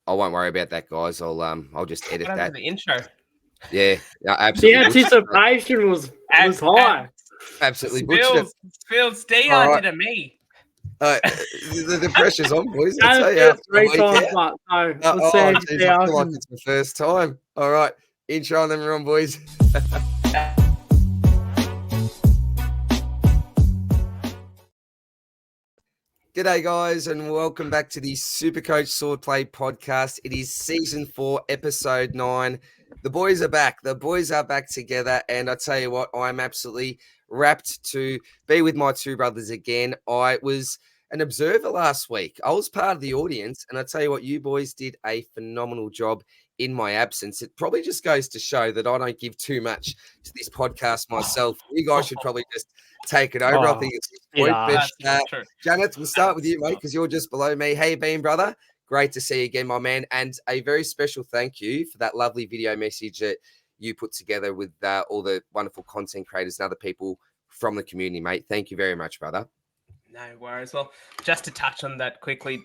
I won't worry about that, guys. I'll just edit that. The intro. Yeah, absolutely. The anticipation was high. Absolutely butchered it. Phil's DR did a me. The pressure's on, boys. I tell you, three times, but no. I feel like it's my first time. All right, intro on them, everyone, boys. G'day, guys, and welcome back to the Supercoach Swordplay podcast. It is season 4, episode 9. The boys are back. The boys are back together, and I tell you what, I'm absolutely rapt to be with my two brothers again. I was an observer last week. I was part of the audience, and I tell you what, you boys did a phenomenal job in my absence. It probably just goes to show that I don't give too much to this podcast myself. You guys should probably just take it over. I think it's point. But Janet, we'll start with you, mate, because you're just below me. How you been, brother? Great to see you again, my man. And a very special thank you for that lovely video message that you put together with all the wonderful content creators and other people from the community, mate. Thank you very much, brother. No worries. Well, just to touch on that quickly,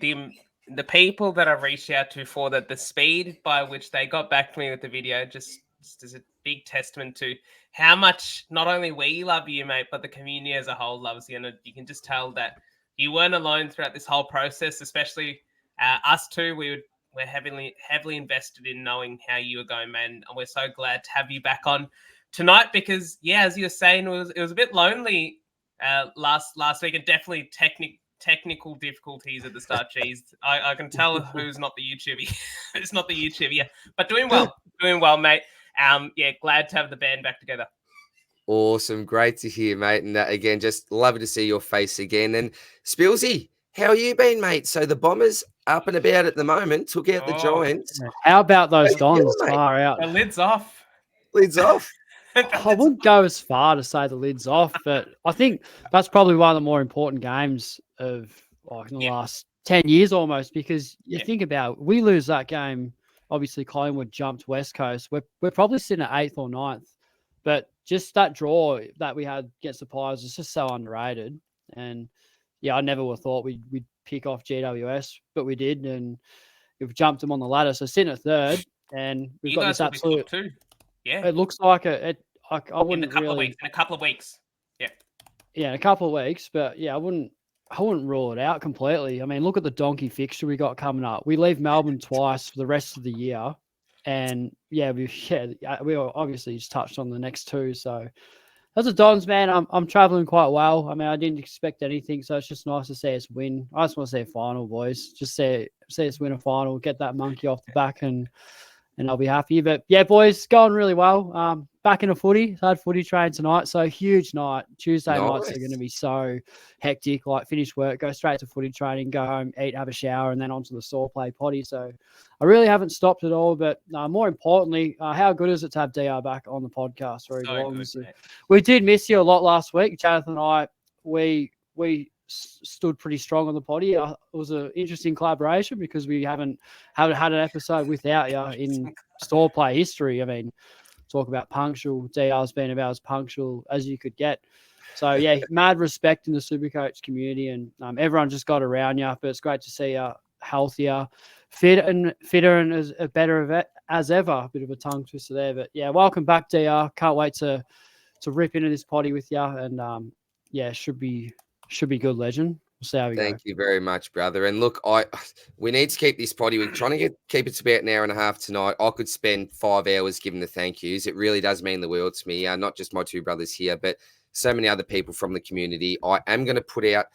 the people that I've reached out to for that, the speed by which they got back to me with the video just is a big testament to how much not only we love you, mate, but the community as a whole loves you. And you can just tell that you weren't alone throughout this whole process, especially us two. We're heavily invested in knowing how you were going, man. And we're so glad to have you back on tonight because, yeah, as you were saying, it was a bit lonely last week, and definitely technical difficulties at the start. Jeez, I can tell who's not the YouTuber. It's not the YouTuber, yeah, but doing well, mate. Yeah, glad to have the band back together. Awesome, great to hear, mate. And again, just love to see your face again. And Spilsy, how you been, mate? So the Bombers up and about at the moment, took out the Giants. How about those Dons? Far out. The lid's off. Lid's off. I wouldn't go as far to say the lid's off, but I think that's probably one of the more important games of in the last 10 years almost, because you think about it, we lose that game. Obviously, Collingwood jumped West Coast. We're probably sitting at 8th or 9th, but just that draw that we had against the Pies is just so underrated. And yeah, I never would have thought we'd pick off GWS, but we did, and we've jumped them on the ladder. So sitting at 3rd, and we've got this absolute. Too. Yeah, it looks like it. I wouldn't in a couple of weeks. Yeah, in a couple of weeks. But yeah, I wouldn't rule it out completely. I mean, look at the donkey fixture we got coming up. We leave Melbourne twice for the rest of the year, and we obviously just touched on the next two. So as a Dons man, I'm traveling quite well. I mean, I didn't expect anything, so it's just nice to see us win. I just want to see a final, boys. Just see us win a final, get that monkey off the back, and I'll be happy. But yeah, boys, going really well. Back in a footy. I had footy train tonight, so huge night. Tuesday nights are going to be so hectic. Like finish work, go straight to footy training, go home, eat, have a shower, and then onto the Swordplay potty. So I really haven't stopped at all. But more importantly, how good is it to have DR back on the podcast? We did miss you a lot last week. Jonathan and I, we stood pretty strong on the potty. It was an interesting collaboration because we haven't had an episode without you in Swordplay history. I mean, talk about punctual. DR's been about as punctual as you could get. So yeah, mad respect in the Supercoach community, and everyone just got around you. But it's great to see you healthier, fitter, and as better as ever. A bit of a tongue twister there, but yeah, welcome back, DR. Can't wait to rip into this potty with you, and should be good, legend. We'll see how we go. Thank you very much, brother. And look, we need to keep this potty. We're trying to keep it to about an hour and a half tonight. I could spend 5 hours giving the thank yous. It really does mean the world to me. Not just my two brothers here, but so many other people from the community. I am going to put out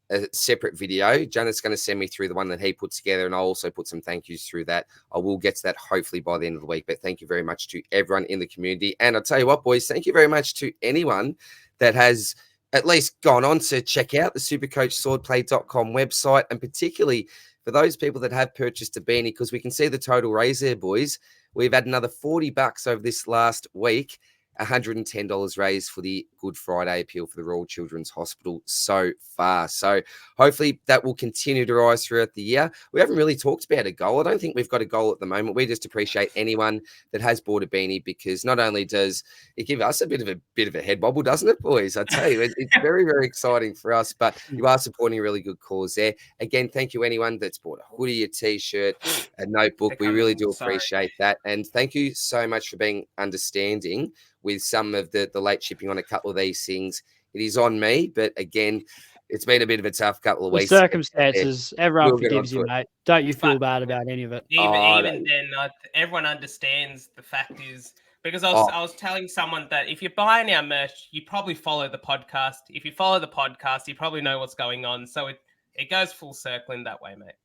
a separate video. Janet's going to send me through the one that he put together, and I'll also put some thank yous through that. I will get to that hopefully by the end of the week. But thank you very much to everyone in the community. And I'll tell you what, boys, thank you very much to anyone that has at least gone on to check out the supercoachswordplay.com website, and particularly for those people that have purchased a beanie, because we can see the total raise there, boys. We've had another $40 over this last week. $110 raised for the Good Friday appeal for the Royal Children's Hospital so far. So hopefully that will continue to rise throughout the year. We haven't really talked about a goal. I don't think we've got a goal at the moment. We just appreciate anyone that has bought a beanie, because not only does it give us a bit of a head wobble, doesn't it, boys? I tell you, it's very, very exciting for us, but you are supporting a really good cause there. Again, thank you anyone that's bought a hoodie, a t-shirt, a notebook. We really do appreciate that. And thank you so much for being understanding with some of the late shipping on a couple of these things. It is on me, but again, it's been a bit of a tough couple of weeks. Circumstances, everyone forgives you, mate. Don't you feel bad about any of it? Even then, everyone understands. The fact is, because I was telling someone that if you're buying our merch, you probably follow the podcast. If you follow the podcast, you probably know what's going on. So it goes full circle in that way, mate.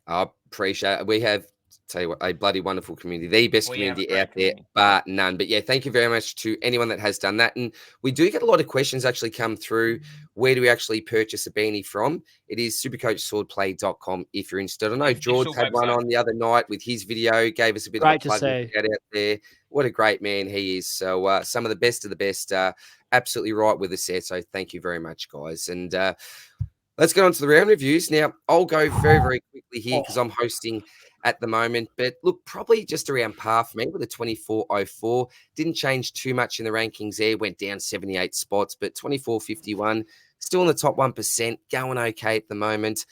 I appreciate it. We have, tell you what, a bloody wonderful community, the best community out there, but none. But yeah, thank you very much to anyone that has done that. And we do get a lot of questions actually come through. Where do we actually purchase a beanie from? It is supercoachswordplay.com if you're interested. I know George had one on the other night with his video, gave us a bit of a plug out there. What a great man he is. So some of the best absolutely right with us there. So thank you very much, guys. And let's get on to the round reviews. Now, I'll go very, very quickly here because I'm hosting at the moment. But look, probably just around par for me with a 24.04. Didn't change too much in the rankings there. Went down 78 spots, but 24.51. Still in the top 1%. Going okay at the moment.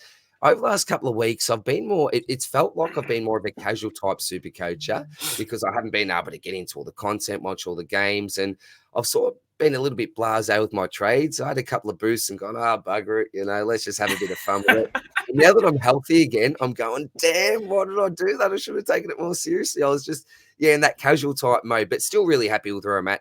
Over the last couple of weeks, I've been more, it's felt like I've been more of a casual type super coacher because I haven't been able to get into all the content, watch all the games. And I've sort of been a little bit blasé with my trades. I had a couple of boosts and gone, bugger it, let's just have a bit of fun with it. And now that I'm healthy again, I'm going, damn, why did I do that? I should have taken it more seriously. I was just, in that casual type mode, but still really happy with where I'm at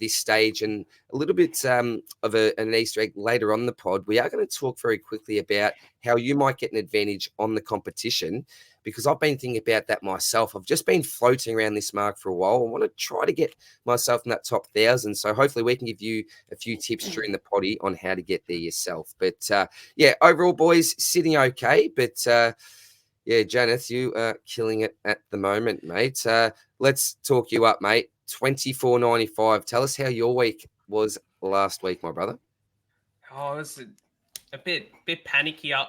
this stage. And a little bit of an Easter egg later on the pod, we are going to talk very quickly about how you might get an advantage on the competition, because I've been thinking about that myself. I've just been floating around this mark for a while. I want to try to get myself in that top 1,000. So hopefully we can give you a few tips during the potty on how to get there yourself. But overall, boys, sitting okay. But Janeth, you are killing it at the moment, mate. Let's talk you up, mate. 24.95. Tell us how your week was last week, my brother. Oh, it was a bit panicky. I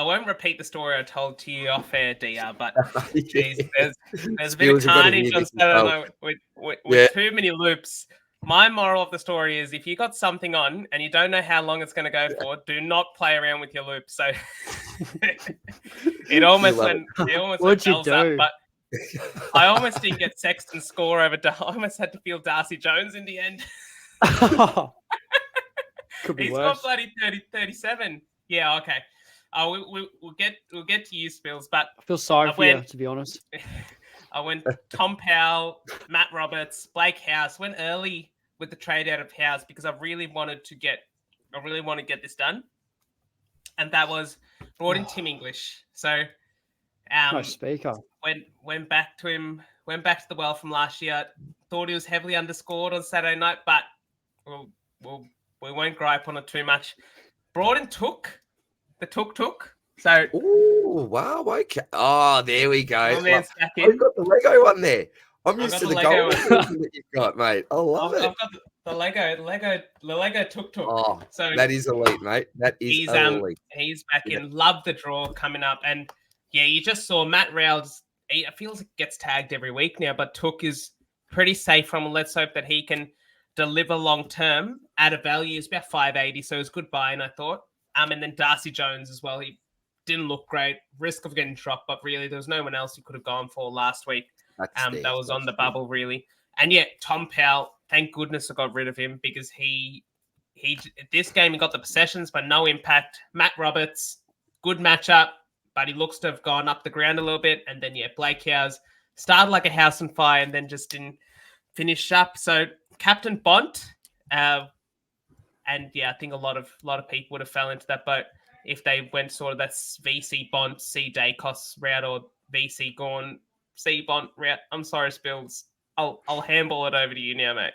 won't repeat the story I told to you off air, DR, but geez, there's a bit of carnage on Saturday with too many loops. My moral of the story is if you got something on and you don't know how long it's going to go for, do not play around with your loop. So it almost went bells up, but I almost didn't get Sexton score over. I almost had to feel Darcy Jones in the end. Could be He's worse. got bloody 37. Yeah, okay. We'll get to you, Spills, but I feel sorry for you, to be honest. I went Tom Powell, Matt Roberts, Blake House. Went early with the trade out of House because I really want to get this done, and that was brought in Tim English. So, no speaker. Went back to him. Went back to the well from last year. Thought he was heavily underscored on Saturday night, but we won't gripe on it too much. Brought in the Took. So, oh wow, okay. Oh, there we go. I've got the Lego one there. I'm used to the gold one that you've got, mate. I love it. I've got the Lego Took. Oh, so that is elite, mate. That is elite. He's back in. Love the draw coming up, and you just saw Matt Rouse. It feels like it gets tagged every week now, but Took is pretty safe from. Let's hope that he can deliver long term at a value. It's about 580, so it's good buying, I thought. And then Darcy Jones as well. He didn't look great. Risk of getting dropped, but really there was no one else you could have gone for last week. That was on the bubble, really. And Tom Powell, thank goodness I got rid of him because he this game he got the possessions but no impact. Matt Roberts, good matchup, but he looks to have gone up the ground a little bit. And then Blake House started like a house on fire and then just didn't finish up. So Captain Bont, I think a lot of people would have fell into that boat if they went sort of that VC Bont, C Dacos route or VC Gorn, C Bont route. I'm sorry, Spills. I'll handball it over to you now, mate.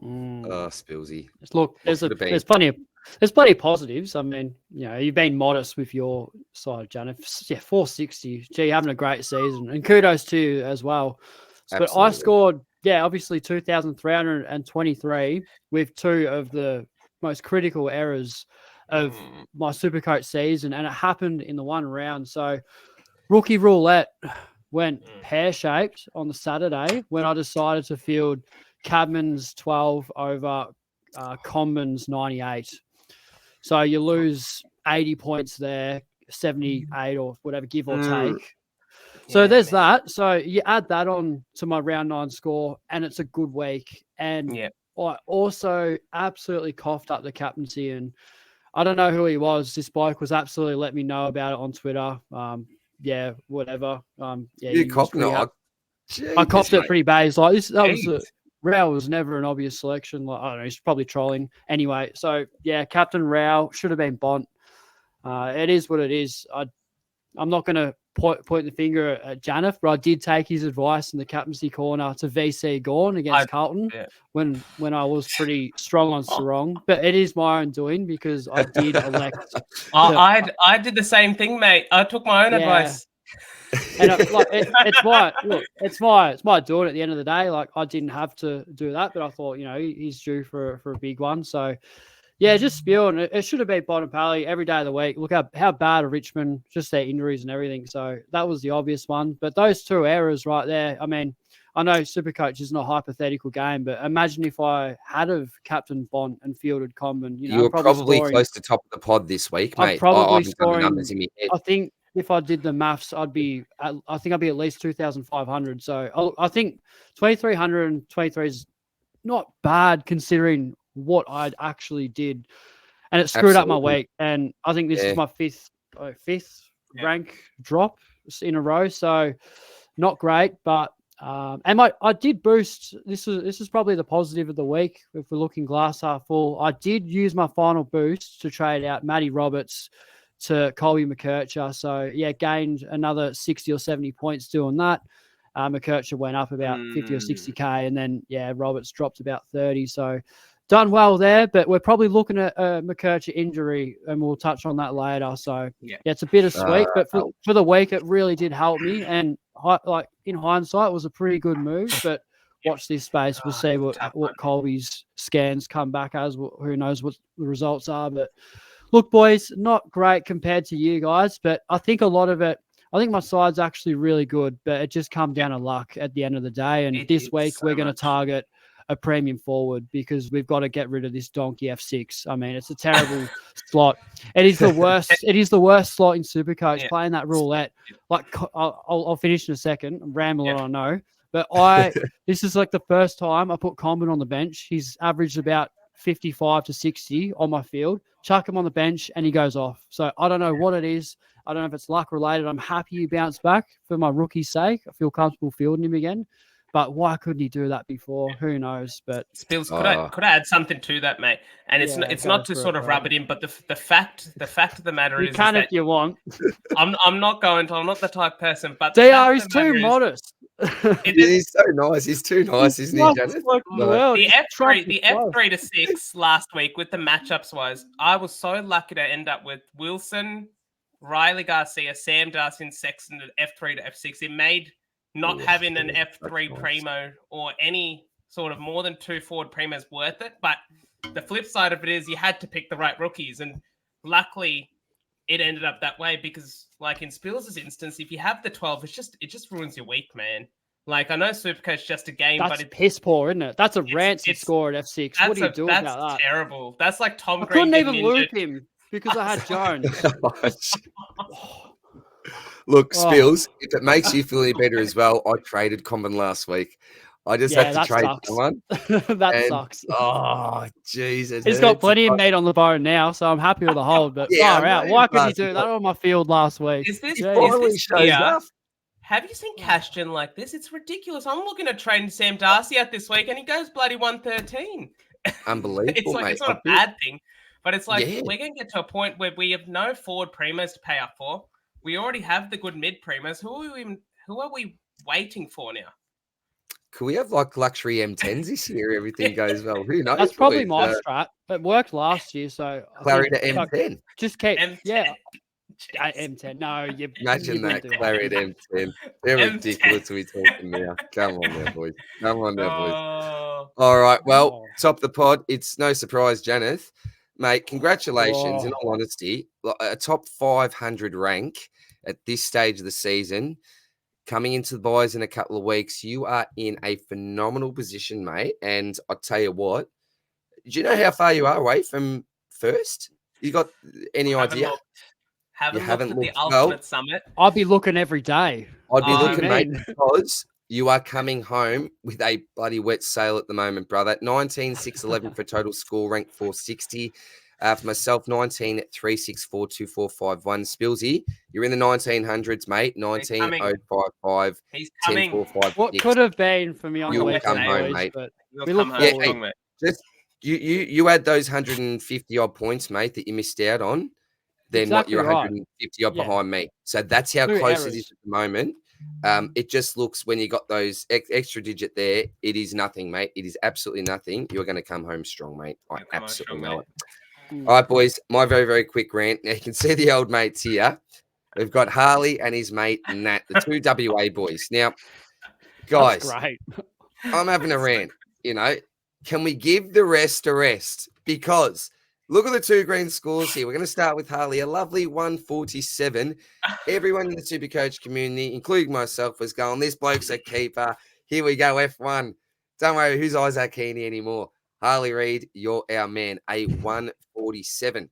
Oh, Spillsy. Look, there's plenty of positives. I mean, you've been modest with your side, Janet. 460. Gee, having a great season, and kudos to you as well. Absolutely. But I scored obviously 2,323 with two of the most critical errors of my Supercoach season, and it happened in the one round. So rookie roulette went pear-shaped on the Saturday when I decided to field Cadman's 12 over Comban's 98. So you lose 80 points there, 78 or whatever, give or take. So there's that. So you add that on to my round 9 score, and it's a good week. And I also absolutely coughed up the captaincy, and I don't know who he was. This bloke was absolutely let me know about it on Twitter. Whatever. You copped it. I copped it pretty bad. He's like, Rao was never an obvious selection. Like, I don't know, he's probably trolling. Anyway, so yeah, Captain Rao should have been Bont. It is what it is. I'm not going to point the finger at Janeth, but I did take his advice in the captaincy corner to VC Gorn against Carlton when I was pretty strong on Sarong. But it is my own doing because I did elect. I did the same thing, mate. I took my own advice. And it's my doing at the end of the day. Like, I didn't have to do that, but I thought, he's due for a big one. So yeah, just spewing. It should have been Bontempelli every day of the week. Look how bad are Richmond, just their injuries and everything. So that was the obvious one. But those two errors right there, I mean, I know Supercoach isn't a hypothetical game, but imagine if I had have captained Bont and fielded Comban. You were probably close to top of the pod this week, mate. I'm probably scoring, the numbers in my head. I think if I did the maths, I'd be at least 2,500. So I think 2,323 is not bad considering what I actually did, and it screwed up my week. And I think this is my fifth rank drop in a row, so not great. But I did boost. This is probably the positive of the week if we're looking glass half full. I did use my final boost to trade out Matty Roberts to Graham McKercher. So yeah, gained another 60 or 70 points doing that. McKercher went up about 50 or 60k, and then Roberts dropped about 30. So done well there, but we're probably looking at a McKercher injury, and we'll touch on that later. So it's a bittersweet, but for the week, it really did help me. And like in hindsight, it was a pretty good move. But watch this space; we'll see what Colby's scans come back as. Who knows what the results are? But look, boys, not great compared to you guys, but I think a lot of it. I think my side's actually really good, but it just comes down to luck at the end of the day. And this week, we're going to target a premium forward because we've got to get rid of this donkey F6. I mean, it's a terrible slot. It is the worst. It is the worst slot in Supercoach playing that roulette. Like, I'll finish in a second. I'm rambling, I know, but this is like the first time I put Comban on the bench. He's averaged about 55 to 60 on my field. Chuck him on the bench and he goes off. So I don't know what it is. I don't know if it's luck related. I'm happy he bounced back for my rookie's sake. I feel comfortable fielding him again. But why couldn't he do that before? Who knows? But Spills, could I add something to that, mate? And it's not to sort of rub it in, but the fact of the matter is you can if you want. I'm not the type of person, but DR is too modest. He's so nice. He's too nice, isn't he, Janet? The F3 to 6 last week with the matchups wise, I was so lucky to end up with Wilson, Riley Garcia, Sam Darcy, and Sexton at F3 to F6. It made not having an F3 primo or any sort of more than 2 forward primos worth it. But the flip side of it is you had to pick the right rookies. And luckily it ended up that way because like in Spills' instance, if you have the 12, it just ruins your week, man. Like I know Supercoach just a game, but it's piss poor, isn't it? That's a rancid score at F6. What do you do about that? That's terrible. That's like Tom I Green. couldn't even loop him because I had Jones. Look, Spills, if it makes you feel any better as well, I traded Comban last week. I just had to trade someone. Sucks. Oh, Jesus. He's got plenty of meat on the bone now, so I'm happy with the hold. But far out. Why could he do that on my field last week? Is this shows up? Have you seen Cashton like this? It's ridiculous. I'm looking at trading Sam Darcy out this week, and he goes bloody 113. Unbelievable, It's like mate. It's not a bad thing, but it's like we're going to get to a point where we have no forward primos to pay up for. We already have the good mid primos. Who are we waiting for now? Could we have like luxury M10s this year? Everything goes well. Who knows? That's probably my strat. It worked last year, so Clarry to M10. Just keep, M10. No, you Imagine you that, wouldn't do Clarry at M10. They're M10. ridiculous to be talking now. Come on now, boys. Come on now, boys. Oh, All right. Well, Oh. top the pod. It's no surprise, Janeth. Mate, congratulations. Oh. In all honesty, a top 500 rank at this stage of the season. Coming into the buys in a couple of weeks, you are in a phenomenal position, mate. And I'll tell you what, do you know how far you are away from first? You got any idea? looked. Haven't haven't looked at the looked. ultimate Well, summit. I'd be looking every day. I'd be Oh, looking, mate, mean? because you are coming home with a bloody wet sail at the moment, brother. 19,611 for total score, rank 460. For myself, 19,364,2451. Spilsy, you're in the 1900s, mate. 19,055. He's coming. 10,456. What could have been for me on You the will West come End, home, boys, mate. but You'll we come look home forward. strong, mate. Just you had those 150 odd points, mate, that you missed out on. Then Exactly you're right. 150 odd Yeah. behind me. So that's how 2 close it is errors. at the moment. It just looks, when you got those extra digit there, it is nothing, mate. It is absolutely nothing. You're going to come home strong, mate. I You'll come home absolutely strong, know mate. it. All right, boys, my very, very quick rant. Now, you can see the old mates here. We've got Harley and his mate Nat, the two WA boys. Now, guys, That's great. I'm having a rant. You know, can we give the rest a rest? Because look at the two green scores here. We're going to start with Harley, a lovely 147. Everyone in the Supercoach community, including myself, was going, this bloke's a keeper. Here we go, F1. Don't worry, who's Isaac Heaney anymore? Harley Reid, you're our man, a 147.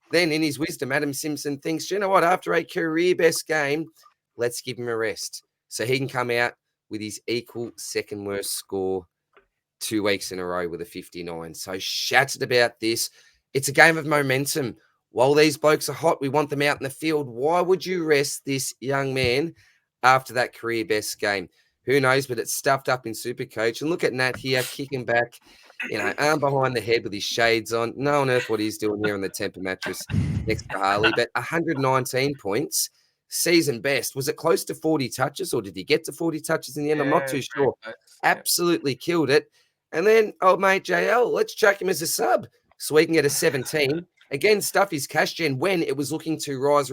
Then, in his wisdom, Adam Simpson thinks, you know what, after a career best game, let's give him a rest so he can come out with his equal second worst score 2 weeks in a row with a 59. So shattered about this. It's a game of momentum. While these blokes are hot, we want them out in the field. Why would you rest this young man after that career best game? Who knows, but it's stuffed up in Supercoach. And look at Nat here kicking back, you know, arm behind the head with his shades on. No on earth what he's doing here on the temper mattress next to Harley. But 119 points, season best. Was it close to 40 touches, or did he get to 40 touches in the end? I'm not too sure. Absolutely killed it. And then, old mate JL, let's chuck him as a sub so we can get a 17. Again, stuff his cash gen when it was looking to rise.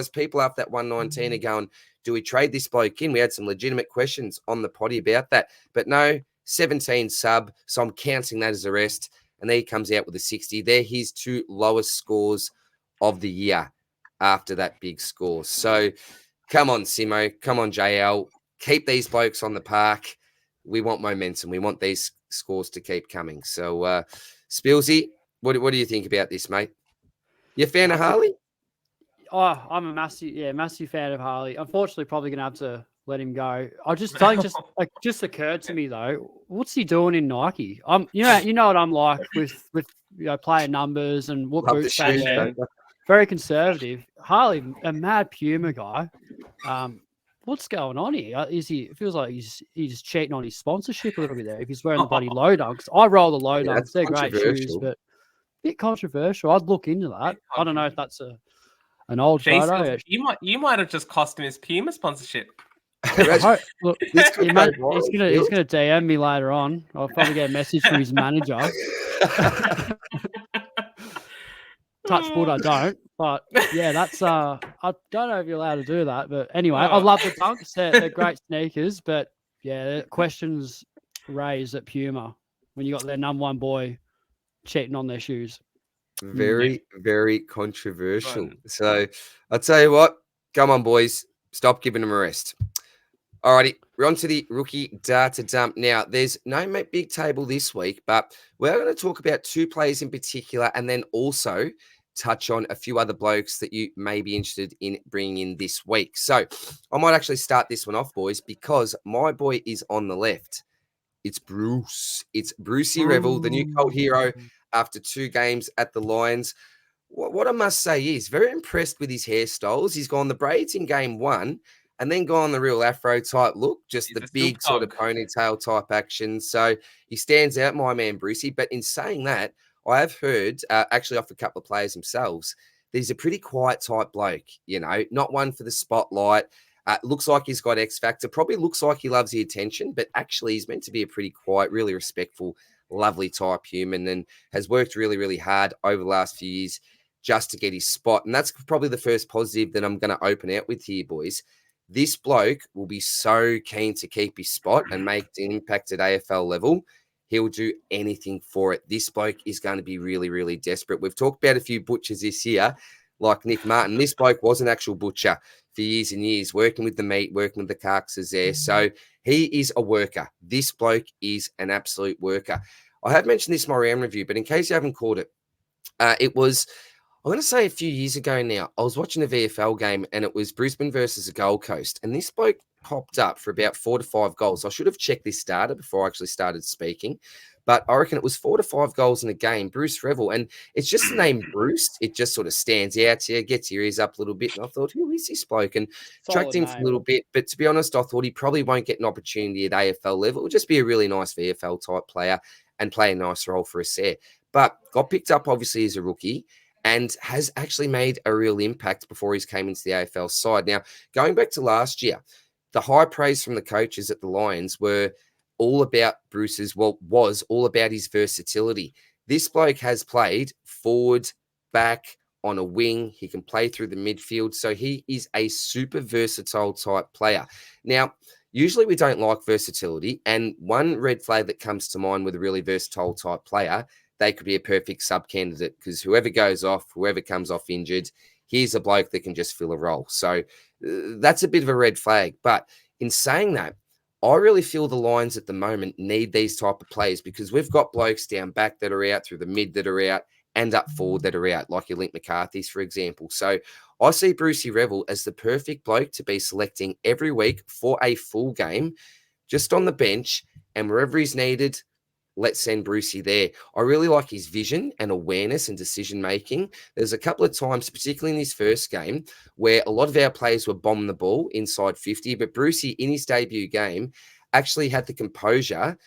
People after that 119 are going, do we trade this bloke in? We had some legitimate questions on the potty about that. But no, 17 sub. So I'm counting that as a rest. And there he comes out with a 60. They're his two lowest scores of the year after that big score. So come on, Simo. Come on, JL. Keep these blokes on the park. We want momentum. We want these scores to keep coming. So, Spilsy, what do you think about this, mate? You a fan of Harley? Oh, I'm a massive fan of Harley. Unfortunately, probably gonna have to let him go. I just just occurred to me though, what's he doing in Nike? You know what I'm like with playing numbers and what Love the boots they shoes, wear. don't you? Very conservative. Harley, a mad Puma guy. What's going on here? It feels like he's cheating on his sponsorship a little bit there. If he's wearing the bloody low dunks, I roll the low dunks. They're great shoes, but a bit controversial. I'd look into that. I don't know if that's an old photo. You might have just cost him his Puma sponsorship. Look, he's gonna DM me later on. I'll probably get a message from his manager. Touch wood, I don't. But yeah, that's I don't know if you're allowed to do that. But anyway, I love the dunks. They're great sneakers. But yeah, questions raised at Puma when you got their number one boy cheating on their shoes. Very, very controversial. So I'll tell you what, come on, boys. Stop giving them a rest. Alrighty, we're on to the rookie data dump. Now, there's no big table this week, but we're going to talk about two players in particular and then also touch on a few other blokes that you may be interested in bringing in this week. So I might actually start this one off, boys, because my boy is on the left. It's Bruce. It's Brucey Revel, the new cult hero after 2 games at the Lions. What I must say is very impressed with his hairstyles. He's gone the braids in game 1 and then gone the real Afro type look, just the big sort of ponytail type action. So he stands out, my man Brucey. But in saying that, I have heard, actually off a couple of players themselves, that he's a pretty quiet type bloke, you know, not one for the spotlight. Looks like he's got X factor, probably looks like he loves the attention, but actually he's meant to be a pretty quiet, really respectful, lovely type human and has worked really, really hard over the last few years just to get his spot. And that's probably the first positive that I'm going to open out with here, boys. This bloke will be so keen to keep his spot and make an impact at AFL level. He'll do anything for it. This bloke is going to be really, really desperate. We've talked about a few butchers this year, like Nick Martin. This bloke was an actual butcher for years and years, working with the meat, working with the carcasses there. So he is a worker. This bloke is an absolute worker. I have mentioned this in my round review, but in case you haven't caught it, it was, I'm going to say a few years ago now, I was watching a VFL game and it was Brisbane versus the Gold Coast. And this bloke popped up for about 4 to 5 goals. I should have checked this data before I actually started speaking, but I reckon it was 4 to 5 goals in a game. Bruce Revel, and it's just the name Bruce. It just sort of stands out to you, gets your ears up a little bit. And I thought, who is this bloke? And tracked him for a little bit. But to be honest, I thought he probably won't get an opportunity at AFL level. It'll just be a really nice VFL type player and play a nice role for us there. But got picked up obviously as a rookie and has actually made a real impact before he came into the AFL side. Now, going back to last year, the high praise from the coaches at the Lions were all about was all about his versatility. This bloke has played forward, back, on a wing. He can play through the midfield. So he is a super versatile type player. Now, usually we don't like versatility. And one red flag that comes to mind with a really versatile type player, they could be a perfect sub candidate because whoever goes off, whoever comes off injured, here's a bloke that can just fill a role. So that's a bit of a red flag. But in saying that, I really feel the Lions at the moment need these type of players because we've got blokes down back that are out, through the mid that are out, and up forward that are out, like your Link McCarthy's, for example. So I see Brucey Revel as the perfect bloke to be selecting every week for a full game, just on the bench, and wherever he's needed, let's send Brucey there. I really like his vision and awareness and decision-making. There's a couple of times, particularly in his first game, where a lot of our players were bombing the ball inside 50, but Brucey, in his debut game, actually had the composure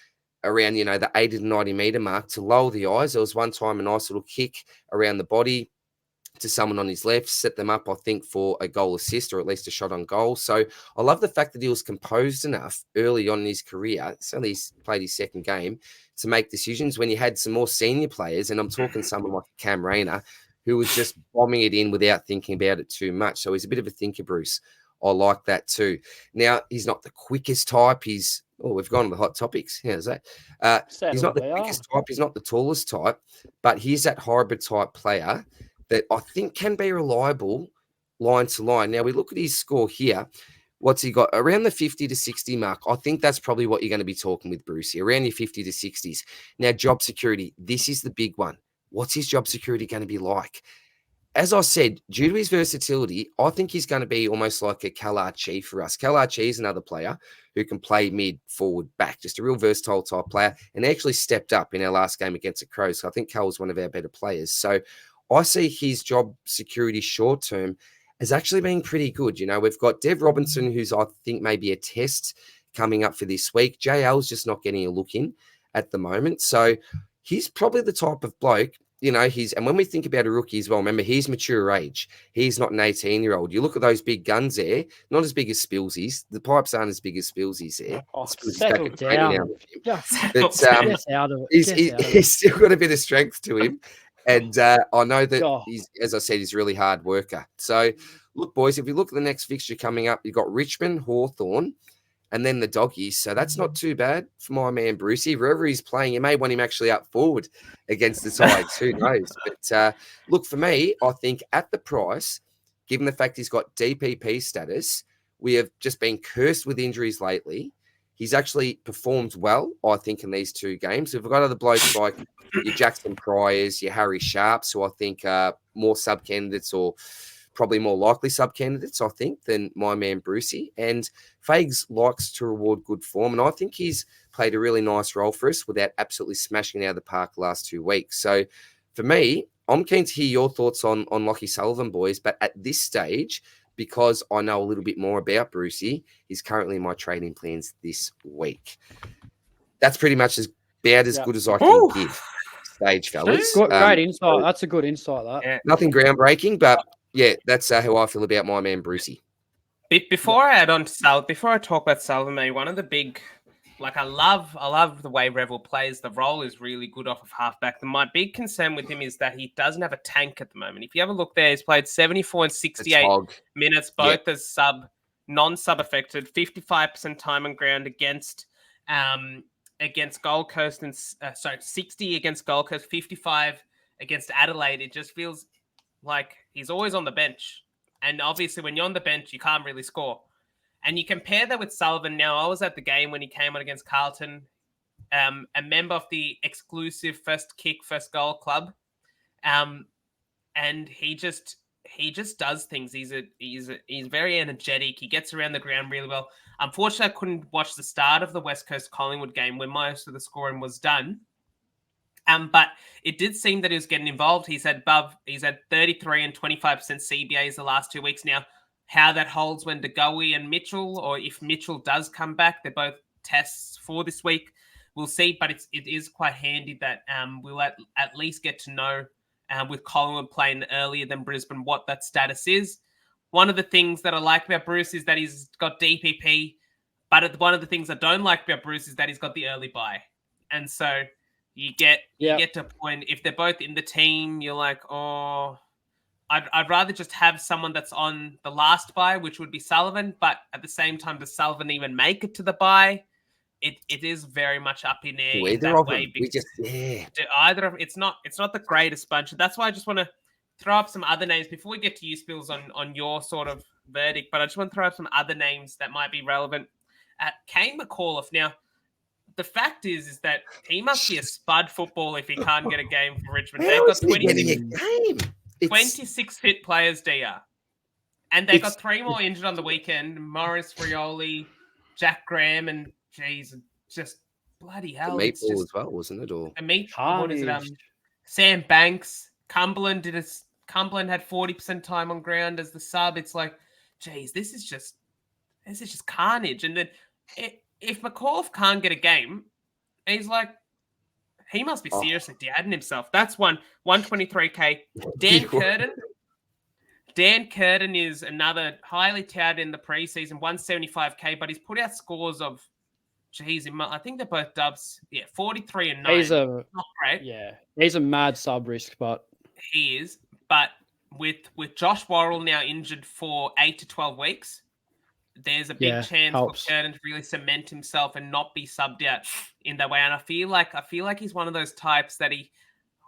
around, the 80 to 90 metre mark to lower the eyes. There was one time a nice little kick around the body to someone on his left, set them up, I think, for a goal assist or at least a shot on goal. So I love the fact that he was composed enough early on in his career, so he's played his second game, to make decisions when you had some more senior players, and I'm talking someone like Cam Rayner, who was just bombing it in without thinking about it too much. So he's a bit of a thinker, Bruce. I like that too. Now, he's not the quickest type. We've gone to the hot topics. How's that? He's not the quickest type. He's not the tallest type, but he's that hybrid type player that I think can be reliable line to line. Now, we look at his score here. What's he got? Around the 50 to 60 mark. I think that's probably what you're going to be talking with Brucey, around your 50 to 60s. Now, job security. This is the big one. What's his job security going to be like? As I said, due to his versatility, I think he's going to be almost like a Clarry for us. Clarry is another player who can play mid, forward, back, just a real versatile type player, and actually stepped up in our last game against the Crows. So I think Cal was one of our better players. So I see his job security short term as actually being pretty good. We've got Dev Robinson, who's I think maybe a test coming up for this week. JL's just not getting a look in at the moment. So he's probably the type of bloke, and when we think about a rookie as well, remember, he's mature age. He's not an 18-year-old. You look at those big guns there, not as big as Spilsy's. The pipes aren't as big as Spilsy's there. Settle down. But he's still got a bit of strength to him. And I know that he's, as I said, he's a really hard worker. So, look, boys, if we look at the next fixture coming up, you've got Richmond, Hawthorn, and then the Doggies. So that's not too bad for my man Brucey. Wherever he's playing, you may want him actually up forward against the Tigers. Who knows? But look, for me, I think at the price, given the fact he's got DPP status, we have just been cursed with injuries lately. He's actually performed well, I think, in these two games. We've got other blokes like your Jackson Pryors, your Harry Sharps, who I think are more sub-candidates or probably more likely sub-candidates, I think, than my man Brucey. And Fags likes to reward good form, and I think he's played a really nice role for us without absolutely smashing it out of the park the last 2 weeks. So for me, I'm keen to hear your thoughts on Lockie Sullivan, boys, but at this stage, because I know a little bit more about Brucey, he's currently in my trading plans this week. That's pretty much about as good as I can give. Stage, fellas. Great insight. That's a good insight, that. Yeah. Nothing groundbreaking, but yeah, that's how I feel about my man Brucey. Before I add on to before I talk about Sullivan, mate, one of the big Like I love the way Revel plays. The role is really good off of halfback. My big concern with him is that he doesn't have a tank at the moment. If you have a look there, he's played 74 and 68 minutes, both as non-sub affected, 55% time on ground against Gold Coast, and 60 against Gold Coast, 55 against Adelaide. It just feels like he's always on the bench. And obviously when you're on the bench, you can't really score. And you compare that with Sullivan. Now, I was at the game when he came on against Carlton, a member of the exclusive first kick, first goal club. And he just does things. He's very energetic. He gets around the ground really well. Unfortunately, I couldn't watch the start of the West Coast Collingwood game when most of the scoring was done. But it did seem that he was getting involved. He's had 33 and 25% CBAs the last 2 weeks now. How that holds when DeGoey and Mitchell, or if Mitchell does come back, they're both tests for this week. We'll see, but it is quite handy that we'll at least get to know with Collingwood playing earlier than Brisbane what that status is. One of the things that I like about Bruce is that he's got DPP, but one of the things I don't like about Bruce is that he's got the early bye. And so you get to a point, if they're both in the team, you're like, oh... I'd rather just have someone that's on the last bye, which would be Sullivan. But at the same time, does Sullivan even make it to the bye? It is very much up in air. Either of them. It's not the greatest bunch. That's why I just want to throw up some other names before we get to you, Spills, on your sort of verdict. But I just want to throw up some other names that might be relevant. Kane McAuliffe. Now, the fact is that he must be a spud football if he can't get a game for Richmond. They've got 26 fit players, DR. And they've got 3 more injured on the weekend. Morris, Frioli, Jack Graham, and just bloody hell. Meatball as well, wasn't it? Or what is it? Sam Banks. Cumberland had 40% time on ground as the sub. It's like, geez, this is just carnage. And then if McAuliffe can't get a game, he's like, he must be seriously doubting himself. That's 123K. Dan Curtin is another highly touted in the preseason, 175K, but he's put out scores of, I think they're both dubs. Yeah, 43 and 9. He's not great. Yeah, he's a mad sub risk, but he is. But with Josh Worrell now injured for 8 to 12 weeks, there's a big chance for Curtin to really cement himself and not be subbed out in that way. And I feel like he's one of those types that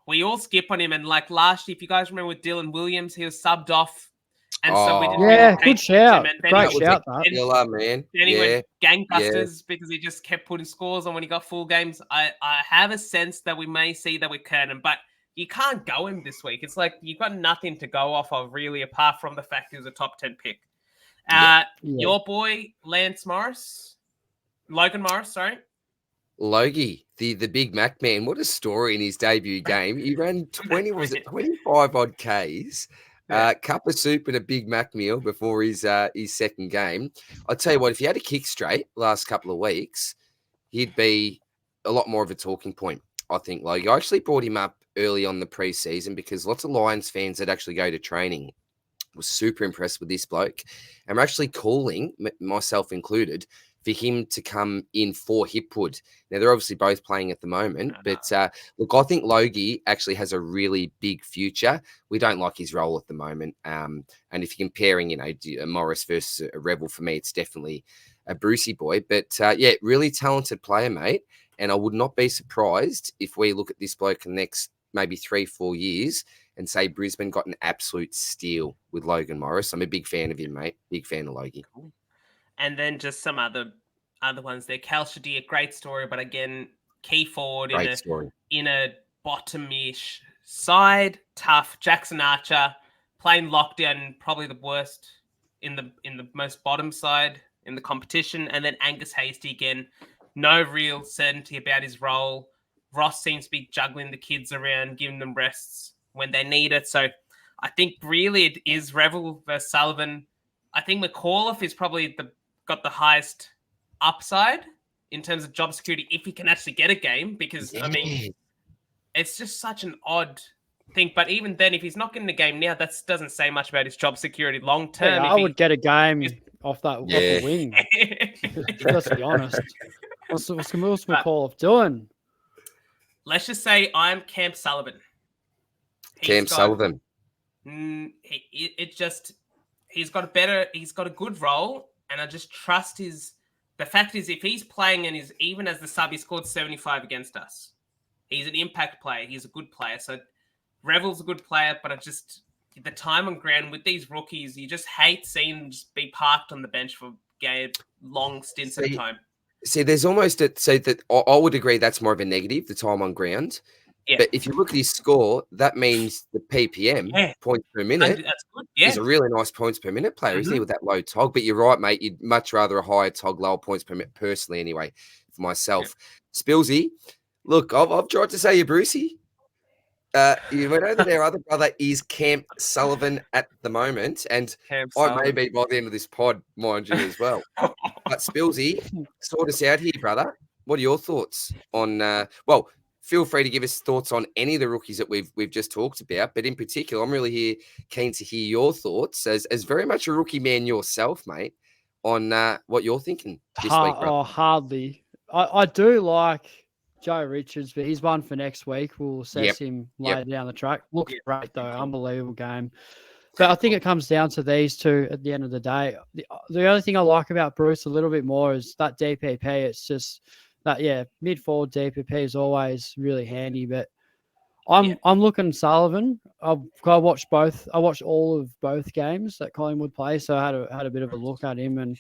we all skip on him. And like last year, if you guys remember with Dylan Williams, he was subbed off. And so we didn't good shout. Great shout, that. Man. Then he went gangbusters because he just kept putting scores on when he got full games. I have a sense that we may see that with Curtin, but you can't go him this week. It's like you've got nothing to go off of really, apart from the fact he was a top 10 pick. Your boy Logan Morris, Logie, the Big Mac man. What a story in his debut game. He ran 25 odd Ks, cup of soup and a Big Mac meal before his second game. I'll tell you what, if he had a kick straight last couple of weeks, he'd be a lot more of a talking point, I think. Logie, I actually brought him up early on the preseason because lots of Lions fans that actually go to training was super impressed with this bloke. And we're actually calling, myself included, for him to come in for Hipwood. Now, they're obviously both playing at the moment, but look, I think Logie actually has a really big future. We don't like his role at the moment. And if you're comparing, Morris versus Revel, for me, it's definitely a Brucey boy. But really talented player, mate. And I would not be surprised if we look at this bloke in the next maybe 3-4 years and say Brisbane got an absolute steal with Logan Morris. I'm a big fan of him, mate. Big fan of Logie. Cool. And then just some other ones there. Cal Shadir, great story, but again, key forward in a bottom-ish side, tough. Jackson Archer playing lockdown, probably the worst in the most bottom side in the competition. And then Angus Hastie again, no real certainty about his role. Ross seems to be juggling the kids around, giving them rests when they need it. So I think really it is Revel versus Sullivan. I think McAuliffe is probably got the highest upside in terms of job security if he can actually get a game, because I mean, it's just such an odd thing. But even then, if he's not getting a game now, that doesn't say much about his job security long term. I would get a game off the wing. Let's be honest. What's McAuliffe doing? Let's just say I'm Camp Sullivan. Sullivan. He's got a good role, and I just trust his. The fact is, if he's playing and is even as the sub, he scored 75 against us. He's an impact player. He's a good player. So Revel's a good player, but the time on ground with these rookies, you just hate seeing them just be parked on the bench for long stints at a time. See, there's almost I would agree that's more of a negative, the time on ground. Yeah. But if you look at his score, that means the PPM, points per minute, that's good. Yeah. He's a really nice points per minute player, isn't he, with that low tog? But you're right, mate. You'd much rather a higher tog, lower points per minute, personally, anyway, for myself. Yeah. Spilsy, look, I've tried to say you, Brucey. You went over there. Other brother is Camp Sullivan at the moment, and I may be by the end of this pod, mind you, as well. But Spilsy, sort us out here, brother. What are your thoughts on? Feel free to give us thoughts on any of the rookies that we've just talked about, but in particular, I'm really keen to hear your thoughts as very much a rookie man yourself, mate, on what you're thinking this week, brother. Oh, hardly. I do like Joe Richards, but he's one for next week. We'll assess him later down the track. Looks great, though. Unbelievable game. But I think it comes down to these two at the end of the day. The only thing I like about Bruce a little bit more is that DPP. It's just that, mid-forward DPP is always really handy. But I'm looking Sullivan. I watched both. I watched all of both games that Collingwood play, so I had a bit of a look at him, and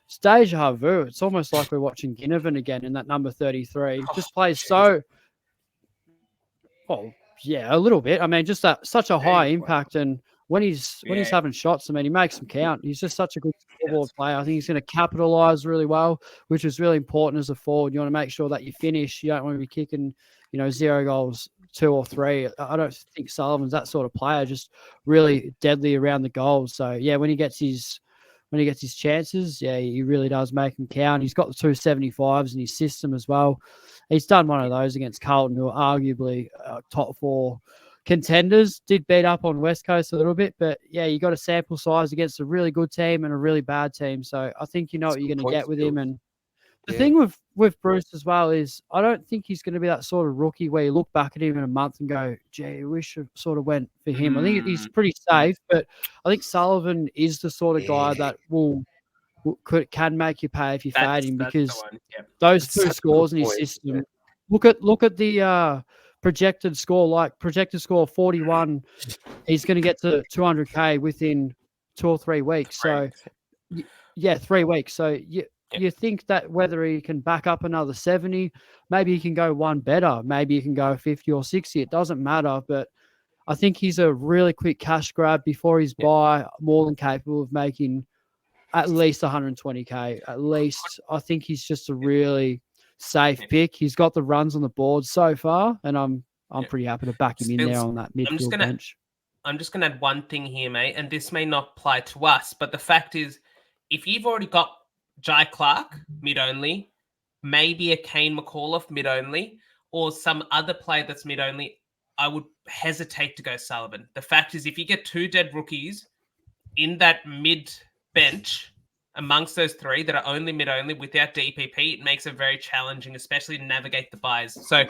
it's deja vu. It's almost like we're watching Ginnivan again in that number 33. Just plays so. Well, yeah, a little bit. I mean, just that such a high impact, and when he's having shots, I mean, he makes them count. He's just such a good scoreboard player. I think he's going to capitalize really well, which is really important as a forward. You want to make sure that you finish. You don't want to be kicking, 0 goals, 2 or 3. I don't think Sullivan's that sort of player. Just really deadly around the goals. So when he gets his chances, he really does make them count. He's got the 275s in his system as well. He's done one of those against Carlton, who are arguably top 4 contenders. Did beat up on West Coast a little bit, but you got a sample size against a really good team and a really bad team. So I think you know what you're going to get with him. And the thing with Bruce as well is I don't think he's going to be that sort of rookie where you look back at him in a month and go, gee, I wish I sort of went for him. I think he's pretty safe, but I think Sullivan is the sort of guy that can make you pay if you fade him, because those 2 scores in his system. Look at the projected score, 41. He's going to get to 200K within 2 or 3 weeks. So 3 weeks. So you think that whether he can back up another 70, maybe he can go one better, maybe he can go 50 or 60. It doesn't matter, but I think he's a really quick cash grab before he's by, more than capable of making at least 120K. At least I think he's just a really safe pick. He's got the runs on the board so far, and I'm pretty happy to back him in there on that midfield bench. I'm just going to add one thing here, mate, and this may not apply to us, but the fact is, if you've already got Jai Clark, mid-only, maybe a Kane McAuliffe, mid-only, or some other player that's mid-only, I would hesitate to go Sullivan. The fact is, if you get 2 dead rookies in that mid-bench amongst those 3 that are only mid-only without DPP, it makes it very challenging, especially to navigate the buys. So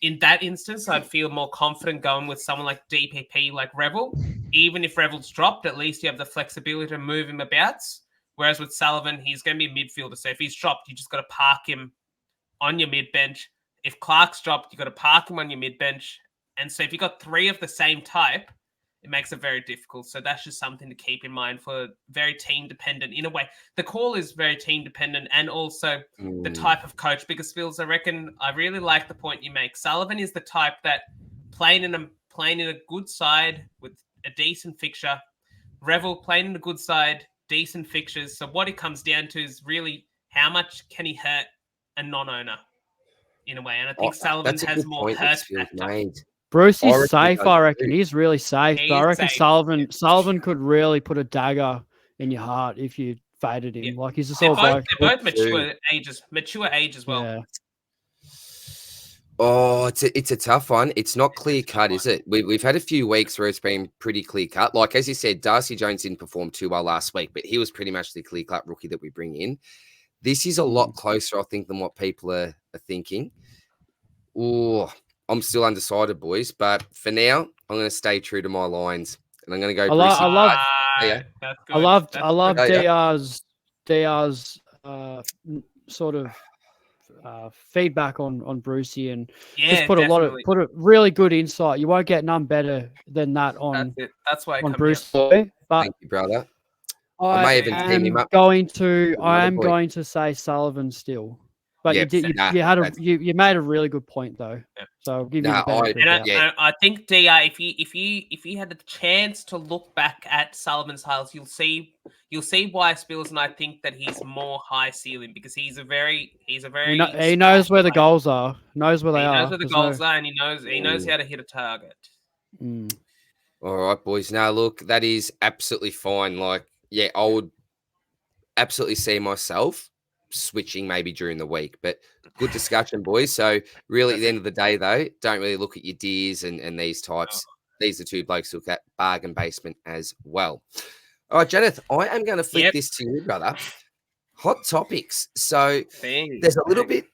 in that instance, I'd feel more confident going with someone like DPP, like Revel. Even if Revel's dropped, at least you have the flexibility to move him about. Whereas with Sullivan, he's going to be a midfielder. So if he's dropped, you just got to park him on your mid-bench. If Clark's dropped, you got to park him on your mid-bench. And so if you got 3 of the same type, it makes it very difficult. So that's just something to keep in mind for very team-dependent. In a way, the call is very team-dependent, and also the type of coach. Because, Spills, I reckon I really like the point you make. Sullivan is the type that playing in a good side with a decent fixture. Revel playing in a good side, decent fixtures. So what it comes down to is really how much can he hurt a non-owner in a way. And I think Sullivan has more hurt factor. Bruce is safe, I reckon. He's really safe. But I reckon Sullivan could really put a dagger in your heart if you faded him. Yeah. Like he's a sort of bloke. They're both mature age as well. Yeah. Oh, it's a tough one. It's not clear cut, is it? We've had a few weeks where it's been pretty clear cut. Like as you said, Darcy Jones didn't perform too well last week, but he was pretty much the clear cut rookie that we bring in. This is a lot closer, I think, than what people are thinking. Oh, I'm still undecided, boys. But for now, I'm going to stay true to my lines, and I'm going to go. I love Yeah. DR's sort of feedback on Brucey, and just put a really good insight. You won't get none better than that on. That's why on Bruce. But thank you, brother. I may even team him up. I am going to say Sullivan still. But you made a really good point though. Yeah. So I'll give you the benefit. I think DR, if you had the chance to look back at Sullivan's highlights, you'll see why Spills, and I think that he's more high ceiling because he's a very he knows where the goals are. Knows where they are. He knows where the goals are, and he knows how to hit a target. All right, boys. Now look, that is absolutely fine. Like, yeah, I would absolutely see myself switching maybe during the week, but good discussion, boys. So really at the end of the day though, don't really look at your DRs and these types. These are two blokes who look at bargain basement as well. All right, Janeth, I am going to flip this to you, brother. Hot topics. So there's a little bit,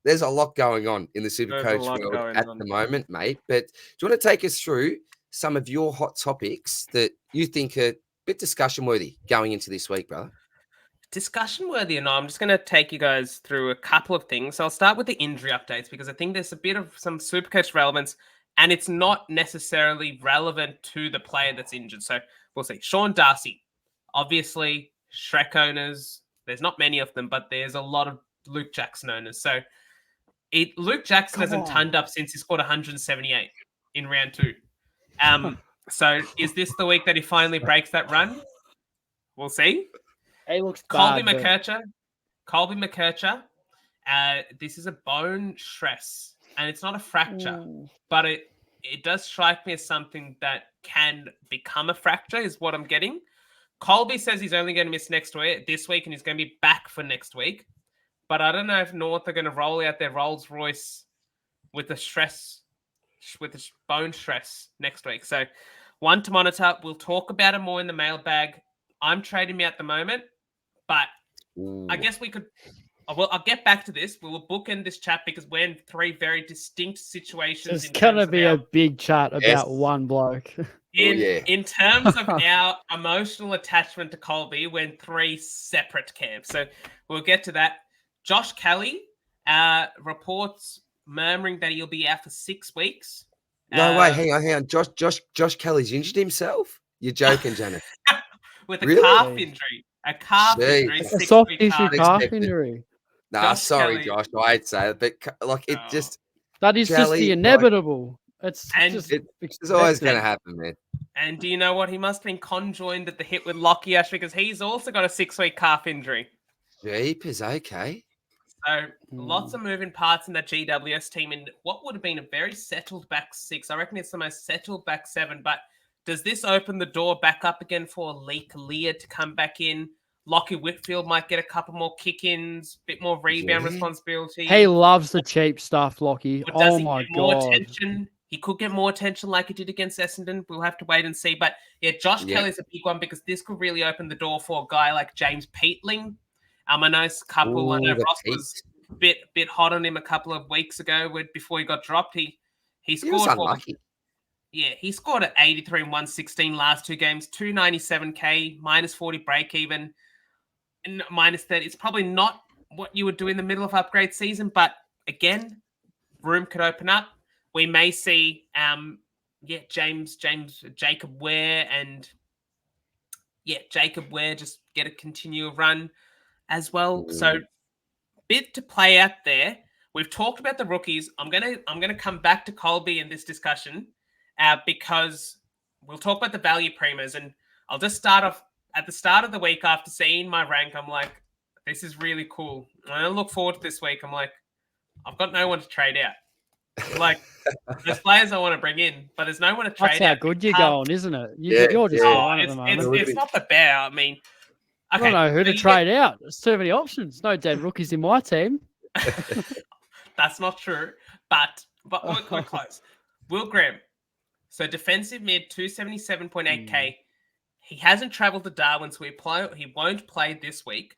there's a lot going on in the Supercoach world at the moment, mate. But do you want to take us through some of your hot topics that you think are a bit discussion worthy going into this week, brother? Discussion worthy or not, I'm just going to take you guys through a couple of things. So I'll start with the injury updates because I think there's a bit of some Supercoach relevance and it's not necessarily relevant to the player that's injured. So we'll see. Sean Darcy, obviously Shrek owners, there's not many of them, but there's a lot of Luke Jackson owners. So Luke Jackson hasn't turned up since he scored 178 in round 2. So is this the week that he finally breaks that run? We'll see. He looks Colby bad, McKercher. This is a bone stress, and it's not a fracture, but it does strike me as something that can become a fracture, is what I'm getting. Colby says he's only going to miss this week, and he's going to be back for next week. But I don't know if North are going to roll out their Rolls Royce with the bone stress next week. So one to monitor. We'll talk about it more in the mailbag. I'm trading me at the moment. But I guess we could. Well, I'll get back to this. We will bookend this chat because we're in 3 very distinct situations. It's going to be a big chat about one bloke. In terms of our emotional attachment to Colby, we're in 3 separate camps. So we'll get to that. Josh Kelly reports murmuring that he'll be out for 6 weeks. No way. Hang on. Josh Kelly's injured himself? You're joking, Janet. With a calf injury. A calf injury. A soft tissue calf injury. Nah, sorry, Josh. I'd say it, but like it just. That is just the inevitable. It's always going to happen, man. And do you know what? He must have been conjoined at the hip with Lockie Ash because he's also got a 6-week calf injury. Jeepers, okay. So lots of moving parts in that GWS team in what would have been a very settled back 6. I reckon it's the most settled back 7, but does this open the door back up again for Lee Kalia to come back in? Lockie Whitfield might get a couple more kick-ins, bit more rebound responsibility. He loves the cheap stuff, Lockie. Oh, my God. He could get more attention like he did against Essendon. We'll have to wait and see. But, yeah, Josh Kelly's a big one because this could really open the door for a guy like James Peatling. I know Ross was a bit hot on him a couple of weeks ago before he got dropped. He scored. Was unlucky. He scored at 83 and 116 last 2 games, 297K, minus 40 break even, and minus 30. It's probably not what you would do in the middle of upgrade season, but again, room could open up. We may see, Jacob Ware just get a continual run as well. So, bit to play out there. We've talked about the rookies. I'm gonna come back to Colby in this discussion. Because we'll talk about the value primers, and I'll just start off at the start of the week after seeing my rank. I'm like, this is really cool. And I look forward to this week. I'm like, I've got no one to trade out. Like, there's players I want to bring in, but there's no one to trade out. That's how good you're going, isn't it? You're just fine at the moment. It's not the bear. I mean, okay, I don't know who to trade out. There's too many options. No dead rookies in my team. That's not true, but we're close. Will Graham. So defensive mid, 277.8K. He hasn't travelled to Darwin, so he won't play this week.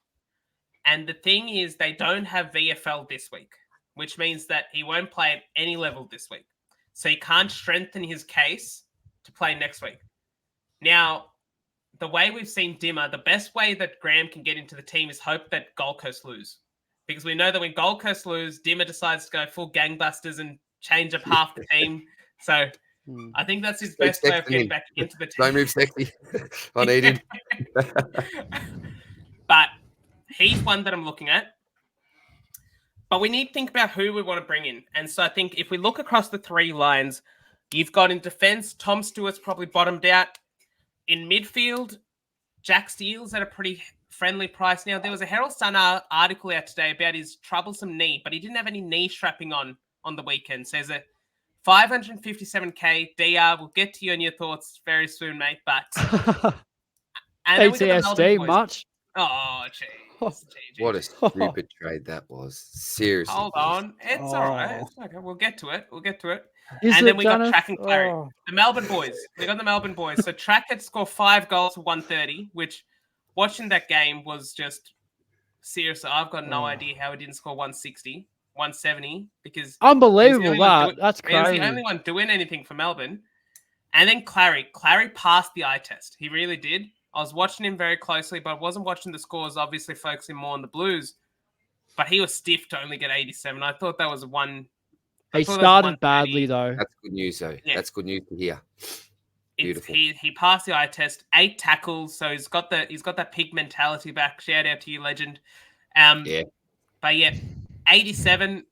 And the thing is, they don't have VFL this week, which means that he won't play at any level this week. So he can't strengthen his case to play next week. Now, the way we've seen Dimmer, the best way that Graham can get into the team is hope that Gold Coast lose. Because we know that when Gold Coast lose, Dimmer decides to go full gangbusters and change up half the team. So I think that's his best way of getting back into the team. Don't move sexy. I need him. But he's one that I'm looking at. But we need to think about who we want to bring in. And so I think if we look across the three lines, you've got in defense, Tom Stewart's probably bottomed out. In midfield, Jack Steele's at a pretty friendly price. Now, there was a Herald Sun article out today about his troublesome knee, but he didn't have any knee strapping on the weekend. So there's a 557k DR. We'll get to you and your thoughts very soon, mate. But PTSD much? Oh, jeez. What a stupid trade that was. Seriously. Hold on. It's all right. It's okay. We'll get to it. Is and then we got Dennis? Trac and Clarry. The Melbourne boys. We got the Melbourne boys. So Trac had scored 5 goals for 130, which watching that game was just seriously. I've got no idea how he didn't score 160, 170 because unbelievable that. That's crazy. He was the only one doing anything for Melbourne. And then Clarry. Clarry passed the eye test. He really did. I was watching him very closely, but I wasn't watching the scores, obviously focusing more on the Blues. But he was stiff to only get 87. I thought that was one. He started badly, though. That's good news, though. Yeah. That's good news to hear. Beautiful. He passed the eye test, 8 tackles, so he's got that pig mentality back. Shout out to you, legend. Yeah. But yeah, 87.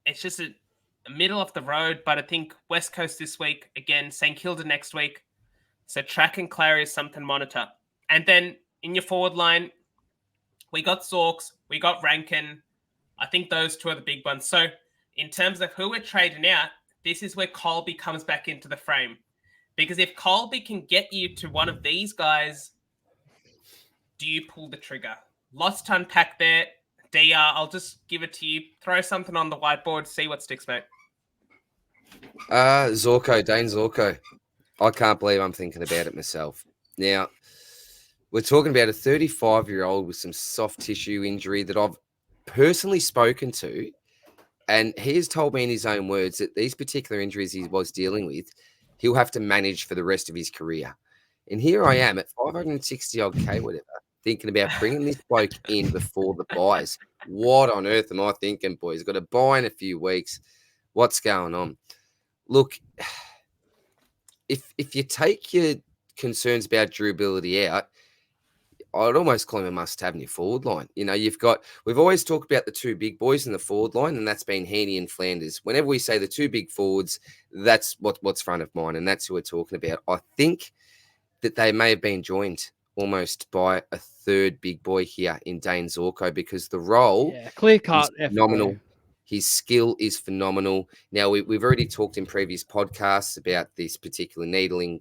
It's just a middle of the road. But I think West Coast this week again, St Kilda next week. So Trac and Clarry is something to monitor. And then in your forward line, we got Zorks, we got Rankine. I think those two are the big ones. So in terms of who we're trading out, this is where Colby comes back into the frame. Because if Colby can get you to one of these guys, do you pull the trigger? Lots to unpack there. DR, I'll just give it to you. Throw something on the whiteboard, see what sticks, mate. Zorko, Dane Zorko. I can't believe I'm thinking about it myself. Now, we're talking about a 35-year-old with some soft tissue injury that I've personally spoken to, and he has told me in his own words that these particular injuries he was dealing with, he'll have to manage for the rest of his career. And here I am at 560-odd-K, whatever, thinking about bringing this bloke in before the buys. What on earth am I thinking, boys? Got to buy in a few weeks. What's going on? Look, if you take your concerns about durability out, I'd almost call him a must-have in your forward line. You know, we've always talked about the two big boys in the forward line, and that's been Heaney and Flanders. Whenever we say the two big forwards, that's what's front of mind, and that's who we're talking about. I think that they may have been joined almost by a third big boy here in Dane Zorko because the role clear cut, is phenomenal. His skill is phenomenal. Now, we've already talked in previous podcasts about this particular needling.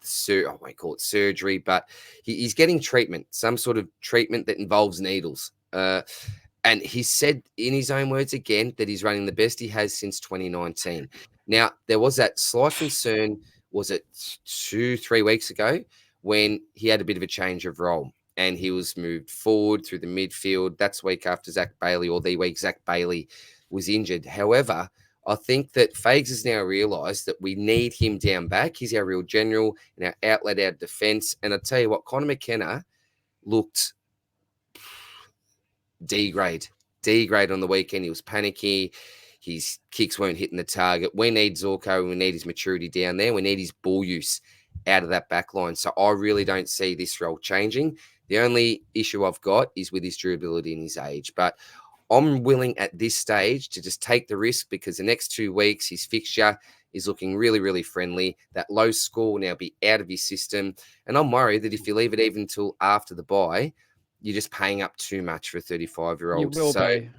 I won't call it surgery, but he's getting treatment, some sort of treatment that involves needles. And he said in his own words again that he's running the best he has since 2019. Now, there was that slight concern, was it 2-3 weeks ago, when he had a bit of a change of role and he was moved forward through the midfield. That's the week after Zach Bailey, or the week Zach Bailey was injured. However, I think that Fags has now realised that we need him down back. He's our real general and our outlet, our defence. And I tell you what, Connor McKenna looked D-grade on the weekend. He was panicky. His kicks weren't hitting the target. We need Zorko. We need his maturity down there. We need his ball use out of that back line. So I really don't see this role changing. The only issue I've got is with his durability and his age. But I'm willing at this stage to just take the risk because the next 2 weeks, his fixture is looking really, really friendly. That low score will now be out of his system. And I'm worried that if you leave it even until after the bye, you're just paying up too much for a 35-year-old. You will be.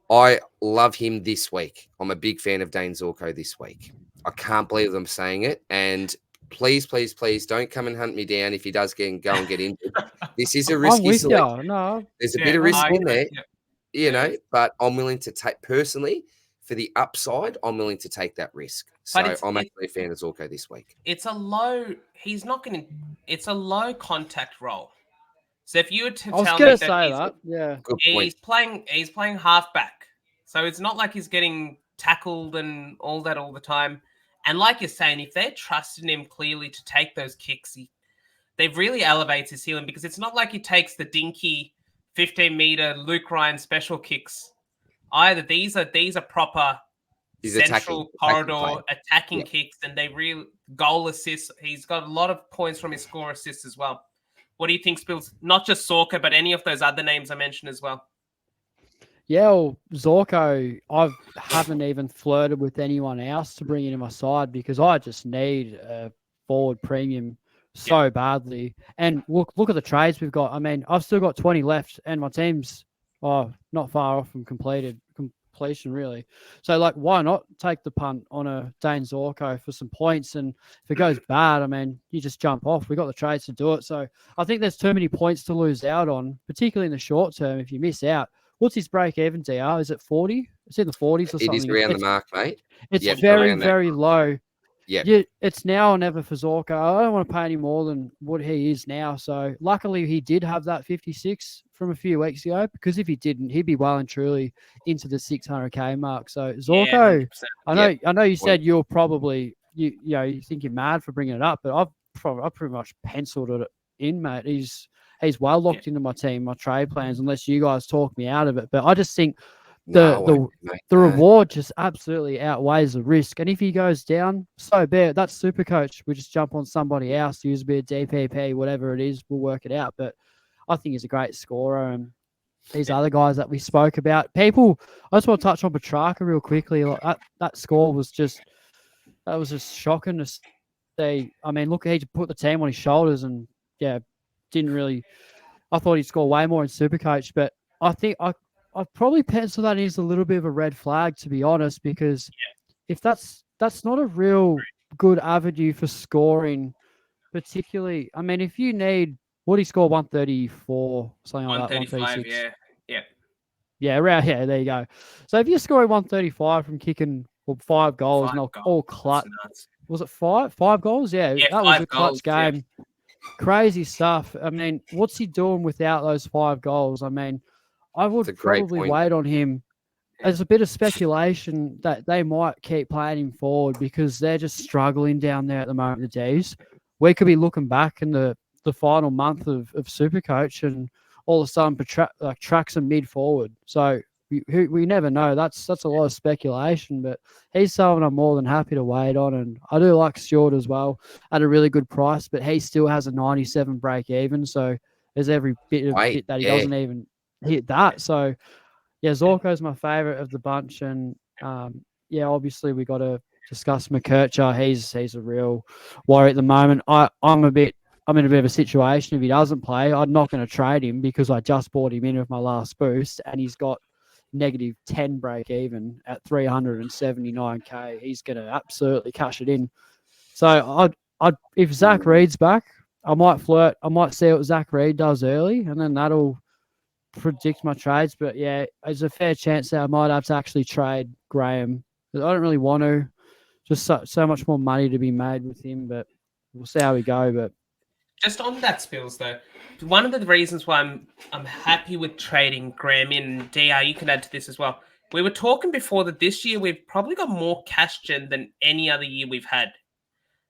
I love him this week. I'm a big fan of Dane Zorko this week. I can't believe I'm saying it. And please, please, please don't come and hunt me down if he does go and get injured. This is a risky selection. No. There's a bit of risk in there, you know, but I'm willing to take, personally, for the upside, I'm willing to take that risk. So I'm actually a fan of Zorko this week. It's a low contact role. So if you were to I was tell going me to that say that. Yeah. Good point. he's playing halfback, so it's not like he's getting tackled and all that all the time. And like you're saying, if they're trusting him clearly to take those kicks, they've really elevates his ceiling, because it's not like he takes the dinky 15-meter Luke Ryan special kicks either. These are proper He's central attacking corridor play. attacking Yep. kicks, and they real goal assists. He's got a lot of points from his score assists as well. What do you think, Spills? Not just Zorko, but any of those other names I mentioned as well. Yeah, well, Zorko, I haven't even flirted with anyone else to bring into my side because I just need a forward premium so badly. And look at the trades we've got. I mean, I've still got 20 left, and my team's not far off from completion, really. So, like, why not take the punt on a Dane Zorko for some points? And if it goes bad, I mean, you just jump off. We got the trades to do it. So I think there's too many points to lose out on, particularly in the short term. If you miss out, what's his break-even, DR? Is it 40? It's in the 40s or something. It is around the mark, mate. It's Yep, very, around that. very low. Yeah. It's now or never for Zorko. I don't want to pay any more than what he is now. So luckily he did have that 56 from a few weeks ago, because if he didn't, he'd be well and truly into the 600K mark. So Zorko, yeah, I know you said you're probably, you think you're mad for bringing it up, but I've pretty much penciled it in, mate. He's well locked into my team, my trade plans, unless you guys talk me out of it. But I just think the reward just absolutely outweighs the risk. And if he goes down, so be it. That's Supercoach. We just jump on somebody else, use a bit of DPP, whatever it is, we'll work it out. But I think he's a great scorer. And these other guys that we spoke about, I just want to touch on Petrarca real quickly. Like that score was just shocking to see. I mean, look, he put the team on his shoulders, and didn't really. I thought he'd score way more in Supercoach, but I think I'd probably pencil that in as a little bit of a red flag, to be honest, because if that's not a real good avenue for scoring, particularly. I mean, if you need, what did he score, 134, something like that, 135, there you go. So if you're scoring 135 from kicking 5 goals, all clutch, was it 5 goals? Yeah, that was a clutch game. Yeah. Crazy stuff. I mean, what's he doing without those 5 goals? I mean, I would probably wait on him. There's a bit of speculation that they might keep playing him forward because they're just struggling down there at the moment, the D's. We could be looking back in the final month of Supercoach, and all of a sudden Trac's a mid-forward. So we never know. That's a lot of speculation, but he's someone I'm more than happy to wait on. And I do like Stewart as well at a really good price, but he still has a 97 break even. So there's every bit of it that he doesn't even hit that. So Zorko's my favorite of the bunch. And obviously we got to discuss McKercher. He's a real worry at the moment. I'm in a bit of a situation. If he doesn't play, I'm not going to trade him because I just bought him in with my last boost, and he's got negative 10 break even at 379K. He's going to absolutely cash it in. So if Zach Reed's back, I might flirt. I might see what Zach Reed does early, and then that'll predict my trades. But yeah, there's a fair chance that I might have to actually trade Graham. I don't really want to. Just so much more money to be made with him, but we'll see how we go. But just on that, Spills, though, one of the reasons why I'm happy with trading Graham in, DR, you can add to this as well. We were talking before that this year we've probably got more cash gen than any other year we've had.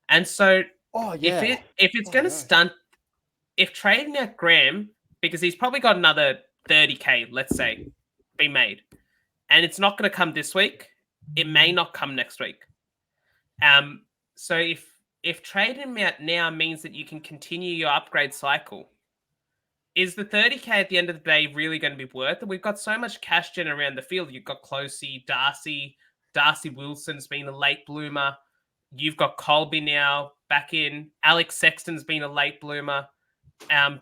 And so if it's going to stunt, if trading out Graham, because he's probably got another 30K, let's say, be made, and it's not going to come this week, it may not come next week. So if trading him out now means that you can continue your upgrade cycle, is the 30K at the end of the day really going to be worth it? We've got so much cash gen around the field. You've got Closey, Darcy Wilson's been a late bloomer. You've got Colby now back in. Alex Sexton's been a late bloomer.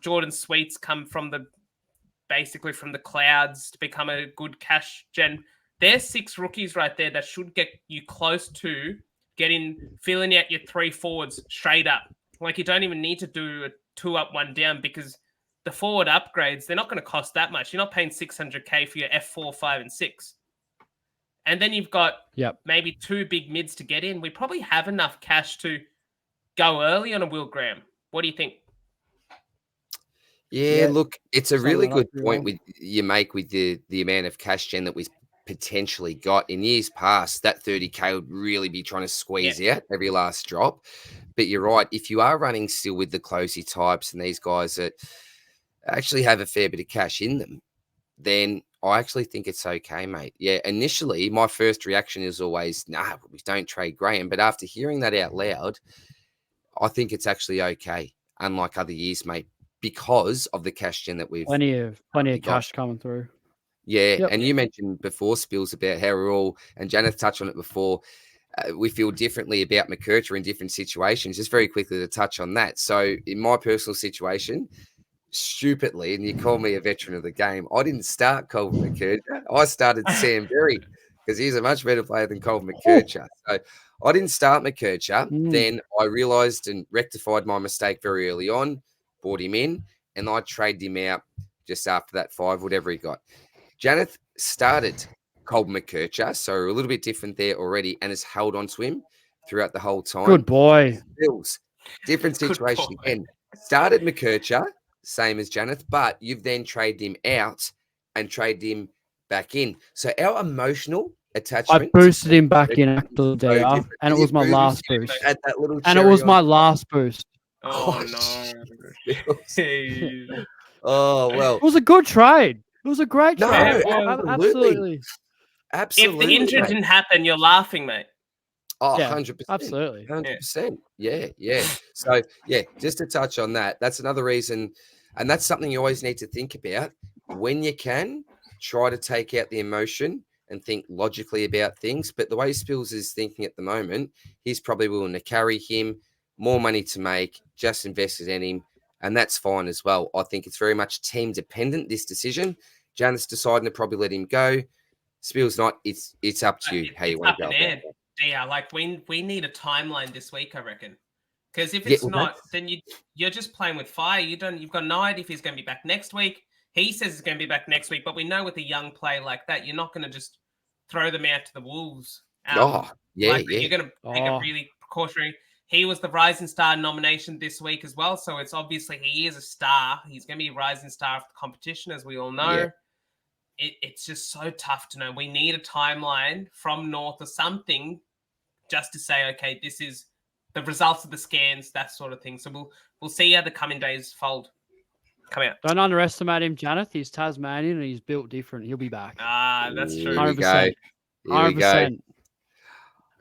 Jordan Sweet's come from the clouds to become a good cash gen. There's 6 rookies right there that should get you close to filling out your 3 forwards straight up. Like, you don't even need to do a 2 up, 1 down, because the forward upgrades, they're not going to cost that much. You're not paying 600K for your F4, 5, and 6. And then you've got maybe 2 big mids to get in. We probably have enough cash to go early on a Will Graham. What do you think? Yeah, look, it's a sum really that up good pretty point well. you make with the amount of cash gen that we've potentially got. In years past, that 30K would really be trying to squeeze out every last drop. But you're right, if you are running still with the closey types and these guys that actually have a fair bit of cash in them, then I actually think it's okay, mate. Yeah, initially, my first reaction is always, nah, we don't trade Graham. But after hearing that out loud, I think it's actually okay, unlike other years, mate, because of the cash gen that we've Plenty of got. cash coming through. Yeah, Yep. and you mentioned before, Spills, about how we're all, and Janeth touched on it before, we feel differently about McKercher in different situations. Just very quickly to touch on that. So in my personal situation, stupidly, and you call me a veteran of the game, I didn't start Colvin McKercher. I started Sam Berry because he's a much better player than Colvin McKercher. So I didn't start McKercher. Then I realised and rectified my mistake very early on, brought him in, and I traded him out just after that 5, whatever he got. Janeth started Colvin McKercher, so a little bit different there already, and has held on to him throughout the whole time. Good boy. Bills, different Good situation boy. again. Started McKercher, same as Janeth, but you've then traded him out and traded him back in. So our emotional attachment. I boosted him back in after the so DR, different. and it You was my boosted last him boost. Add that little And it cherry was on my top. last boost. Oh, Oh, no. Bills. Oh, well. It was a good trade. It was a great No, trade. absolutely. Absolutely. Absolutely. If the injury mate. didn't happen, you're laughing, mate. Oh, Yeah, 100%. absolutely. 100%. Yeah. So, yeah, just to touch on that, that's another reason. And that's something you always need to think about. When you can, try to take out the emotion and think logically about things. But the way Spills is thinking at the moment, he's probably willing to carry him, more money to make, just invested in him. And that's fine as well. I think it's very much team dependent, this decision. Janet's deciding to probably let him go. Spills not. It's up to you how you It's want up to go in about air. it. Yeah, like we need a timeline this week, I reckon. Because if Yeah, it's well, not, that's- then you're just playing with fire. You've got no idea if he's going to be back next week. He says he's going to be back next week, but we know with a young play like that, you're not going to just throw them out to the wolves. Oh, yeah, Like that. yeah. You're going to take a really precautionary. He was the Rising Star nomination this week as well, so it's obviously he is a star. He's going to be a Rising Star of the competition, as we all know. Yeah. It's just so tough to know. We need a timeline from North or something just to say, okay, this is the results of the scans, that sort of thing. So we'll see how the coming days come out. Don't underestimate him, Janeth. He's Tasmanian and he's built different. He'll be back. Ah, that's true. Here we go. 100%. Here we go. 100%.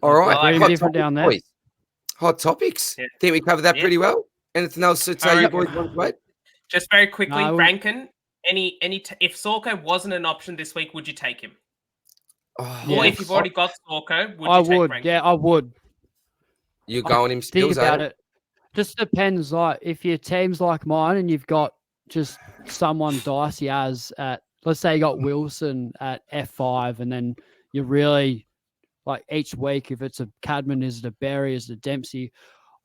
All right. like Hot different topics, down there. boys. Hot topics. Yeah. Think we covered that Yeah. pretty well. Anything else to tell I you reckon. boys want to wait? Just very quickly, No. Rankine, if Zorko wasn't an option this week, would you take him? Oh, Yeah. Or if you've already got Zorko, would I you take would. Rankine? Yeah, I would. you're going him Think Spills, about eh? it. Just depends. Like if your team's like mine and you've got just someone dicey as at, let's say you got Wilson at F5, and then you really like each week, if it's a Cadman, is it a Berry, is it a Dempsey?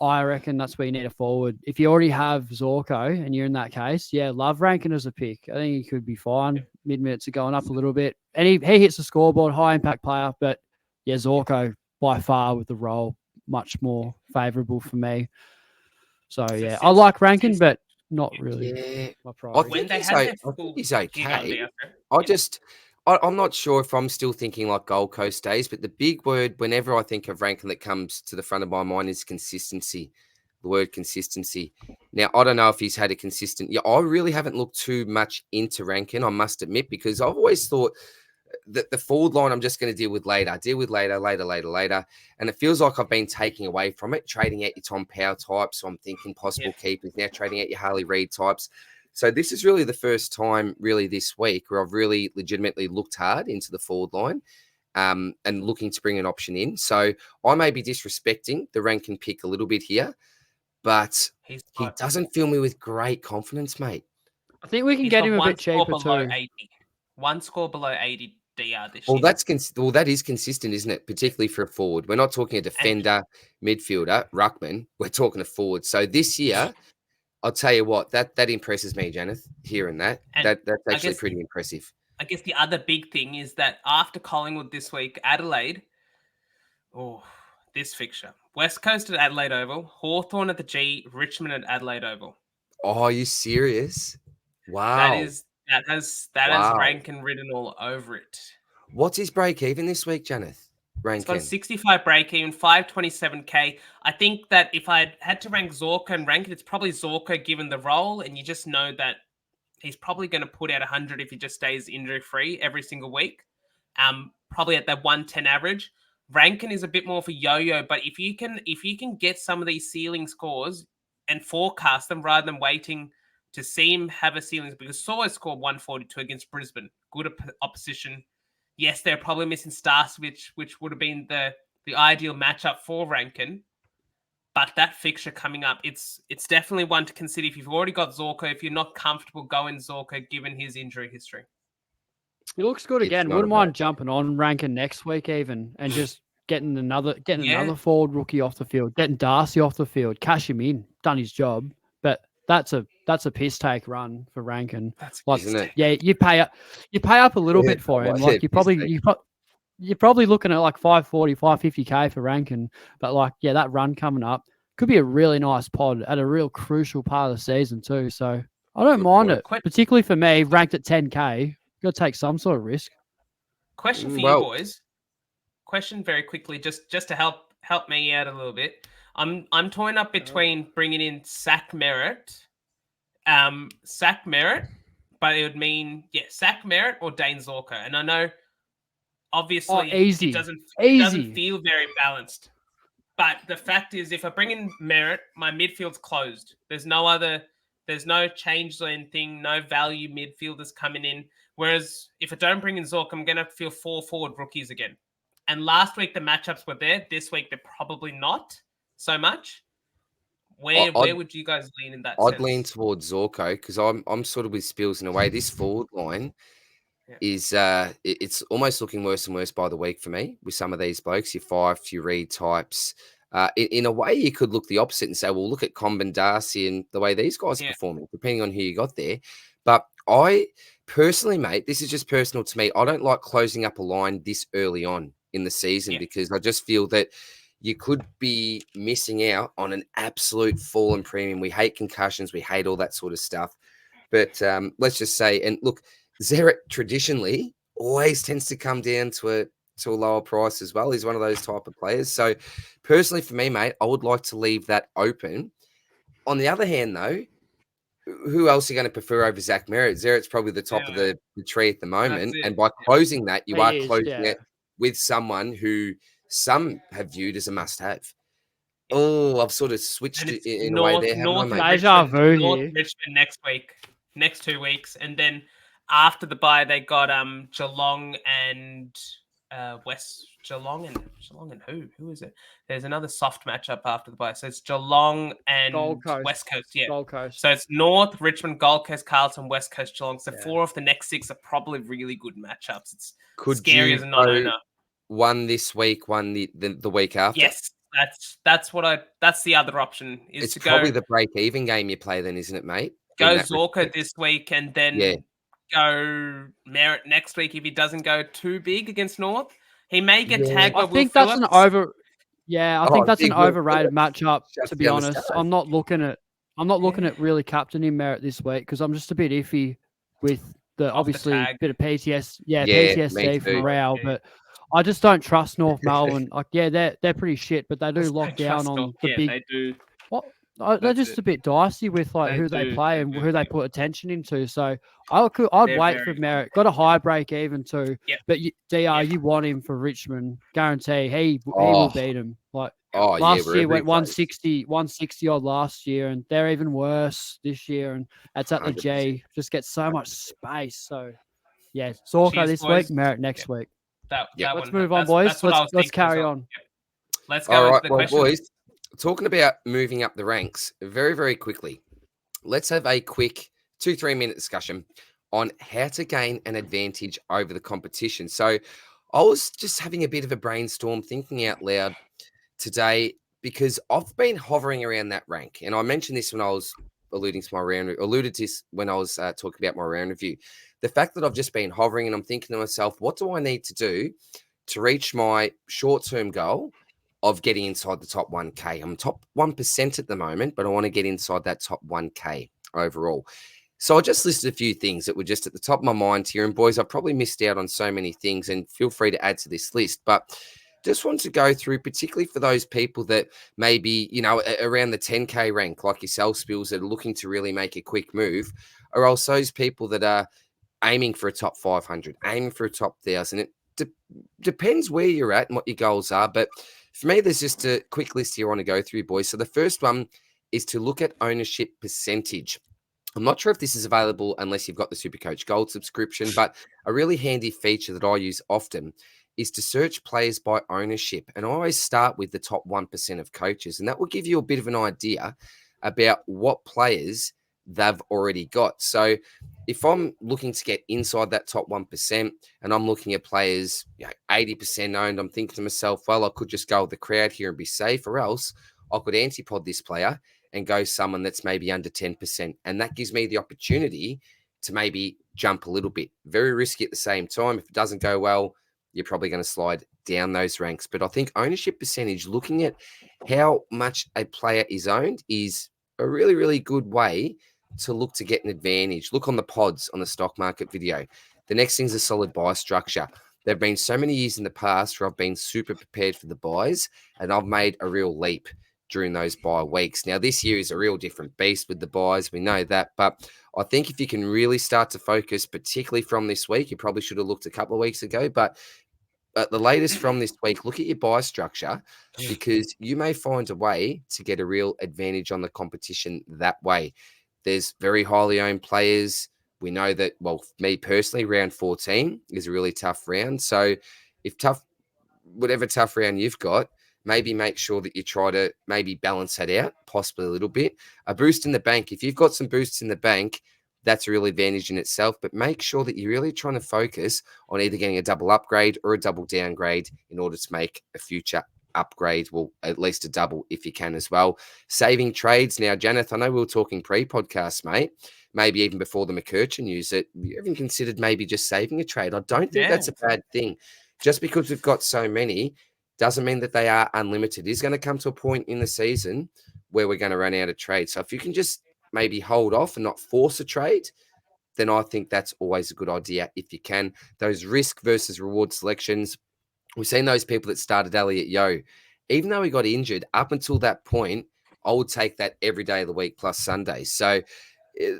I reckon that's where you need a forward. If you already have Zorko and you're in that case, yeah, love Rankine as a pick. I think he could be fine. Mid-minutes are going up a little bit. And he hits the scoreboard, high impact player. But yeah, Zorko by far with the role, much more favourable for me. So yeah, I like Rankine, but not really Yeah. my I priority. When think they he's, had o- their I full think he's gig on okay. DRs, I'm not sure if I'm still thinking like Gold Coast days, but the big word whenever I think of Rankine that comes to the front of my mind is consistency. The word consistency. Now, I don't know if he's had a consistent. Yeah, I really haven't looked too much into Rankine, I must admit, because I've always thought that the forward line I'm just going to deal with later. And it feels like I've been taking away from it, trading out your Tom Powell types. So I'm thinking possible keepers, now trading out your Harley Reid types. So this is really the first time really this week where I've really legitimately looked hard into the forward line and looking to bring an option in. So I may be disrespecting the Rankine pick a little bit here, but he doesn't fill me with great confidence, mate. I think we can get him a bit cheaper too. 80. One score below 80 DR this Well, year. that is consistent, isn't it? Particularly for a forward. We're not talking a defender, midfielder, ruckman. We're talking a forward. So this year, I'll tell you what, that impresses me, Janeth, hearing that. And That's actually pretty impressive. I guess the other big thing is that after Collingwood this week, Adelaide, this fixture. West Coast at Adelaide Oval, Hawthorn at the G, Richmond at Adelaide Oval. Oh, are you serious? Wow. That has Wow. Rankine written all over it. What's his break even this week, Janeth? He's got Rankine. 65 break even, 527k. I think that if I had to rank Zorko and Rankine, it's probably Zorko given the role, and you just know that he's probably going to put out 100 if he just stays injury free every single week. Probably at that 110 average. Rankine is a bit more for yo-yo, but if you can get some of these ceiling scores and forecast them rather than waiting to see him have a ceiling, because Saw scored 142 against Brisbane, good opposition. Yes, they're probably missing Stars, which would have been the ideal matchup for Rankine. But that fixture coming up, it's definitely one to consider if you've already got Zorko. If you're not comfortable going Zorko, given his injury history. He looks good again. Wouldn't mind jumping on Rankine next week even and just getting another forward rookie off the field, getting Darcy off the field, cash him in, done his job. But that's a piss take run for Rankine. Isn't it? Yeah, you pay up a little bit for him. Like you're probably looking at like 540, 550k for Rankine. But like, yeah, that run coming up could be a really nice pod at a real crucial part of the season too. So I don't mind it, particularly for me, ranked at 10k. Got to take some sort of risk. Question for you boys. Question very quickly, just to help me out a little bit. I'm toying up between bringing in Sack Merritt, but it would mean Sack Merritt or Dane Zorko. And I know obviously it doesn't feel very balanced. But the fact is, if I bring in Merritt, my midfield's closed. There's no change lane thing, no value midfielders coming in. Whereas if I don't bring in Zorko, I'm going to feel 4 forward rookies again. And last week the matchups were there. This week they're probably not so much. Where would you guys lean in that sense? I'd lean towards Zorko because I'm sort of with Spills in a way. This forward line is it's almost looking worse and worse by the week for me with some of these blokes, your Fife, your Reed types. In a way, you could look the opposite and say, well, look at Comben, Darcy, and the way these guys are performing, depending on who you got there. But I personally, mate, this is just personal to me. I don't like closing up a line this early on in the season because I just feel that you could be missing out on an absolute fallen premium. We hate concussions. We hate all that sort of stuff. But let's just say, and look, Zerrett traditionally always tends to come down to a lower price as well. He's one of those type of players. So personally for me, mate, I would like to leave that open. On the other hand, though, who else are you going to prefer over Zach Merritt? Zerrett's probably the top of the tree at the moment. And by closing that, you are closing it with someone who some have viewed as a must-have. Oh, I've sort of switched it in a way there. North Richmond next week, next 2 weeks. And then after the bye, they got Geelong and Geelong and who is it? There's another soft matchup after the bye. So it's Geelong and West Coast. Yeah. Gold Coast. So it's North, Richmond, Gold Coast, Carlton, West Coast, Geelong. So 4 of the next 6 are probably really good matchups. It's scary as a non-owner. One this week, one the week after. Yes. That's the other option. It's probably the break-even game you play then, isn't it, mate? Go Zorko this week and then go Merritt next week if he doesn't go too big against North. He may get tagged by Will Phillips. I think that's an overrated matchup, to be honest. I'm not looking at really captaining Merritt this week because I'm just a bit iffy with the obviously bit of PTSD from Rao, but I just don't trust North Melbourne. Like, they're pretty shit, but they do lock down on the big. They do. They're just a bit dicey with like who they play and who they put attention into. So I'd wait for Merritt. Got a high break even too. Yep. But you want him for Richmond. Guarantee he will beat him. Like last year went 160 odd last year, and they're even worse this year. And that's at the 100%. G. Just get so much space. So Zorko this week, Merritt next week. Let's move on, boys. Let's carry on. Let's go into the question. Boys. Talking about moving up the ranks very, very quickly, let's have a quick 2-3 minute discussion on how to gain an advantage over the competition. So I was just having a bit of a brainstorm, thinking out loud today, because I've been hovering around that rank. And I mentioned this when I was alluded to this when I was talking about my round review. The fact that I've just been hovering and I'm thinking to myself, what do I need to do to reach my short-term goal of getting inside the top 1K. I'm top 1% at the moment, but I want to get inside that top 1K overall. So I just listed a few things that were just at the top of my mind here. And boys, I've probably missed out on so many things, and feel free to add to this list. But just want to go through, particularly for those people that maybe, around the 10K rank, like yourself, Spills, that are looking to really make a quick move, or also those people that are aiming for a top 500, aiming for a top 1,000. It depends where you're at and what your goals are. But for me, there's just a quick list here I want to go through, boys. So the first one is to look at ownership percentage. I'm not sure if this is available unless you've got the Supercoach Gold subscription, but a really handy feature that I use often is to search players by ownership. And I always start with the top 1% of coaches, and that will give you a bit of an idea about what players they've already got. So if I'm looking to get inside that top 1% and I'm looking at players 80% owned, I'm thinking to myself, well, I could just go with the crowd here and be safe, or else I could antipod this player and go someone that's maybe under 10%. And that gives me the opportunity to maybe jump a little bit. Very risky at the same time. If it doesn't go well, you're probably going to slide down those ranks. But I think ownership percentage, looking at how much a player is owned, is a really, really good way to look to get an advantage. Look on the pods on the stock market video. The next thing is a solid buy structure. There have been so many years in the past where I've been super prepared for the buys, and I've made a real leap during those bye weeks. Now, this year is a real different beast with the buys. We know that. But I think if you can really start to focus, particularly from this week, you probably should have looked a couple of weeks ago, but at the latest from this week, look at your buy structure, because you may find a way to get a real advantage on the competition that way. There's very highly owned players. We know that, well, me personally, round 14 is a really tough round. So if whatever tough round you've got, maybe make sure that you try to maybe balance that out, possibly a little bit. A boost in the bank. If you've got some boosts in the bank, that's a real advantage in itself. But make sure that you're really trying to focus on either getting a double upgrade or a double downgrade in order to make a future upgrade, well, at least a double if you can as well. Saving trades. Now, Janeth, I know we were talking pre-podcast, mate, maybe even before the McKercher news, that you haven't considered maybe just saving a trade. I don't think that's a bad thing. Just because we've got so many doesn't mean that they are unlimited. It's going to come to a point in the season where we're going to run out of trade. So if you can just maybe hold off and not force a trade, then I think that's always a good idea if you can. Those risk versus reward selections, we've seen those people that started Elliot Yeo. Even though he got injured, up until that point, I would take that every day of the week plus Sunday. So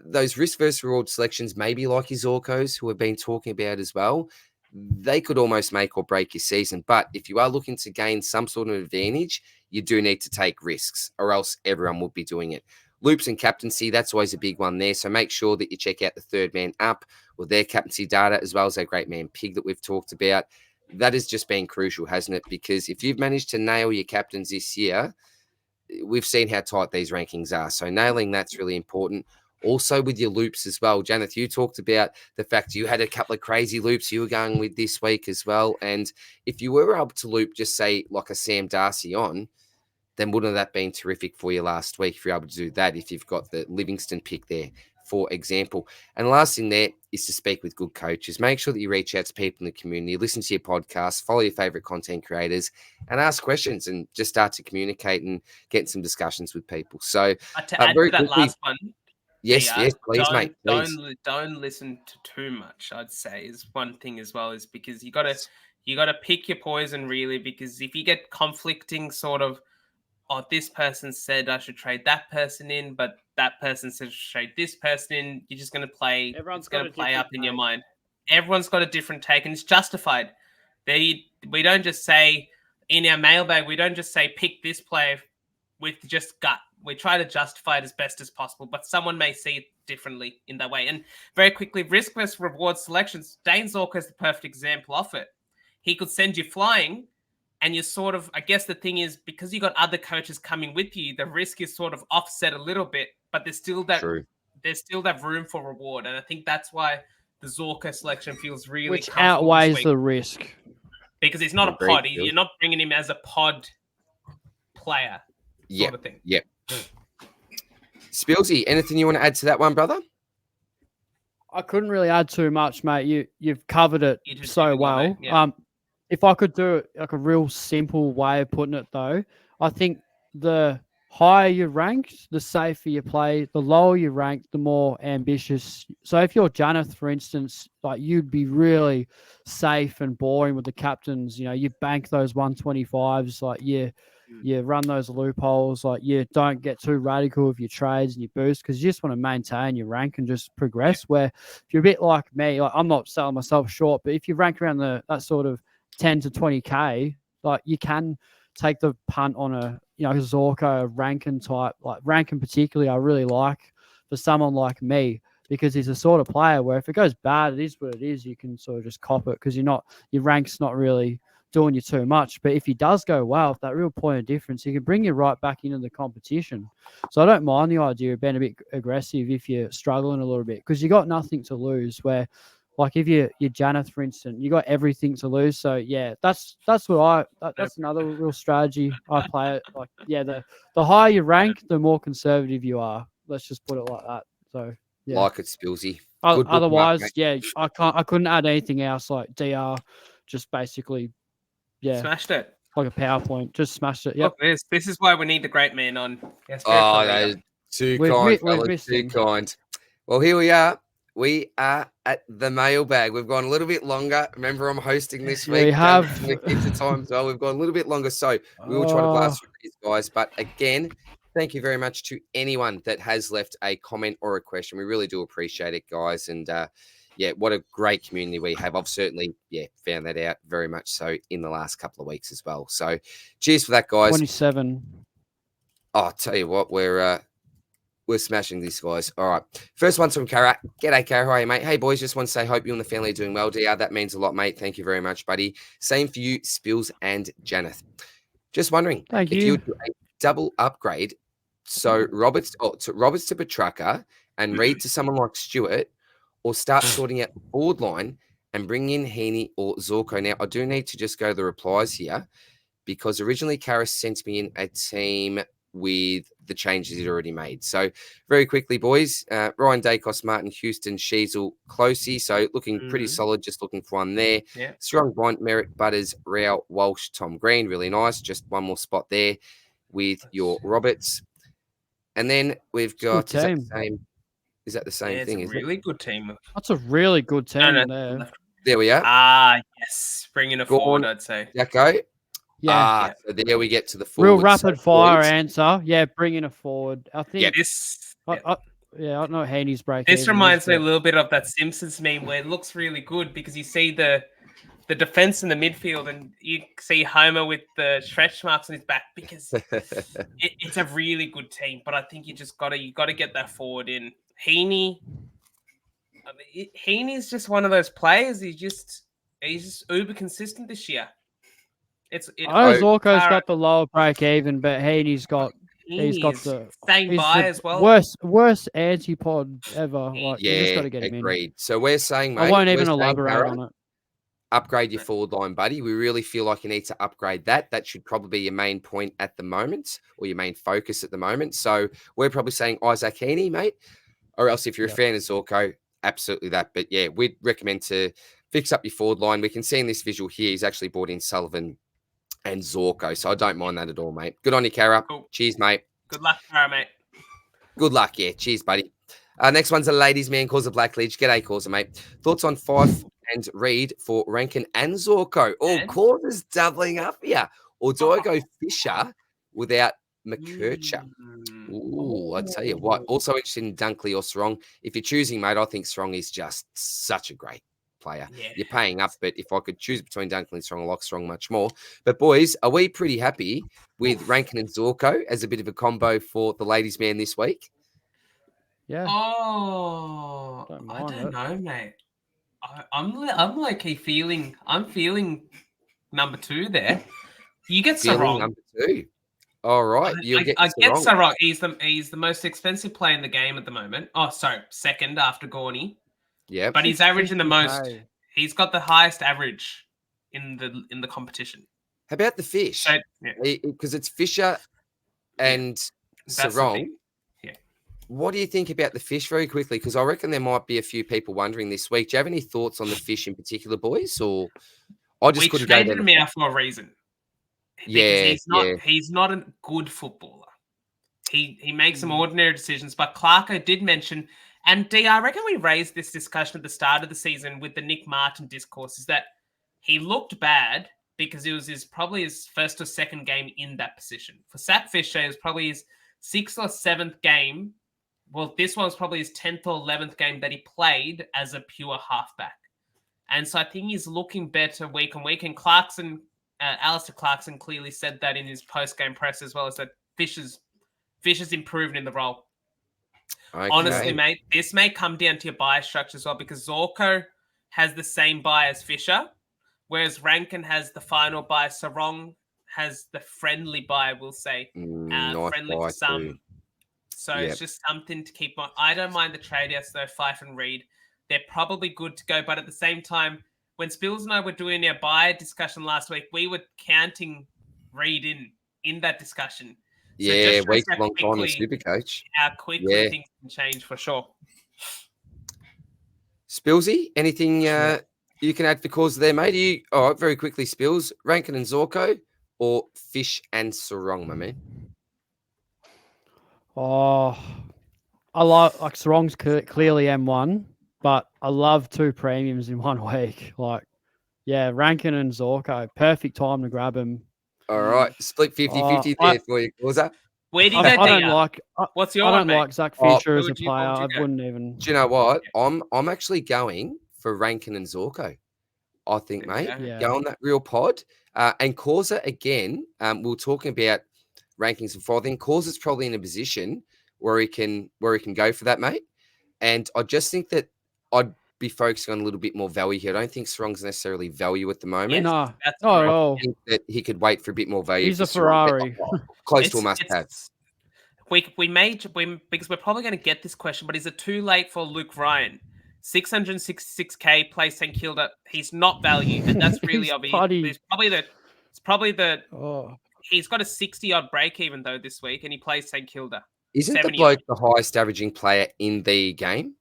those risk versus reward selections, maybe like his Zorkos, who we've been talking about as well, they could almost make or break your season. But if you are looking to gain some sort of advantage, you do need to take risks, or else everyone would be doing it. Loops and captaincy, that's always a big one there. So make sure that you check out the Third Man Up with their captaincy data, as well as their Great Man Pig that we've talked about. That has just been crucial, hasn't it? Because if you've managed to nail your captains this year, we've seen how tight these rankings are. So nailing that's really important. Also with your loops as well. Janeth, you talked about the fact you had a couple of crazy loops you were going with this week as well. And if you were able to loop, just say like a Sam Darcy on, then wouldn't that been terrific for you last week if you're able to do that, if you've got the Livingston pick there, for example. And the last thing there is to speak with good coaches. Make sure that you reach out to people in the community, listen to your podcast, follow your favorite content creators, and ask questions, and just start to communicate and get some discussions with people. So to add to that last one, yes, please, mate. Please. Don't listen to too much, I'd say, is one thing as well, is because you gotta pick your poison really, because if you get conflicting sort of, oh, this person said I should trade that person in, but that person said I should trade this person in, you're just gonna play. It's gonna play up in your mind. Everyone's got a different take, and it's justified. We don't just say in our mailbag, we don't just say pick this player with just gut. We try to justify it as best as possible, but someone may see it differently in that way. And very quickly, risk versus reward selections. Dane Zorko is the perfect example of it. He could send you flying, and you sort of, I guess the thing is, because you got other coaches coming with you, the risk is sort of offset a little bit, but there's still that room for reward. And I think that's why the Zorko selection feels really, which outweighs the risk, because he's not a pod. You're not bringing him as a pod player. Sort of thing. Yeah. Spilsy, anything you want to add to that one, brother? I couldn't really add too much, mate. You've covered it so well. Yeah. If I could do it like a real simple way of putting it, though, I think the higher you ranked, the safer you play. The lower you rank, the more ambitious. So if you're Janeth, for instance, like you'd be really safe and boring with the captains. You know, you bank those 125s, like you run those loopholes, like you don't get too radical with your trades and your boosts because you just want to maintain your rank and just progress. Where if you're a bit like me, like I'm not selling myself short, but if you rank around that sort of 10 to 20k, like you can take the punt on a Zorko, Rankine type, like Rankine particularly, I really like for someone like me because he's a sort of player where if it goes bad, it is what it is. You can sort of just cop it because your rank's not really doing you too much. But if he does go well, that real point of difference, he can bring you right back into the competition. So I don't mind the idea of being a bit aggressive if you're struggling a little bit because you got nothing to lose. Where like if you're Janeth, for instance, you got everything to lose. So yeah, that's another real strategy I play it. Like yeah, the higher you rank, the more conservative you are. Let's just put it like that. So yeah. Like it, Spilsy. Otherwise, I couldn't add anything else. Like DR, just basically, smashed it like a PowerPoint. Just smashed it. Yep. Look, this is why we need the great man on. Yes, too kind, fellas. Too kind. Well, here we are. We are at the mailbag. We've gone a little bit longer. Remember, I'm hosting this week. We have the time as well. We've gone a little bit longer, so we will try to blast through these guys. But again, thank you very much to anyone that has left a comment or a question. We really do appreciate it, guys. And what a great community we have. I've certainly found that out very much so in the last couple of weeks as well. So cheers for that, guys. 27. Oh, I'll tell you what, we're smashing these guys. All right. First one's from Kara. G'day, Kara. How are you, mate? Hey, boys. Just want to say, hope you and the family are doing well. DR, that means a lot, mate. Thank you very much, buddy. Same for you, Spills and Janeth. Just wondering if you do a double upgrade. So Roberts to Petrarca and Reed to someone like Stewart, or start sorting out the board line and bring in Heaney or Zorko. Now, I do need to just go to the replies here because originally Kara sent me in a team with the changes he'd already made. So very quickly, boys, Ryan Dacos, Martin Houston, Sheasel, Closey. So looking pretty solid, just looking for one there. Yeah. Strong Bond, Merritt, Butters, Rao, Walsh, Tom Green. Really nice. Just one more spot there with your Roberts. And then we've got, is that the same thing? It's a really good team. That's a really good team there. There we are. Yes. Bringing a forward, I'd say. Jacko. Yeah. So there we get to the forward. Real rapid fire answer. Yeah, bringing a forward. I think. Yeah, this. I don't know Heaney's break. This reminds me a little bit of that Simpsons meme where it looks really good because you see the defense in the midfield and you see Homer with the stretch marks on his back because it's a really good team. But I think you got to get that forward in. Heaney. Heaney's just one of those players. He's just uber consistent this year. Zorko's got the lower break even, but Heaney's got the same buy as well. Worst antipod ever. Like, you just got to get him in. So we're saying, mate, I won't even elaborate on it. Upgrade your forward line, buddy. We really feel like you need to upgrade that. That should probably be your main point at the moment, or your main focus at the moment. So we're probably saying Isaac Heaney, mate, or else if you're a fan of Zorko, absolutely that. But yeah, we'd recommend to fix up your forward line. We can see in this visual here, he's actually brought in Sullivan and Zorko, so I don't mind that at all, mate. Good on you, Kara. Cool. Cheers, mate. Good luck, Kara, mate. Good luck, yeah. Cheers, buddy. Next one's a ladies' man, Causa Blackledge. G'day, Causa, mate. Thoughts on Fife and Reed for Rankine and Zorko? Oh, Causa's doubling up here. Or do I go Fisher without McKercher? Ooh, I tell you what. Also interested in Dunkley or Strong. If you're choosing, mate, I think Strong is just such a great player. Yeah. You're paying up, but if I could choose between Dunkley and Strong, I like Strong much more. But boys, are we pretty happy with Rankine and Zorko as a bit of a combo for the ladies' man this week? Yeah. Oh, I don't know, mate. I'm like feeling number 2 there. You get Sarong. Number 2. All right. I get Sarong. He's the most expensive player in the game at the moment. Oh, sorry, second after Gorney. Yeah, but he's averaging the most. He's got the highest average in the competition. How about the fish? Because it's Fisher and Sarong. Yeah. What do you think about the fish very quickly? Because I reckon there might be a few people wondering this week. Do you have any thoughts on the fish in particular, boys? Or I just couldn't go there. We traded him out for a reason. Yeah, he's not a good footballer. He makes some ordinary decisions. But Clarko did mention, and D, I reckon we raised this discussion at the start of the season with the Nick Martin discourse, is that he looked bad because it was probably his first or second game in that position. For Zach Fisher, it was probably his 6th or 7th game. Well, this one was probably his 10th or 11th game that he played as a pure halfback. And so I think he's looking better week on week. And Alistair Clarkson clearly said that in his post-game press as well, as that Fisher's improved in the role. Okay. Honestly, mate, this may come down to your bias structure as well, because Zorko has the same buy as Fisher, whereas Rankine has the final buy. Sarong has the friendly buy, we'll say. Nice friendly buy for some. too. So It's just something to keep on. I don't mind the trade-outs, though, Fife and Reed. They're probably good to go. But at the same time, when Spills and I were doing our buy discussion last week, we were counting Reed in that discussion. So Yeah, week long time in Supercoach. How quickly things can change for sure. Spillsy, anything you can add for cause there, mate? All right, very quickly, Spills, Rankine and Zorko, or Fish and Sarong, my man? Oh, I like Sarong's clearly M1, but I love 2 premiums in 1 week. Rankine and Zorko, perfect time to grab them. All right, split 50-50 there for you, Causa. Where do you I go, don't like. What's your I one, don't mate? like Zach Fisher as a What player. I would you go? wouldn't even. Do you know what? I'm actually going for Rankine and Zorko. I think, mate. Yeah. Go on that real pod. And Causa, again, we were talking about rankings before. I think Causa's probably in a position where he can go for that, mate. And I just think that I'd be focusing on a little bit more value here. I don't think Sarong's necessarily value at the moment. No, That's not at correct. all. I think that he could wait for a bit more value. He's for a Sarong. Ferrari. Close to a must-have. Because we're probably going to get this question, but is it too late for Luke Ryan? 666k plays St Kilda. He's not valued, and that's really obvious. It's probably the. Oh. He's got a 60-odd break even though this week, and he plays St Kilda. Isn't the bloke the highest averaging player in the game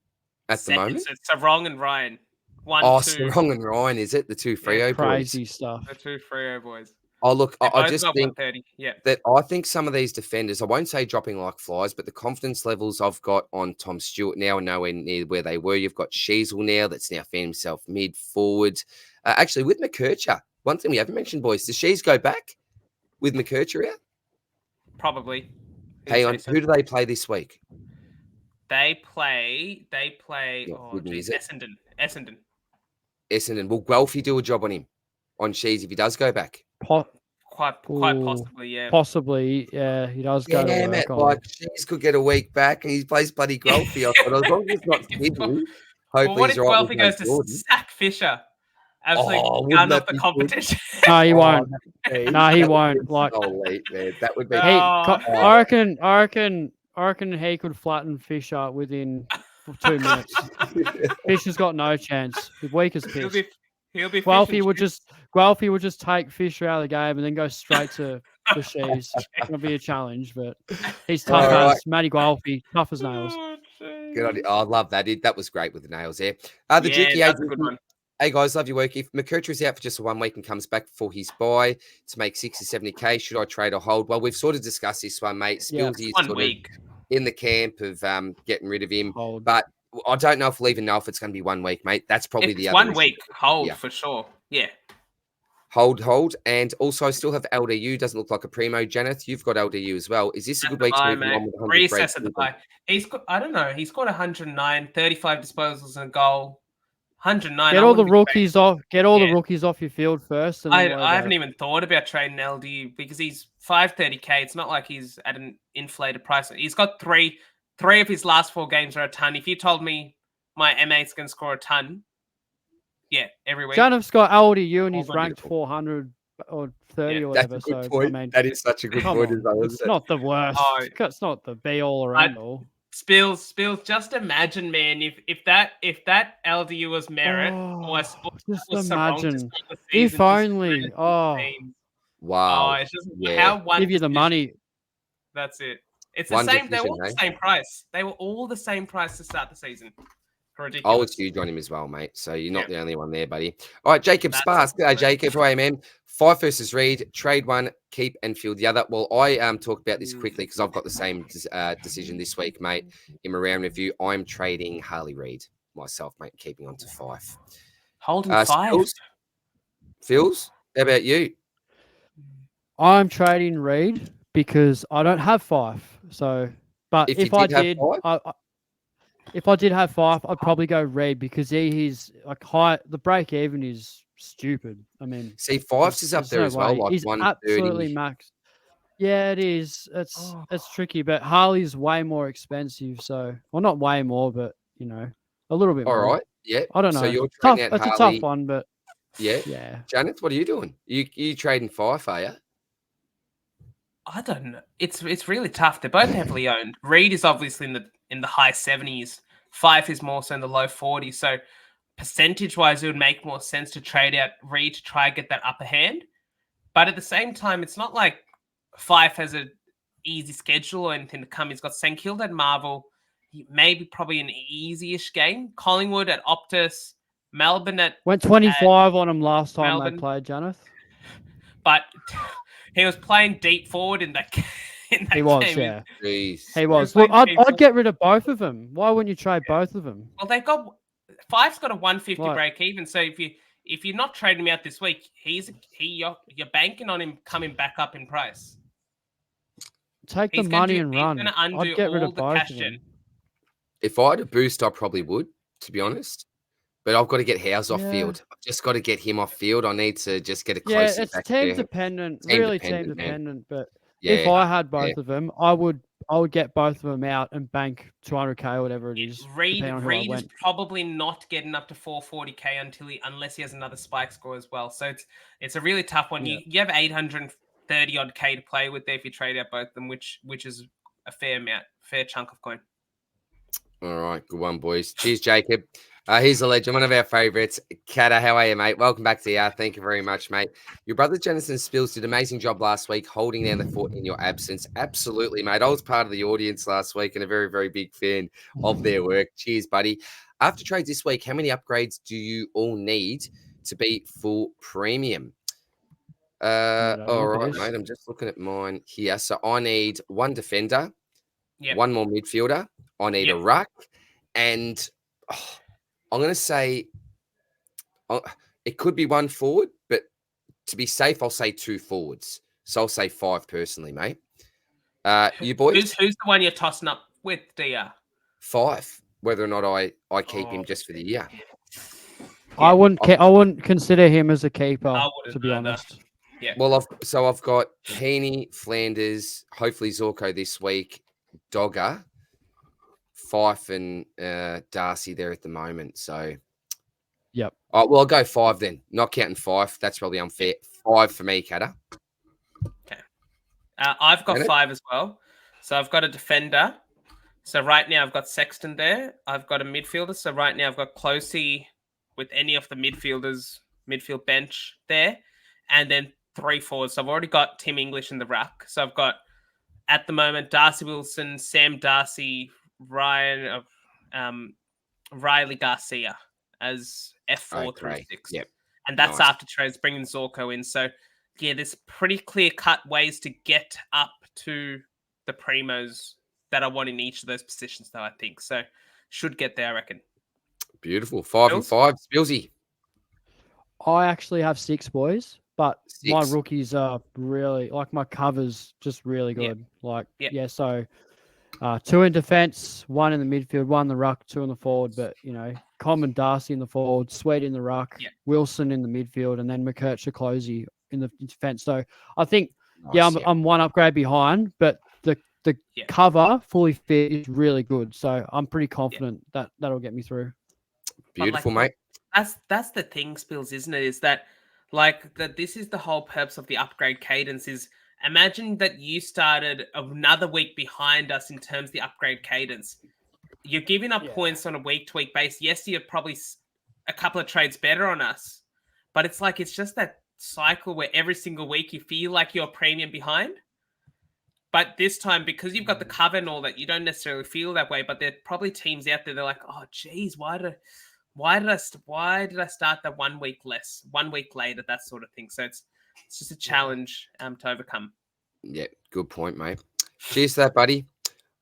at the moment? So Sarong and Ryan. Sarong and Ryan, is it? The 2 Freo boys. Crazy stuff. The 2 Freo boys. Oh, look, I just think that I think some of these defenders, I won't say dropping like flies, but the confidence levels I've got on Tom Stewart now are nowhere near where they were. You've got Sheasel now that's now found himself mid-forward. Actually, with McKercher, one thing we haven't mentioned, boys, does Shees go back with McKercher out? Probably. Hang on, who do they play this week? They play Essendon. Essendon. Will Guelphy do a job on him, on Shees, if he does go back? Quite possibly, yeah. Possibly, yeah. He does go to work on like Shees could get a week back and he plays bloody Guelphy. I thought, as long as he's not hidden, hopefully he's right. What if Guelphy goes to sack Fisher? Absolutely gun off the competition. No, he won't. No, he won't. Like, man. That would be. I reckon he could flatten Fisher within 2 minutes. Fisher's got no chance. The weakest pitch. He'll be. Guelphy would just take Fisher out of the game and then go straight to the Shees. It'll be a challenge, but he's tough as Matty Guelphy, tough as nails. Good idea. Oh, I love that. That was great with the nails there. The GK that's a good one. Hey guys, love your work. If McKercher is out for just 1 week and comes back for his buy to make 60, 70k, should I trade or hold? Well, we've sort of discussed this one, mate. Spilsy is 1 week in the camp of getting rid of him, Hold. But I don't know if we'll even know if it's going to be 1 week, mate. That's probably the other 1 week hold for sure. Yeah. Hold. And also, I still have LDU. Doesn't look like a primo. Janeth, you've got LDU as well. Is this a good week to move on with 100 Recess at the buy. I don't know. He's got 109, 35 disposals and a goal. 109. Get all the rookies off. Get all the rookies off your field first. And I haven't even thought about trading LDU because he's 530k. It's not like he's at an inflated price. He's got three of his last 4 games are a ton. If you told me my M8's going to score a ton, every week. Janeth's got LDU and he's ranked 400 or 30 or whatever. That's a good point. I mean, that is such a good point. It's not the worst. It's not the be all around all. Spills. Just imagine, man, if that LDU was merit, or just was imagine. If only. Wow. How one give you the money. That's it. It's the same. They were all the same price. They were all the same price to start the season. I Ridiculous. was huge on him as well, mate. So you're not the only one there, buddy. All right, Jacob Sparks. G'day, Jacob. How are you, man? Fife versus Reed. Trade one, keep and field the other. Well, I talk about this quickly because I've got the same decision this week, mate. In my round review, I'm trading Harley Reid myself, mate, keeping on to Fife. Holding five. Phils, how about you? I'm trading Reed because I don't have Fife. So, but if I did, if I did have Fife, I'd probably go Reed because he's like high. The break even is stupid. I mean, see, Fife's is up there as well. Like he's 130. absolutely max. Yeah, it is. It's tricky, but Harley's way more expensive. So, well, not way more, but you know, a little bit more. All right, yeah. I don't know. So you're tough. trading out It's Harley. a tough one, but yeah. Janet, what are you doing? You trading Fife, are you? I don't know. It's really tough. They're both heavily owned. Reed is obviously in the high 70s. Fife is more so in the low 40s. So percentage-wise, it would make more sense to trade out Reed to try and get that upper hand. But at the same time, it's not like Fife has an easy schedule or anything to come. He's got St Kilda at Marvel, maybe probably an easy-ish game. Collingwood at Optus, Melbourne at... Went 25 on him last time Melbourne. they played, Janeth. But he was playing deep forward in that game. He was, game. yeah. Jeez. He was. Look, I'd get rid of both of them. Why wouldn't you trade both of them? Well, they've got... Fife's got a 150 break even, so if you're not trading him out this week, you're banking on him coming back up in price. Take the money and run. I'd get rid of both of them. If I had a boost, I probably would, to be honest. But I've got to get Howes off field. I've just got to get him off field. I need to just get a close. Yeah, it's team dependent. Really team dependent. But if I had both of them, I would get both of them out and bank 200k or whatever it is. Reed is probably not getting up to 440k unless he has another spike score as well. So it's a really tough one. Yeah. You have 830 odd k to play with there if you trade out both of them, which is a fair chunk of coin. All right, good one, boys. Cheers, Jacob. He's a legend, one of our favourites. Kata, how are you, mate? Welcome back to you. Thank you very much, mate. Your brother, Jonathan Spills, did an amazing job last week holding down the fort in your absence. Absolutely, mate. I was part of the audience last week and a very, very big fan of their work. Cheers, buddy. After trades this week, how many upgrades do you all need to be full premium? All right, mate. I'm just looking at mine here. So I need one defender, one more midfielder. I need a ruck, and I'm going to say it could be one forward, but to be safe, I'll say two forwards. So I'll say 5 personally, mate. You boys? Who's the one you're tossing up with, DR? 5, whether or not I keep him just for the year. I wouldn't consider him as a keeper, to be honest. Yeah. Well, I've got Heaney, Flanders, hopefully Zorko this week, Dogger, Fife and Darcy there at the moment. So, yep. Well, I'll go 5 then. Not counting Fife. That's probably unfair. 5 for me, Kata. Okay. I've got 5 as well. So I've got a defender. So right now I've got Sexton there. I've got a midfielder. So right now I've got Closey with any of the midfield bench there. And then 3 forwards. So I've already got Tim English in the ruck. So I've got, at the moment, Darcy Wilson, Sam Darcy, Riley Garcia as F4 through 6. Yep. And that's after trades, bringing Zorko in. So, yeah, there's pretty clear-cut ways to get up to the primos that I want in each of those positions, though, I think. So, should get there, I reckon. Beautiful. 5 and 5. Spilsy. I actually have 6 boys, but my rookies are really, like, my cover's just really good. So 2 in defense, 1 in the midfield, 1 in the ruck, 2 in the forward. But, you know, Common Darcy in the forward, Sweet in the ruck, Wilson in the midfield, and then McKercher Closey in the defense. So I think, I'm 1 upgrade behind, but the cover fully fit is really good. So I'm pretty confident that that'll get me through. Beautiful, mate. That's the thing, Spills, isn't it? Is that this is the whole purpose of the upgrade cadence is imagine that you started another week behind us in terms of the upgrade cadence. You're giving up points on a week-to-week basis. Yes, you're probably a couple of trades better on us, but it's just that cycle where every single week you feel like you're premium behind. But this time, because you've got the cover and all that, you don't necessarily feel that way. But there are probably teams out there. They're like, oh, geez, why did I start that 1 week less, 1 week later, that sort of thing. So it's just a challenge to overcome. Yeah, good point, mate. Cheers to that, buddy.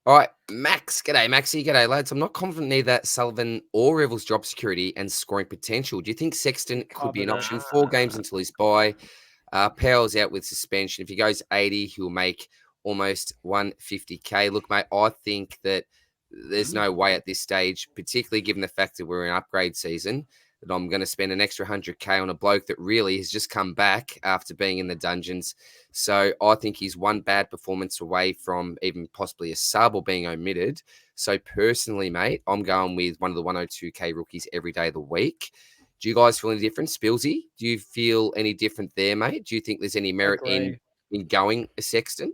All right, Max. G'day, Maxie. G'day, lads. I'm not confident neither Sullivan or Revels' job security and scoring potential. Do you think Sexton could be an option? 4 games until his bye. Powell's out with suspension. If he goes 80, he'll make almost 150K. Look, mate, I think that there's no way at this stage, particularly given the fact that we're in upgrade season, that I'm going to spend an extra 100K on a bloke that really has just come back after being in the dungeons. So I think he's one bad performance away from even possibly a sub or being omitted. So personally, mate, I'm going with one of the 102K rookies every day of the week. Do you guys feel any different? Spilsy, do you feel any different there, mate? Do you think there's any merit in going a Sexton?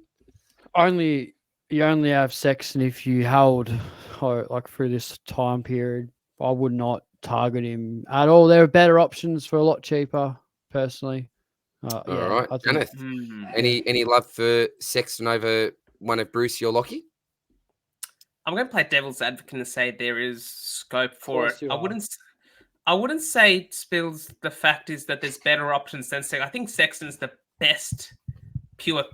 You only have Sexton if you held like through this time period. I would not target him at all. There are better options for a lot cheaper, personally. All right, Kenneth. Any love for Sexton over one of Brucey or Lockie? I'm going to play devil's advocate and say there is scope for it. I wouldn't say Spills. The fact is that there's better options than Sexton. I think Sexton's the best pure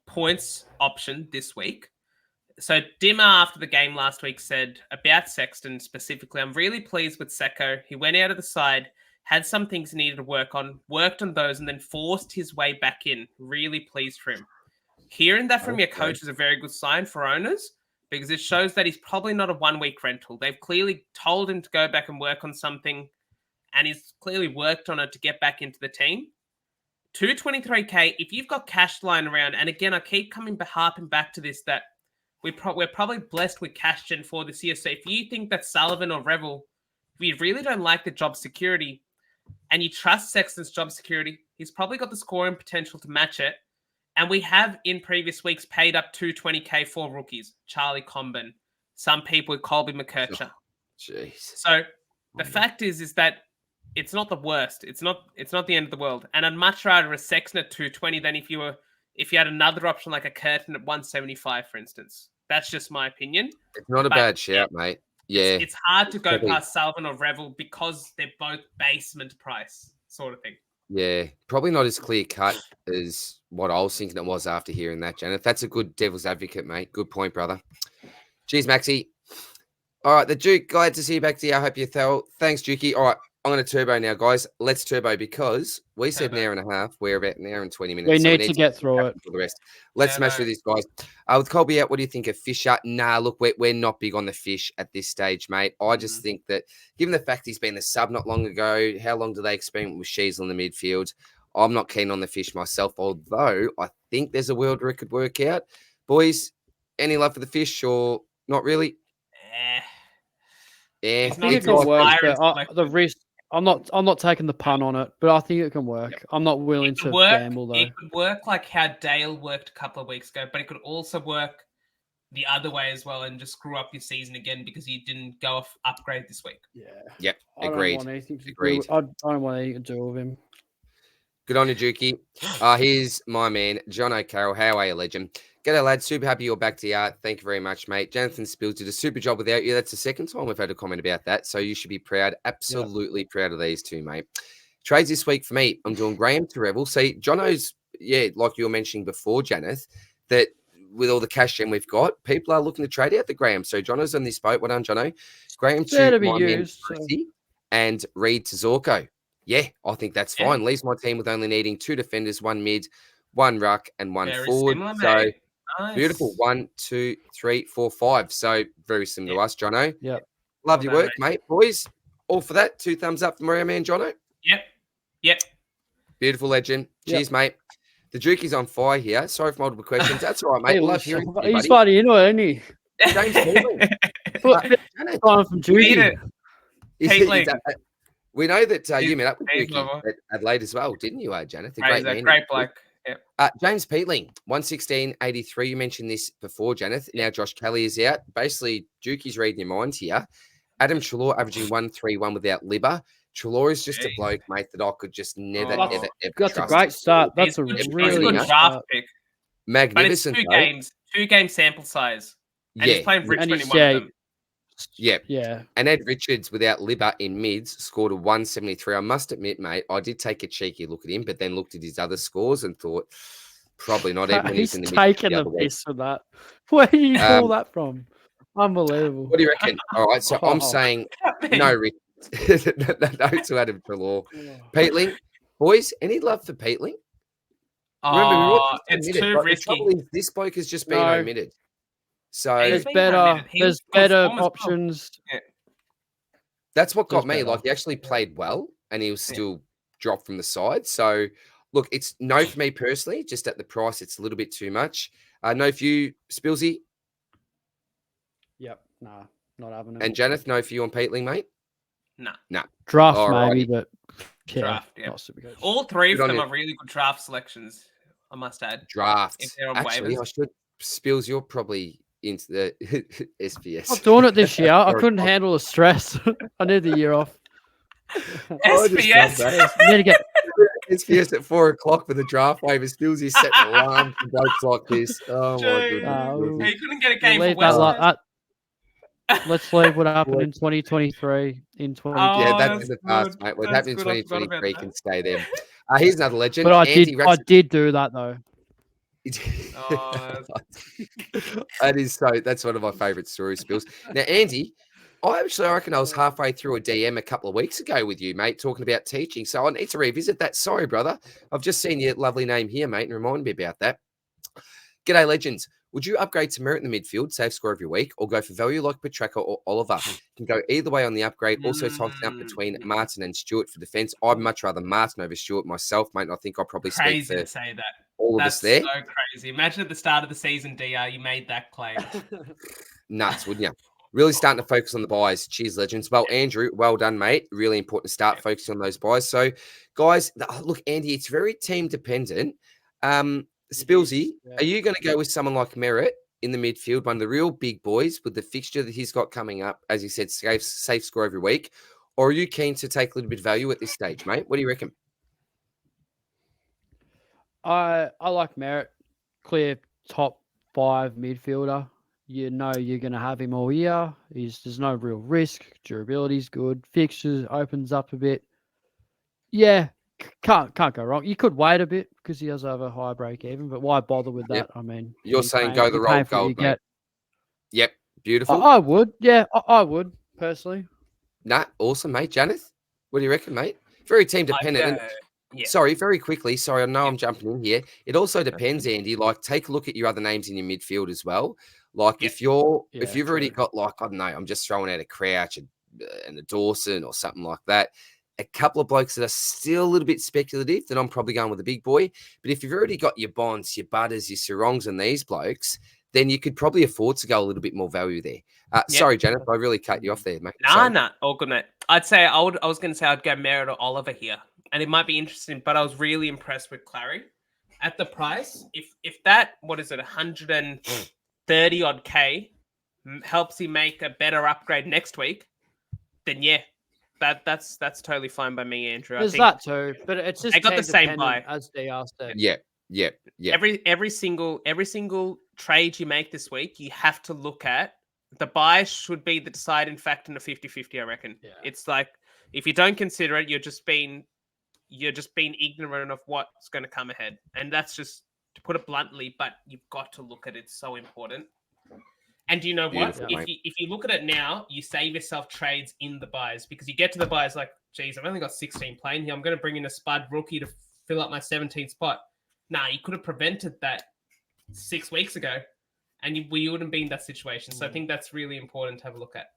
points option this week. So Dimmer after the game last week said about Sexton specifically, I'm really pleased with Secco. He went out of the side, had some things he needed to work on, worked on those, and then forced his way back in. Really pleased for him. Hearing that from your coach is a very good sign for owners because it shows that he's probably not a 1 week rental. They've clearly told him to go back and work on something, and he's clearly worked on it to get back into the team. 223K, if you've got cash lying around, and again, I keep harping back to this, that we're probably blessed with cash gen for this year. So if you think that Sullivan or Revel, if you really don't like the job security and you trust Sexton's job security, he's probably got the scoring potential to match it. And we have in previous weeks paid up 220K for rookies. Charlie Comben, some people with Colby McKercher. Jeez. So the fact is that it's not the worst. It's not the end of the world. And I'd much rather a Sexton at 220 than if you had another option like a Curtin at 175, for instance. That's just my opinion. It's not a bad shout, mate. Yeah. It's hard to go past Sullivan or Revel because they're both basement price sort of thing. Yeah. Probably not as clear cut as what I was thinking it was after hearing that, Janet. That's a good devil's advocate, mate. Good point, brother. Cheers, Maxie. All right, the Duke, glad to see you back to you. I hope you're well. Thanks, Dukey. All right, I'm going to turbo now, guys. Let's turbo because we said an hour and a half. We're about an hour and 20 minutes. We need to get through it. For the rest. Let's smash through this, guys. With Colby out, what do you think of Fisher? Nah, look, we're not big on the fish at this stage, mate. I just think that given the fact he's been the sub not long ago, how long do they experiment with Sheasel in the midfield? I'm not keen on the fish myself, although I think there's a world where it could work out. Boys, any love for the fish or not really? I think it can work, but the risk. I'm not taking the pun on it, but I think it can work. Yep. I'm not willing to gamble though. It could work like how Dale worked a couple of weeks ago, but it could also work the other way as well and just screw up your season again because you didn't go off upgrade this week. Yeah. Yep. Agreed. I don't want anything to do with him. Good on you, Dukey. Here's my man, John O'Carroll. How are you, legend? G'day, lad. Super happy you're back to you. Thank you very much, mate. Jonathan Spills did a super job without you. That's the second time we've had a comment about that. So you should be proud. Absolutely proud of these two, mate. Trades this week for me. I'm doing Graham to Revel. See, Jono's, like you were mentioning before, Janeth, that with all the cash gen we've got, people are looking to trade out the Graham. So Jono's on this boat. Well done, Jono. Graham to my man, and Reed to Zorko. Yeah, I think that's fine. Leaves my team with only needing 2 defenders, 1 mid, 1 ruck, and 1 forward. Similar, so nice. Beautiful. 1, 2, 3, 4, 5. So very similar to us, Jono. Yep. Love your work, mate. Boys, all for that. 2 thumbs up from our man, Jono. Yep. Beautiful legend. Cheers, mate. The Duke is on fire here. Sorry for multiple questions. That's all right, mate. Love hearing from you, he's funny, isn't he? James Peeling. Time from Duke. We know that you met up with Duke at Adelaide as well, didn't you, Janet? Great bloke. Yep. James Peatling, 116.83. You mentioned this before, Janet. Now Josh Kelly is out. Basically, Dukey's reading your mind here. Adam Treloar averaging 131 without Libba. Treloar is just a bloke, mate, that I could just never That's trust. A great start. That's a really good draft pick. Magnificent. But it's 2 games. 2-game sample size. And he's playing Richmond in one of them. Yeah. And Ed Richards, without Libba in mids, scored a 173. I must admit, mate, I did take a cheeky look at him, but then looked at his other scores and thought, probably not even. He's taking the piss for that. Where do you pull that from? Unbelievable. What do you reckon? All right, so I'm saying no, Rick. No to Adam Trelaw. Peatling, boys, any love for Peatling? Oh, it's too risky. The trouble is, this bloke has just been omitted. So there's better options. Yeah. That's what got me. Like, he actually played well, and he was still dropped from the side. So, look, it's no for me personally. Just at the price, it's a little bit too much. No for you, Spilsy. Yep. Nah, not having it. And Janeth, no for you on Peatling, mate. Nah. Draft maybe, but draft. Yeah. Not super good. All three of them are really good draft selections. I must add. Draft. If they're on Actually, waivers. I should. Spills, you're probably into the SPS. I'm doing it this year. I couldn't handle the stress. I need the year off. SPS. I need to get. SPS at 4 o'clock for the draft waiver. Spills is setting alarm for blokes like this. Oh my goodness. He couldn't get a game for West. Let's leave what happened in 2023. In 20. Yeah, that's in the past, mate. What happened in 2023 can stay there. Here's another legend. But I did do that though. That's one of my favourite stories, Spills. Now, Andy, I reckon I was halfway through a DM a couple of weeks ago with you, mate, talking about teaching. So I need to revisit that. Sorry, brother. I've just seen your lovely name here, mate, and remind me about that. G'day, legends. Would you upgrade to Merritt in the midfield, save score every week, or go for value like Petraka or Oliver? You can go either way on the upgrade. Also, tossing up between Martin and Stewart for defence. I'd much rather Martin over Stewart myself, mate. And I think I'll probably speak for to say that. All of us there. That's so crazy. Imagine at the start of the season, DR, you made that claim. Nuts, wouldn't you? Really starting to focus on the buys. Cheers, legends. Well, Andrew, well done, mate. Really important to start focusing on those buys. So, guys, look, Andy, it's very team dependent. Spilsy, are you going to go with someone like Merritt in the midfield, one of the real big boys with the fixture that he's got coming up, as he said, safe score every week? Or are you keen to take a little bit of value at this stage, mate? What do you reckon? I like Merritt, clear top 5 midfielder. You know you're going to have him all year. There's no real risk. Durability's good. Fixtures opens up a bit. Yeah, can't go wrong. You could wait a bit because he does have a high break even, but why bother with that? Yep. I mean, you're saying go the roll gold, mate. Yep, beautiful. I would. Yeah, I would personally. Nah, awesome, mate. Janeth, what do you reckon, mate? Very team dependent. Sorry, very quickly. Sorry, I know I'm jumping in here. It also depends, Andy. Like, take a look at your other names in your midfield as well. Like, if you've already got, like, I don't know, I'm just throwing out a Crouch and a Dawson or something like that. A couple of blokes that are still a little bit speculative, then I'm probably going with a big boy. But if you've already got your Bonds, your Butters, your Sarongs and these blokes, then you could probably afford to go a little bit more value there. Sorry, Janet, I really cut you off there, mate. Nah, all good, mate. I was going to say I'd go Merritt or Oliver here. And it might be interesting, but I was really impressed with Clarry at the price. If that, 130 odd K helps him make a better upgrade next week, then yeah, that's totally fine by me, Andrew. There's that too, but it's just they got the same buy as DR said. Yeah. Every single trade you make this week, you have to look at the buy should be the deciding factor in a 50-50, I reckon. Yeah. It's like if you don't consider it, you're just being ignorant of what's going to come ahead. And that's just, to put it bluntly, but you've got to look at it. It's so important. And do you know what? If you look at it now, you save yourself trades in the buys because you get to the buys like, geez, I've only got 16 playing here. I'm going to bring in a Spud rookie to fill up my 17th spot. Nah, you could have prevented that 6 weeks ago and we wouldn't be in that situation. So I think that's really important to have a look at.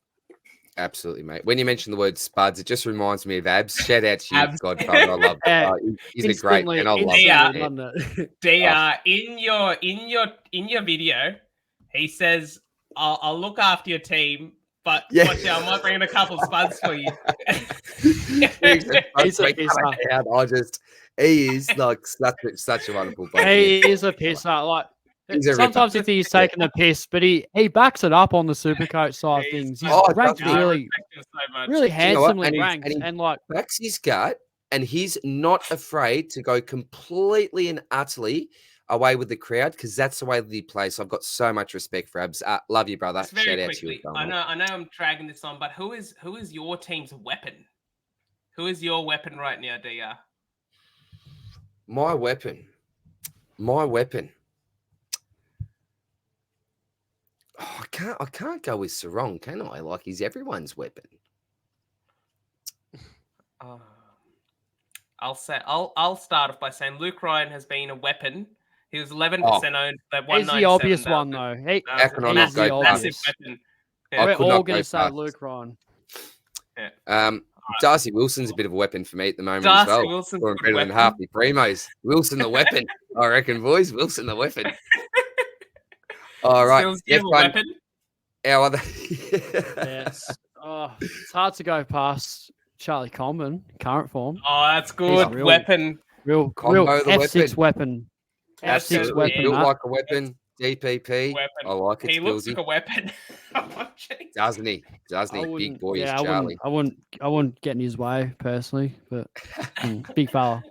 Absolutely, mate. When you mention the word Spuds, it just reminds me of Abs. Shout out to you, Godfather. I love it. He's a great man. I love it. DR, in your video, he says, I'll look after your team, but watch out, I might bring in a couple of Spuds for you. He's a pisser. He is like such a wonderful player. He is a pisser. Like, sometimes if he's taking the piss, but he backs it up on the Supercoach side of things. He's ranked really handsomely ranked, and like backs his gut, and he's not afraid to go completely and utterly away with the crowd because that's the way that he plays. So I've got so much respect for Abs. Love you, brother. Just very Shout out to you. quickly, I know I'm dragging this on, but who is your team's weapon? Who is your weapon right now, DR? My weapon. Oh, I can't go with Sarong, can I? Like, he's everyone's weapon. I'll start off by saying Luke Ryan has been a weapon. He was 11% owned. That He's the obvious one, though. He's the massive weapon. Yeah. We're all going to say Luke Ryan. Yeah. Darcy Wilson's a bit of a weapon for me at the moment Darcy as well. Wilson's Scoring better than half the primos. Wilson the weapon. I reckon, boys. Wilson the weapon. All right. Weapon. Our other. It's hard to go past Charlie Comben, current form. Oh, that's good. Weapon. Real F6 weapon. F6 weapon. Built like a weapon. DPP. Weapon. I like it. He looks like a weapon. Doesn't he? Big boy is Charlie. I wouldn't get in his way personally, but big fella.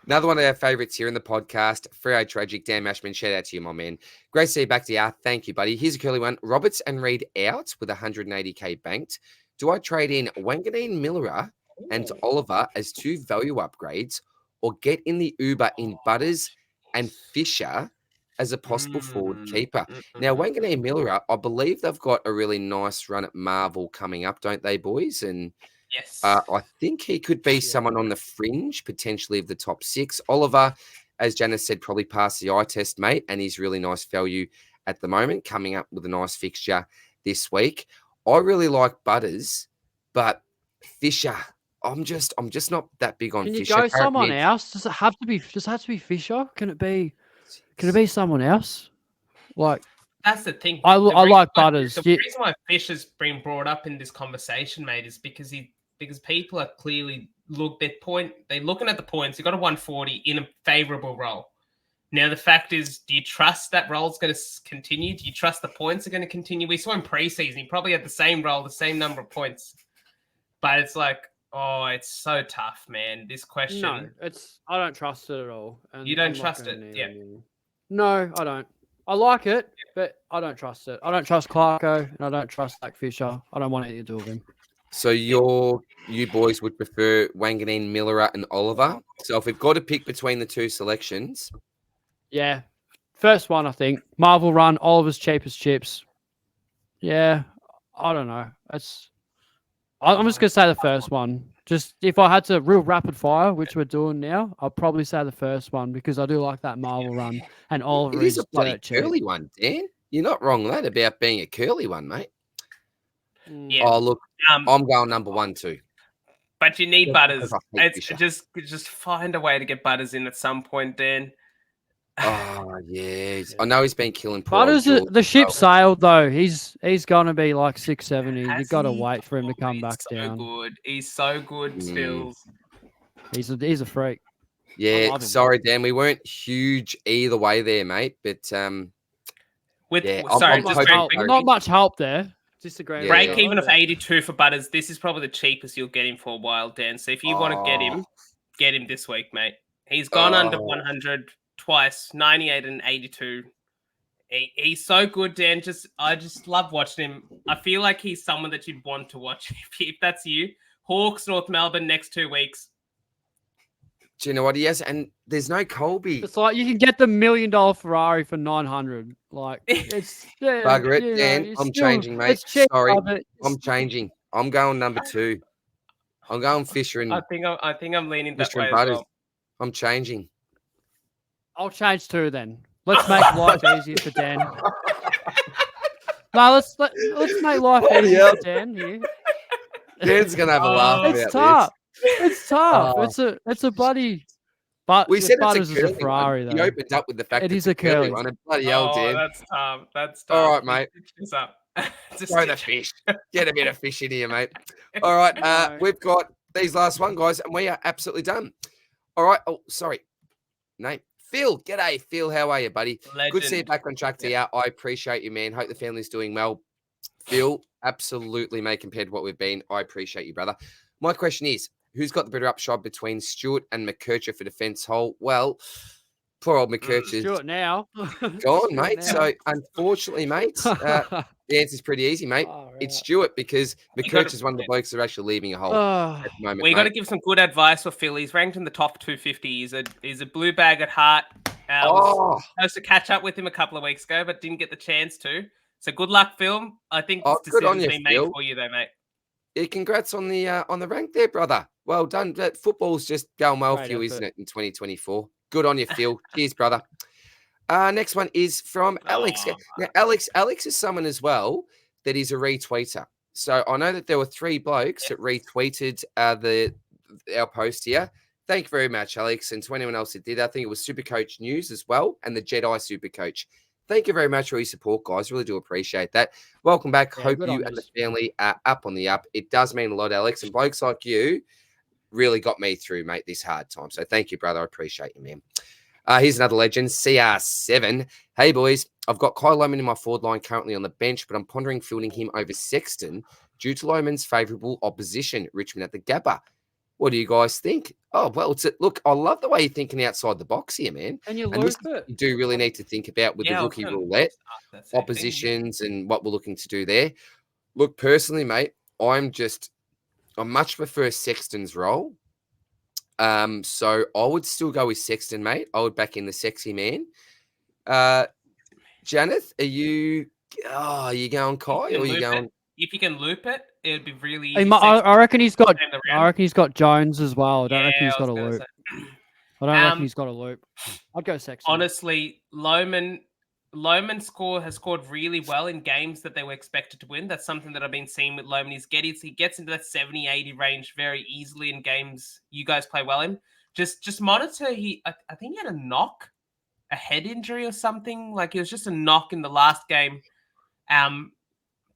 Another one of our favourites here in the podcast, Freo Tragic, Dan Mashman. Shout out to you, my man. Great to see you back to you. Thank you, buddy. Here's a curly one. Roberts and Reid out with 180k banked. Do I trade in Wanganeen Miller and Oliver as 2 value upgrades or get in the Uber in Butters and Fisher as a possible forward keeper? Now, Wanganeen Miller, I believe they've got a really nice run at Marvel coming up, don't they, boys? And yes, I think he could be someone on the fringe, potentially of the top 6. Oliver, as Janice said, probably passed the eye test, mate, and he's really nice value at the moment, coming up with a nice fixture this week. I really like Butters, but Fisher, I'm just not that big on Fisher. Can you go someone else? Does it have to be Fisher? Can it be someone else? Like, that's the thing. I like Butters. The reason why Fisher's been brought up in this conversation, mate, is because people are clearly they're looking at the points. He got a 140 in a favourable role. Now, the fact is, do you trust that role's going to continue? Do you trust the points are going to continue? We saw in preseason, he probably had the same role, the same number of points. But it's like, it's so tough, man. This question. No, I don't trust it at all. And you don't trust it? Yeah. No, I don't. I like it, but I don't trust it. I don't trust Clarko, and I don't trust Zach Fisher. I don't want anything to do with him. So you boys would prefer Wanganeen, Miller, and Oliver. So if we've got to pick between the 2 selections. Yeah. First one, I think. Marvel run, Oliver's cheapest chips. Yeah. I don't know. I'm just going to say the first one. Just if I had to real rapid fire, which we're doing now, I'll probably say the first one because I do like that Marvel run. And Oliver is a bloody curly one, Dan. You're not wrong, lad, about being a curly one, mate. Yeah. Oh, look, I'm going number 1 too. But you need Butters. Just find a way to get Butters in at some point, Dan. Oh, yeah. I know he's been killing Butters. The ship sailed, though. He's going to be like 670. You've got to wait for him to come back down. He's so good, Steele. He's a freak. Yeah, sorry, Dan. We weren't huge either way there, mate. But not much help there. Disagree. Break even of 82 for Butters. This is probably the cheapest you'll get him for a while, Dan. So if you want to get him this week, mate. He's gone under 100 twice, 98 and 82. He's so good, Dan. I just love watching him. I feel like he's someone that you'd want to watch if that's you. Hawks, North Melbourne next 2 weeks. Do you know what he has? And there's no Colby. It's like you can get the $1 million Ferrari for 900. Like it's bugger it, Dan. I'm changing, mate. Sorry, I'm changing. I'm going number 2. I'm going Fisher and I think I'm leaning that Fisher way and Butters. as well. I'm changing. I'll change 2 then. Let's make life easier for Dan. No, let's make life easier for Dan here. Dan's gonna have a laugh about it's tough. this. It's tough. It's a bloody. But we said Butters it's a is a Ferrari one. though. He opened up with the fact it that is a curly one. And bloody hell, Dan. That's tough. That's tough. All right, mate. Up. Throw the fish. Get a bit of fish in here, mate. All right, we've got these last one, guys, and we are absolutely done. All right. Oh, sorry. Name. Phil. G'day, Phil. How are you, buddy? Legend. Good to see you back on track to you. I appreciate you, man. Hope the family's doing well. Phil, absolutely, mate, compared to what we've been. I appreciate you, brother. My question is, who's got the better upshot between Stewart and McKercher for defence hole? Well, Poor old McKercher's Stewart now. gone, Stewart mate. now. So, unfortunately, mate, the answer's pretty easy, mate. Oh, It's right. Stewart because You gotta- McKercher's one of the blokes that are actually leaving a hole Oh, at the moment, We got to mate. give some good advice for Phil. He's ranked in the top 250. He's a blue bag at heart. I Oh, was supposed to catch up with him a couple of weeks ago, but didn't get the chance to. So good luck, Phil. I think this good on decision's you, been made Phil. for you, though, mate. yeah, congrats on the rank there, brother. Well done. That football's just going well Great for you, isn't effort. it, in 2024? Good on you, Phil. Cheers, brother. Next one is from Alex. Oh. Now, Alex is someone as well that is a retweeter. So I know that there were 3 blokes that retweeted our post here. Thank you very much, Alex, and to anyone else that did. I think it was Supercoach News as well, and the Jedi Supercoach. Thank you very much for your support, guys. Really do appreciate that. Welcome back. Yeah, Hope good you on and the us. family are up on the up. It does mean a lot, Alex, and blokes like you really got me through, mate, this hard time. So thank you, brother. I appreciate you, man. Here's another legend, CR7. Hey, boys. I've got Kyle Lohman in my forward line currently on the bench, but I'm pondering fielding him over Sexton due to Lohman's favourable opposition, Richmond at the Gabba. What do you guys think? Oh, well, look, I love the way you're thinking outside the box here, man. And you And loop this it. you do really need to think about with Yeah, the I was rookie gonna roulette, ask that same thing. oppositions, and what we're looking to do there. Look, personally, mate, I much prefer Sexton's role. So I would still go with Sexton, mate. I would back in the sexy man. Janeth, are you going Kai or are you going? If you can loop it, it'd be really Hey, easy. I reckon he's got. Sexton I reckon he's got Jones as well. I don't reckon he's I got a was gonna loop. say. I don't reckon he's got a loop. I'd go Sexton. Honestly, Lohman has scored really well in games that they were expected to win. That's something that I've been seeing with Lohman. He gets into that 70-80 range very easily in games you guys play well in. Just monitor. I think he had a head injury or something. Like it was just a knock in the last game.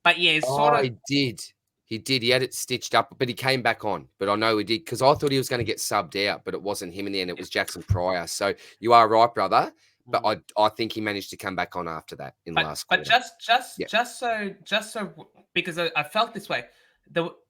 But yeah, it's sort of. He did. He did. He had it stitched up, but he came back on. But I know he did because I thought he was going to get subbed out, but it wasn't him in the end. It was Jackson Pryor. So you are right, brother. But I think he managed to come back on after that in the last quarter. But just so because I felt this way.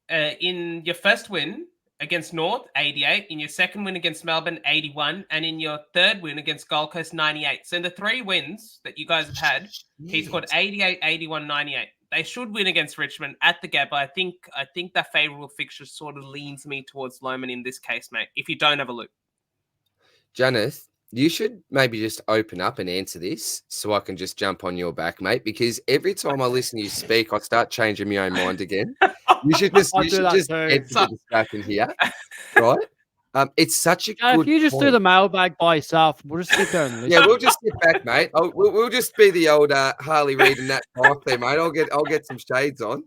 In your first win against North, 88, in your second win against Melbourne, 81, and in your third win against Gold Coast, 98. So in the 3 wins that you guys have had, he scored 88, 81, 98. They should win against Richmond at the Gabba. I think that favourable fixture sort of leans me towards Lohman in this case, mate, if you don't have a loop. Janeth, you should maybe just open up and answer this so I can just jump on your back, mate, because every time I listen to you speak, I start changing my own mind again. You should just enter the discussion here, right? It's such a good if you just point. do the mailbag by yourself, we'll just sit there and listen. Yeah, we'll just sit back, mate. We'll just be the old Harley Reid and that type there, mate. I'll get some shades on,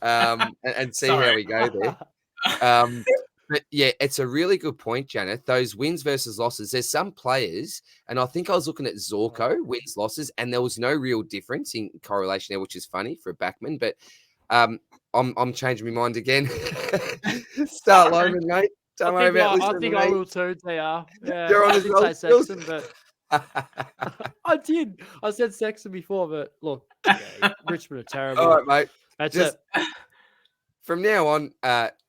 and see how we go there. But yeah, it's a really good point, Janet. Those wins versus losses. There's some players, and I think I was looking at Zorko wins losses, and there was no real difference in correlation there, which is funny for a backman. But I'm changing my mind again. Start Lohman, mate. Don't worry about listening. I think I will too, TR. Yeah, You're on I as did well, say Sexton, but I did. I said Sexton before, but look, Richmond are terrible. All right, mate. That's Just it. from now on,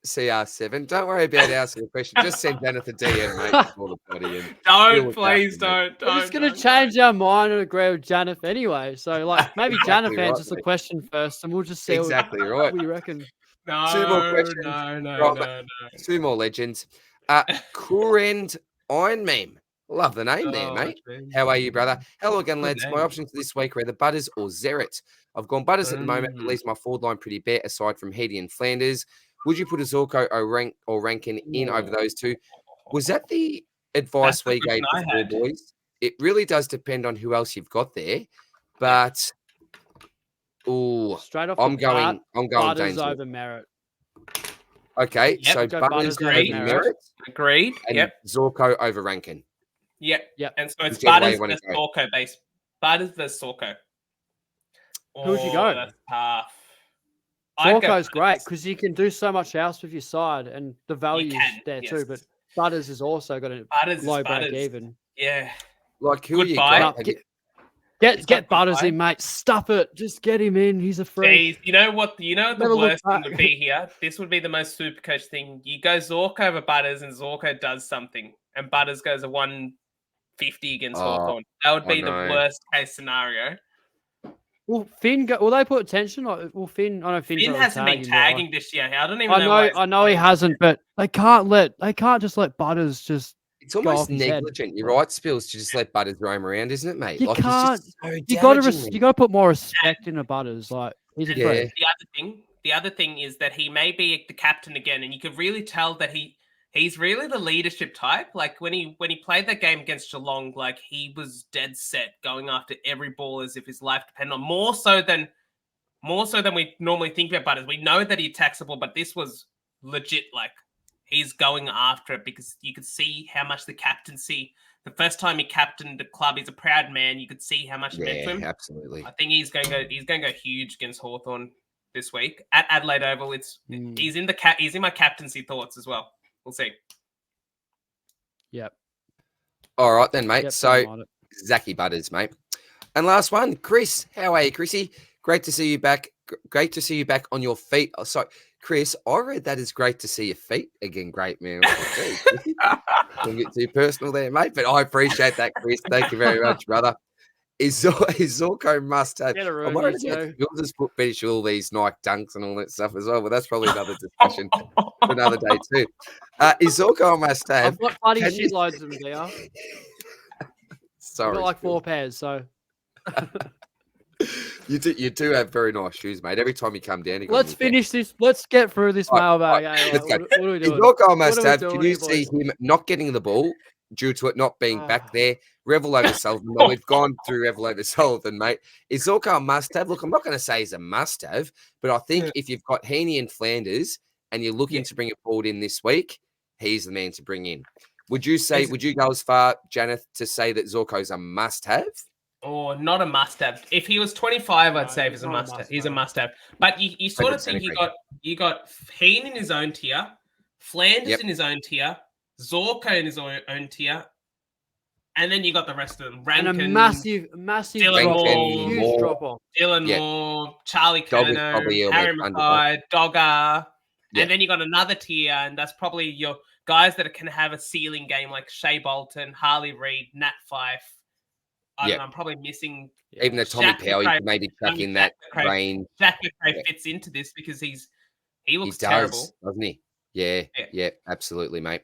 CR7, don't worry about asking a question. Just send Janet a DM, mate, before the party. Don't, please don't. We're just going to change our mind and agree with Janeth anyway. So, like, maybe Exactly Janeth right, answers the mate. question first, and we'll just see Exactly right. what you reckon. No, 2 more questions. no. 2 more legends. Kurend Iron Meme. Love the name there, mate. How are you, brother? Hello again, lads. My options for this week are either Butters or Zerrett. I've gone Butters at the moment, but leaves my forward line pretty bare aside from Heady and Flanders. Would you put a Zorko or Rankine in over those 2? Was that the advice we gave before, boys? It really does depend on who else you've got there, but straight off, I'm going Butters Danger. over Merritt. Okay, Yep, so Butters over Merritt. Agreed. And Zorko over Rankine. Yep. Yep. And so it's Whichever way Butters you wanna versus go. Zorko base. Butters versus Zorko. Who'd you go? That's tough. Zorko's great because you can do so much else with your side, and the value's there too. But Butters has also got a low break even. Yeah. Like who Good you buy. got? Get Butters in, mate. Stuff it. Just get him in. He's a freak. Jeez, you know what? The Never look worst thing back. would be here. This would be the most Supercoach thing. You go Zorko over Butters, and Zorko does something, and Butters goes a 1 50 against Oh, Hawthorn. That would I be the know. worst case scenario. Will Finn go? Will they put attention? Like, will Finn? I know Finn's Finn not hasn't been tagging, but, like, tagging this year. I don't even know why. I know he hasn't, but they can't just let Butters just. It's go almost off his head. negligent. You're right, Spills, to just let Butters roam around, isn't it, mate? You like can't. he's just so You got damaging, to put more respect into Butters. Like he's a And freak. the other thing is that he may be the captain again, and you could really tell that he's really the leadership type. Like when he played that game against Geelong, like he was dead set going after every ball as if his life depended on more so than we normally think about Butters. We know that he attacks the ball, but this was legit. Like he's going after it because you could see how much the captaincy. The first time he captained the club, he's a proud man. You could see how much it meant to him. Absolutely. I think he's going to go huge against Hawthorn this week at Adelaide Oval. He's in my captaincy thoughts as well. We'll see. Yep. All right then, mate. Yep, So Zachy Butters, mate. And last one, Chris. How are you, Chrissy? Great to see you back. Great to see you back on your feet. Oh, sorry, Chris. I read that as great to see your feet again. Great, man. Don't get too personal there, mate. But I appreciate that, Chris. Thank you very much, brother. Is Zorko must have. I'm worried about you'll just finish all these Nike dunks and all that stuff as well. But that's probably another discussion for another day too. Is Zorko a must have? I've got bloody shitloads of them there. Sorry, I've got like 4 pairs. So you do have very nice shoes, mate. Every time you come down, let's finish this. Let's get through this mailbag. Let's go. What are we doing? Zorko must have. Can you see him not getting the ball due to it not being back there? Revel over Sullivan. Well, we've gone through Revel over Sullivan, mate. Is Zorko a must-have? Look, I'm not going to say he's a must-have, but I think if you've got Heaney and Flanders and you're looking to bring it forward in this week, he's the man to bring in. Would you go as far, Janeth, to say that Zorko's a must-have? Or not a must-have. If he was 25, I'd say he's a must-have. He's a must-have. But you sort of think you got Heen in his own tier, Flanders in his own tier, Zorko in his own tier, and then you got the rest of them. Rankine, and a massive huge drop-off. Dylan Moore, Charlie Curnow, Harry Mackay, Dogger, and then you got another tier, and that's probably your guys that can have a ceiling game like Shea Bolton, Harley Reid, Nat Fyfe. I'm probably missing even the Tommy Powell. You could maybe chuck in that range. Jack McRae fits into this because he looks terrible, doesn't he? Yeah, absolutely, mate.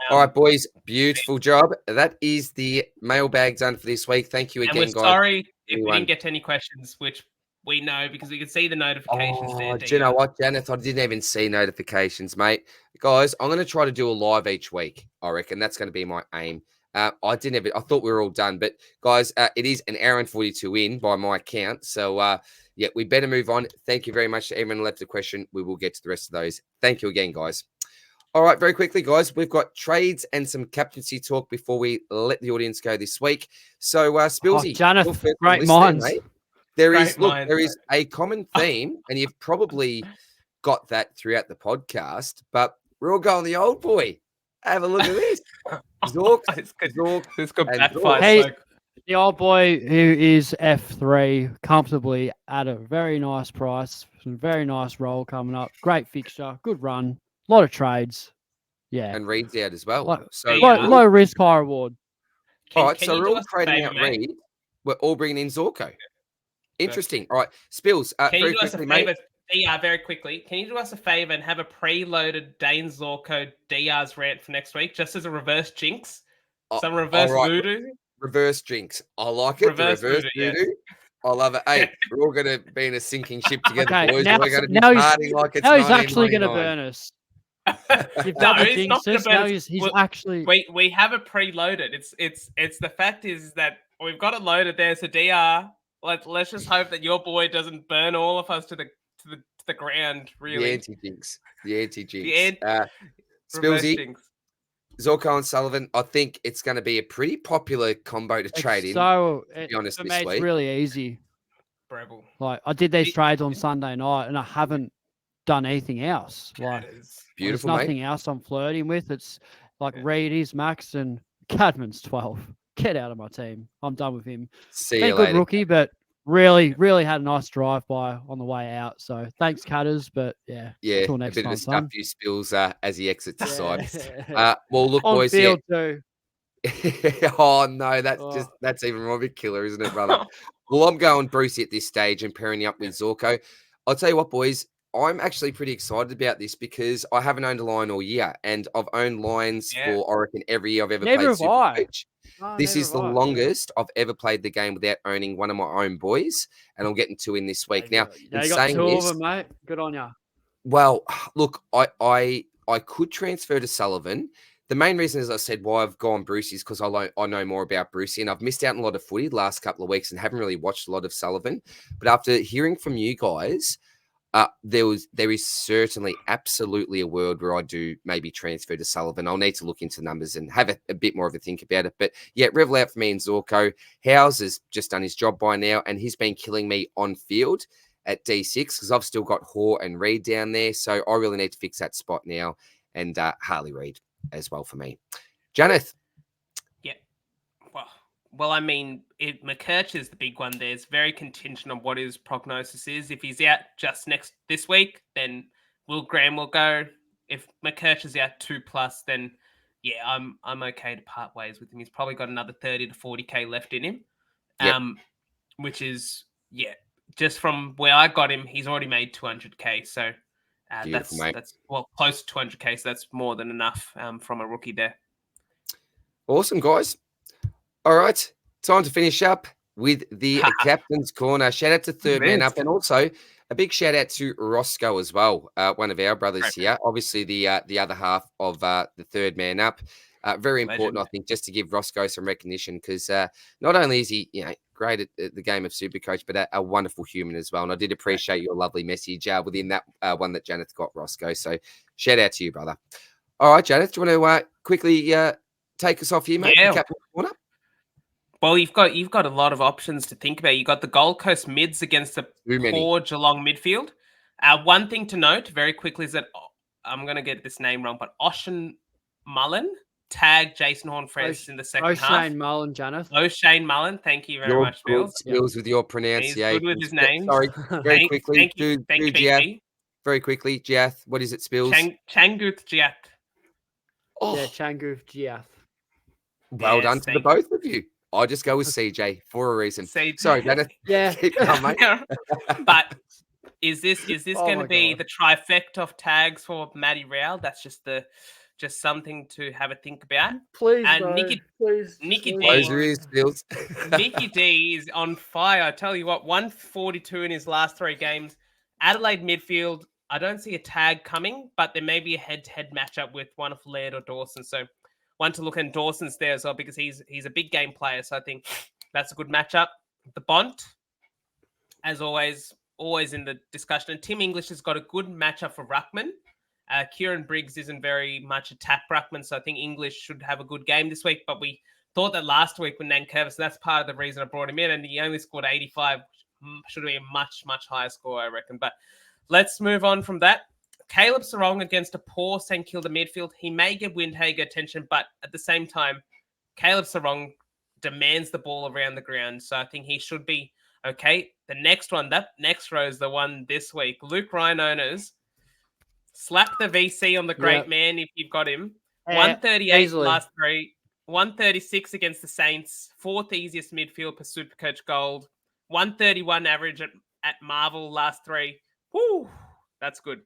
All right, boys, beautiful job. That is the mailbag done for this week. Thank you again, guys. Sorry if we didn't get to any questions, which we know because we could see the notifications there. Do you know what, Janeth? I didn't even see notifications, mate. Guys, I'm going to try to do a live each week. I reckon that's going to be my aim. I thought we were all done, but guys, it is an hour and 42 in by my count. So, we better move on. Thank you very much to everyone who left a question. We will get to the rest of those. Thank you again, guys. All right, very quickly, guys, we've got trades and some captaincy talk before we let the audience go this week. So, Spilsy, Janeth, great minds. There is a common theme, and you've probably got that throughout the podcast, but we're all going the old boy. Have a look at this. Zork. This could backfire. Hey, the old boy who is F3 comfortably at a very nice price, some very nice roll coming up. Great fixture, good run, a lot of trades. Yeah. And Reed's out as well. Low risk, high reward. All right, so we're all trading out Reed. We're all bringing in Zorko. Interesting. All right, Spills. Can you do us a favor? Very quickly, can you do us a favor and have a preloaded Dane Zorko DRs rant for next week, just as a reverse jinx? Some reverse voodoo? Reverse jinx. I like it. Reverse voodoo. Yes. I love it. Hey, we're all going to be in a sinking ship together, boys. We're going to be partying like it's 1999. Now he's actually going to burn us. He's not going to burn us. He's actually... We have it preloaded. It's the fact is that we've got it loaded. There's a DR. Let's just hope that your boy doesn't burn all of us to the ground, really. The anti-jinx. Spilsy, Zorko and Sullivan, I think it's going to be a pretty popular combo to trade in. To be honest, for this me, week. It's really easy. Breville. Like, I did these trades on Sunday night, and I haven't done anything else. Like, beautiful, there's nothing else I'm flirting with. It's like Reed is max and Cadman's 12. Get out of my team. I'm done with him. See you later. Good rookie, but really had a nice drive by on the way out. So thanks, Cutters. But until next a bit time, of a stuff you Spills as he exits the side. Yeah. Well, look, on boys. Field too. Oh no, Oh, that's even more of a killer, isn't it, brother? Well, I'm going Brucey at this stage and pairing up with Zorko. I'll tell you what, boys, I'm actually pretty excited about this because I haven't owned a line all year, and I've owned lines Yeah. for I reckon every year I've ever never played have I. Supercoach. No, This never is have the I. longest I've ever played the game without owning one of my own boys, and I'm getting two in this week. Now, in You got saying two of this, them, mate. Good on you. well, look, I could transfer to Sullivan. The main reason, as I said, why I've gone Brucey is because I know more about Brucey, and I've missed out on a lot of footy the last couple of weeks and haven't really watched a lot of Sullivan. But after hearing from you guys, there is certainly absolutely a world where I do maybe transfer to Sullivan. I'll need to look into numbers and have a bit more of a think about it. But yeah, revel out for me and Zorko. Howes has just done his job by now, and he's been killing me on field at D6 because I've still got Hoare and Reed down there. So I really need to fix that spot now. And Harley Reid as well for me. Janeth. Yeah. Well, I mean, McKercher is the big one. There's very contingent on what his prognosis is. If he's out just this week, then Graham will go. If McKercher's out 2+, then yeah, I'm okay to part ways with him. He's probably got another 30 to 40k left in him. Yep. Which is just from where I got him, he's already made 200k. So Beautiful, mate. that's close to 200k. So that's more than enough from a rookie there. Awesome, guys. All right, time to finish up with the Captain's Corner. Shout out to Third Man Up, and also a big shout out to Roscoe as well, one of our brothers here. Obviously, the other half of the Third Man Up. Very important, I think, just to give Roscoe some recognition because not only is he, great at the game of Supercoach, but a wonderful human as well. And I did appreciate your lovely message within that one that Janeth got, Roscoe. So shout out to you, brother. All right, Janeth, do you want to quickly take us off here, mate? Yeah. The Captain's Corner. Well, you've got a lot of options to think about. You've got the Gold Coast mids against the poor Geelong midfield. One thing to note very quickly is that I'm going to get this name wrong, but Ocean Mullen tagged Jason Horne-Francis in the second half. O'Shane Mullen, Janeth. O'Shane Mullen. Thank you very much, Bills. Skills with your pronunciation. He's good with his names. Sorry, very quickly. Thank you, BG. Very quickly, Jath. What is it, Spills? Changuth Giath. Oh. Yeah, Changuth Giath. Well done to the both of you. I just go with CJ for a reason. CJ. Sorry, Janet. Yeah. Keep going, mate. But is this going to be the trifecta of tags for Matty Rowell? That's just something to have a think about. Please, and bro. Nicky D. Close your ears, Bills. Nicky D is on fire. I tell you what, 142 in his last 3 games. Adelaide midfield, I don't see a tag coming, but there may be a head-to-head matchup with one of Laird or Dawson. So one to look at Dawson's there as well because he's a big game player. So I think that's a good matchup. The Bont, as always in the discussion. And Tim English has got a good matchup for Ruckman. Kieran Briggs isn't very much a tap Ruckman, so I think English should have a good game this week. But we thought that last week with Nankervis, so that's part of the reason I brought him in. And he only scored 85. Should be a much, much higher score, I reckon. But let's move on from that. Caleb Sarong against a poor St Kilda midfield. He may get Windhager attention, but at the same time, Caleb Sarong demands the ball around the ground. So I think he should be okay. The next one, that next row is the one this week. Luke Ryan owners, slap the VC on the great man if you've got him. 138 easily. last 3. 136 against the Saints. 4th easiest midfield per Supercoach Gold. 131 average at Marvel last 3. Woo, that's good.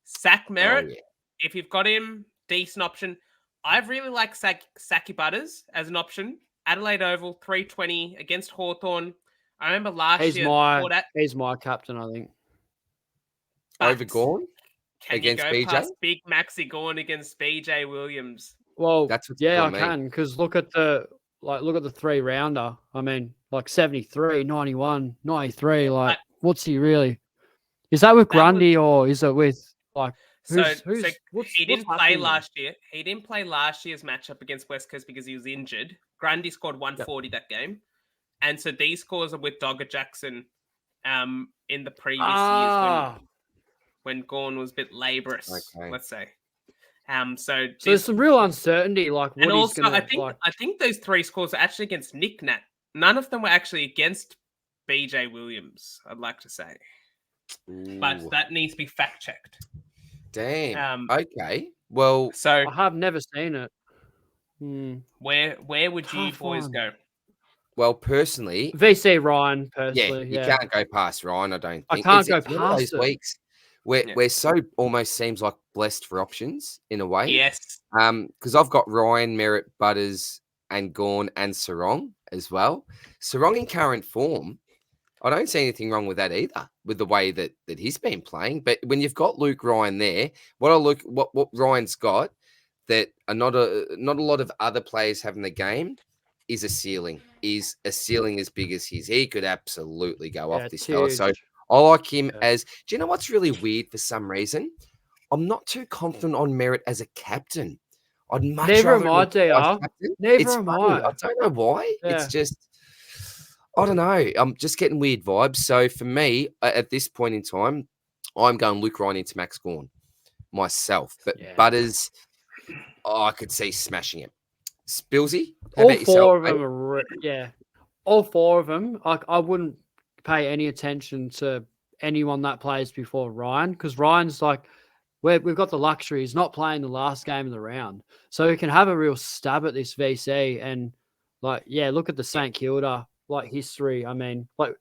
Sack Merritt, if you've got him, decent option. I really like Saki Butters as an option. Adelaide Oval, 320 against Hawthorn. I remember last year. He's my captain, I think. Over Gawn against BJ? Past big Maxi Gawn against BJ Williams? Well, I can, because look at the 3-rounder. I mean, like 73, 91, 93. Like, what's he really? Is that with Grundy or is it with like? He didn't play last year. He didn't play last year's matchup against West Coast because he was injured. Grundy scored 140 that game, and so these scores are with Dogger Jackson, in the previous years when Gawn was a bit laborious. Let's say. So there's some real uncertainty, like what he's going to. I think those 3 scores are actually against Nick Nat. None of them were actually against BJ Williams. I'd like to say. But that needs to be fact checked. Damn. Okay. Well, I have never seen it. Where would you Tough boys one. go? Well, personally, VC Ryan, yeah, personally. you Yeah. can't go past Ryan, I don't I think. can't go It's one of past those it. weeks where Yeah. we're so almost seems like blessed for options in a way. Yes. Because I've got Ryan, Merritt, Butters, and Gawn and Sarong as well. Sarong in current form, I don't see anything wrong with that either, with the way that he's been playing. But when you've got Luke Ryan there, what Ryan's got that are not a lot of other players have in the game is a ceiling. Is a ceiling as big as his. He could absolutely go off this fella. So I like him as. Do you know what's really weird for some reason? I'm not too confident on Merritt as a captain. I'd much Neither rather am I, him as a vice DR. captain. Neither It's am funny. I. I don't know why. It's Yeah. just I don't know. I'm just getting weird vibes. So for me, at this point in time, I'm going Luke Ryan into Max Gawn myself. But Yeah. Butters, I could see smashing him. Spilsy, how All about yourself, four of mate? them are, yeah. All four of them, I wouldn't pay any attention to anyone that plays before Ryan, because Ryan's like, we've got the luxury. He's not playing the last game of the round. So he can have a real stab at this VC. And, like, yeah, look at the St. Kilda, like, history. I mean, like,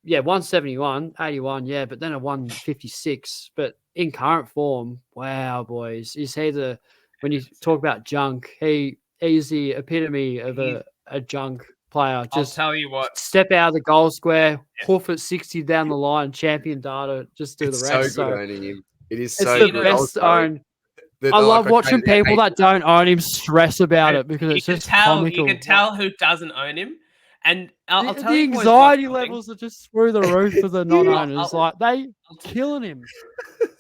yeah, 171, 81, yeah, but then a 156. But in current form, wow, boys, is he the, when you talk about junk, he's the epitome of a junk player. Just I'll tell you what. step out of the goal square, hoof at 60 down the line, champion data, just do It's the rest. so good owning him. It is It's so the good. best own. I love watching people that don't own him stress about it because it's just comical. You can tell who doesn't own him. And I'll tell the you boys anxiety what's levels are just through the roof for the non-owners. Like, they killing him.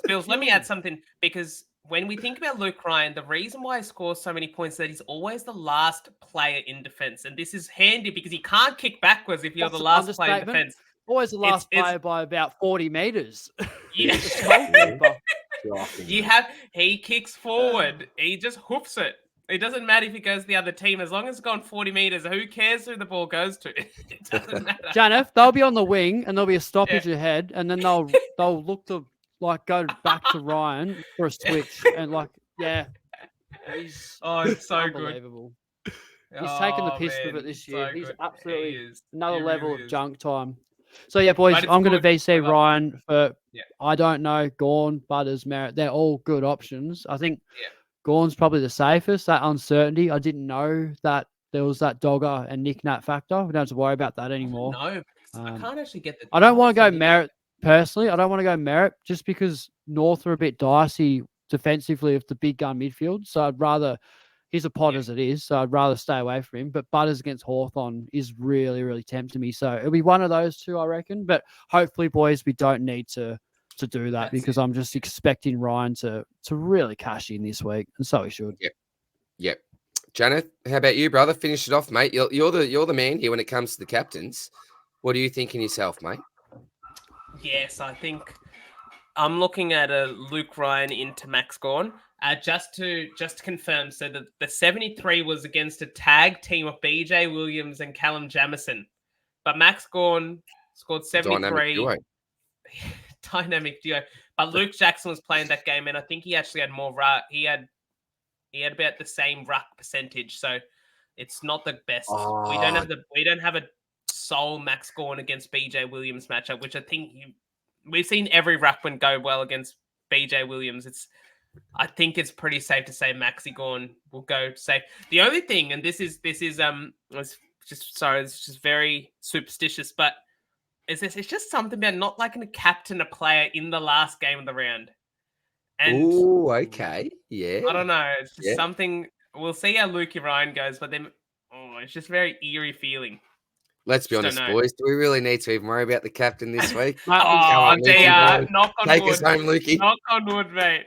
Bills, let me add something, because when we think about Luke Ryan, the reason why he scores so many points is that he's always the last player in defense. And this is handy because he can't kick backwards if you're That's the an last player in understatement. defense. Always the last player by about 40 meters. Yeah. He kicks forward. He just hoofs it. It doesn't matter if he goes to the other team. As long as it's gone 40 meters, who cares who the ball goes to? It doesn't matter. Janeth, they'll be on the wing and there'll be a stoppage ahead, and then they'll look to, like, go back to Ryan for a switch. And, like, yeah. It's so unbelievable. Good. He's taken the piss with it this year. So he's good. absolutely He another level really of is. junk time. So, yeah, boys, I'm going to VC Ryan for, I don't know, Gawn, Butters, Merritt. They're all good options. I think Gawn's probably the safest. That uncertainty, I didn't know that there was that dogger and Nick-Nat factor. We don't have to worry about that anymore. No, I can't actually get the... I don't want to go Merritt, personally. I don't want to go Merritt just because North are a bit dicey defensively with the big gun midfield. So I'd rather... He's a pod as it is, so I'd rather stay away from him. But Butters against Hawthorn is really, really tempting me. So it'll be one of those two, I reckon. But hopefully, boys, we don't need to do that because I'm just expecting Ryan to really cash in this week, and so he should. Yep. Janet, how about you, brother? Finish it off, mate. You're the man here when it comes to the captains. What are you thinking yourself, mate? Yes, I think I'm looking at a Luke Ryan into Max Gawn. Just to confirm, so the 73 was against a tag team of BJ Williams and Callum Jamison, but Max Gawn scored 73. Dynamic duo. But Luke Jackson was playing that game, and I think he actually had more ruck. He had about the same ruck percentage, so it's not the best. We don't have a sole Max Gawn against BJ Williams matchup, which I think we've seen every ruckman go well against BJ Williams. I think it's pretty safe to say Maxi Gawn will go safe. The only thing, and this is it's just very superstitious, but it's just something about not liking to captain a player in the last game of the round. And okay, yeah. I don't know. It's just something. We'll see how Lukey Ryan goes, but then it's just very eerie feeling. Let's be honest, boys. Do we really need to even worry about the captain this week? Knock on Take wood. us home, Lukey. Knock on wood, mate.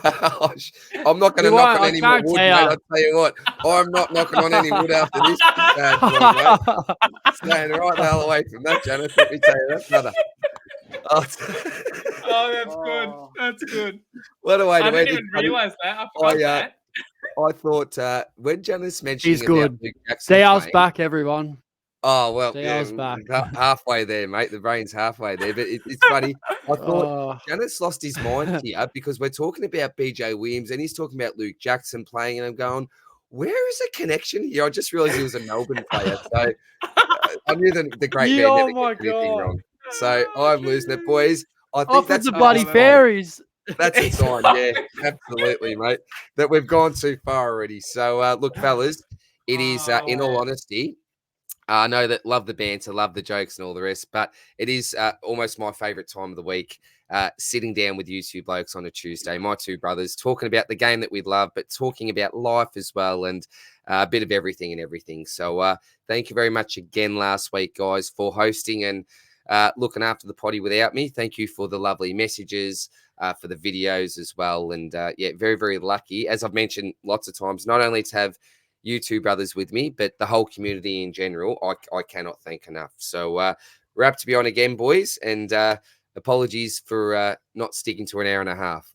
I'm not going to knock on any more wood, mate. I'll tell you what. I'm not knocking on any wood after this bad boy, mate. Staying right the hell away from that, Janet. Let me tell you that, brother. That's good. That's good. What a way to I didn't even realise that. I forgot that. I thought when Janice mentioned he's good. Luke Jackson DRs back, everyone. Oh, well, DRs back. Halfway there, mate. The brain's halfway there. But it's funny. I thought Janice lost his mind here because we're talking about BJ Williams and he's talking about Luke Jackson playing, and I'm going, where is a connection here? I just realized he was a Melbourne player. So I knew the great man Oh never my gets anything God. wrong. So I'm losing it, boys. I think Off with that's the a bloody sign. fairies. That's a sign, yeah, absolutely, mate, that we've gone too far already. So, look, fellas, it is, in all honesty, I know that love the banter, love the jokes and all the rest, but it is almost my favourite time of the week, sitting down with you two blokes on a Tuesday, my two brothers, talking about the game that we love, but talking about life as well and a bit of everything and everything. So thank you very much again last week, guys, for hosting and looking after the potty without me. Thank you for the lovely messages, for the videos as well. And yeah, very, very lucky, as I've mentioned lots of times, not only to have you two brothers with me, but the whole community in general, I cannot thank enough. So we're up to be on again, boys, and apologies for not sticking to an hour and a half.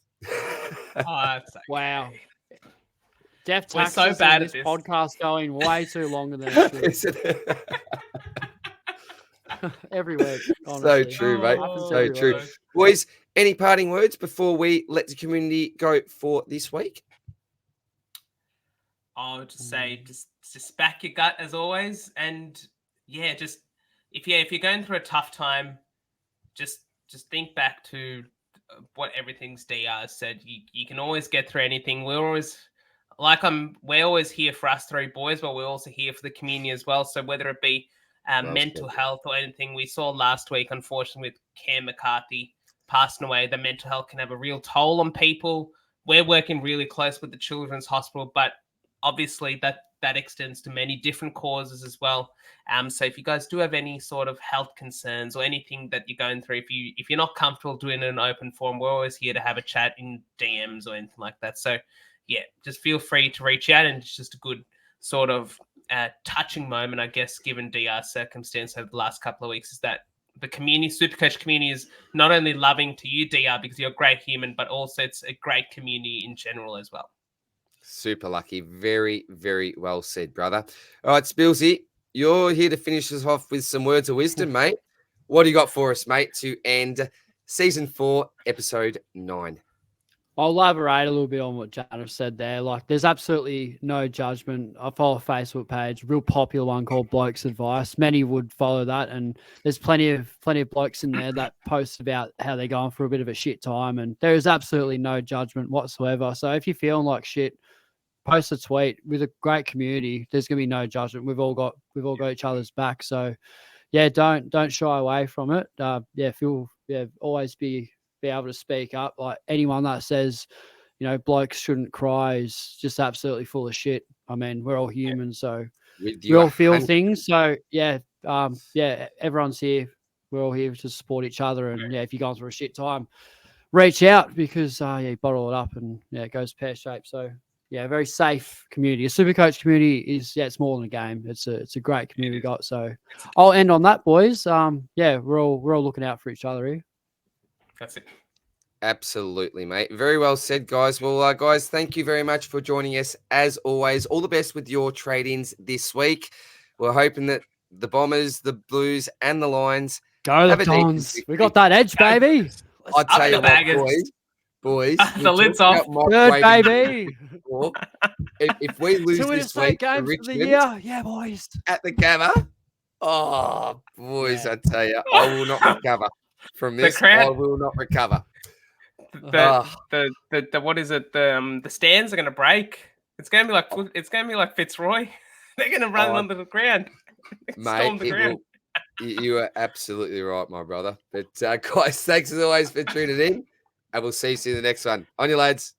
That's okay. Wow. Deaf We're so taxes bad in at this this. podcast going way too longer than it should. Isn't it? Every week, So honestly. true, mate. Happens So every true. week. Boys, any parting words before we let the community go for this week? I would just say, just back your gut as always, and yeah, just if you're going through a tough time, just think back to what everything's DR said. You can always get through anything. We're always here for us three boys, but we're also here for the community as well. So whether it be mental health or anything, we saw last week, unfortunately, with Cam McCarthy passing away, the mental health can have a real toll on people. We're working really close with the Children's Hospital, but obviously that extends to many different causes as well. So if you guys do have any sort of health concerns or anything that you're going through, if you're not comfortable doing it in an open forum, we're always here to have a chat in DMs or anything like that. So yeah, just feel free to reach out, and it's just a good sort of touching moment, I guess, given DR's circumstance over the last couple of weeks, is that the community, Supercoach community, is not only loving to you, DR, because you're a great human, but also it's a great community in general as well. Super lucky. Very, very well said, brother. All right, Spilsy, you're here to finish us off with some words of wisdom, mate. What do you got for us, mate, to end season 4, episode 9? I'll elaborate a little bit on what Janet said there. Like, there's absolutely no judgment. I follow a Facebook page, real popular one called Blokes Advice. Many would follow that, and there's plenty of blokes in there that post about how they're going through a bit of a shit time, and there is absolutely no judgment whatsoever. So if you're feeling like shit, post a tweet. With a great community, there's gonna be no judgment. We've all got each other's back. So yeah, don't shy away from it. Always be able to speak up. Like, anyone that says, blokes shouldn't cry is just absolutely full of shit. I mean, we're all human, so we all feel things. So everyone's here. We're all here to support each other. And if you're going through a shit time, reach out, because you bottle it up and it goes pear-shaped. So yeah, very safe community. A Supercoach community is, it's more than a game. It's a great community we got. So I'll end on that, boys. We're all looking out for each other here. That's it. Absolutely, mate. Very well said, guys. Well, guys, thank you very much for joining us. As always, all the best with your trade-ins this week. We're hoping that the Bombers, the Blues, and the Lions go the Dons. We got that edge, baby. I tell you what, boys, the lid's off. Good, baby. If we lose this week to Richmond, yeah, boys, at the Gabba, oh, boys, I tell you, I will not recover from this. I will not recover. The what is it? The stands are going to break. It's going to be like Fitzroy. They're going to run onto the ground. Mate, you are absolutely right, my brother. But guys, thanks as always for tuning in, and we'll see you in the next one. On you, lads.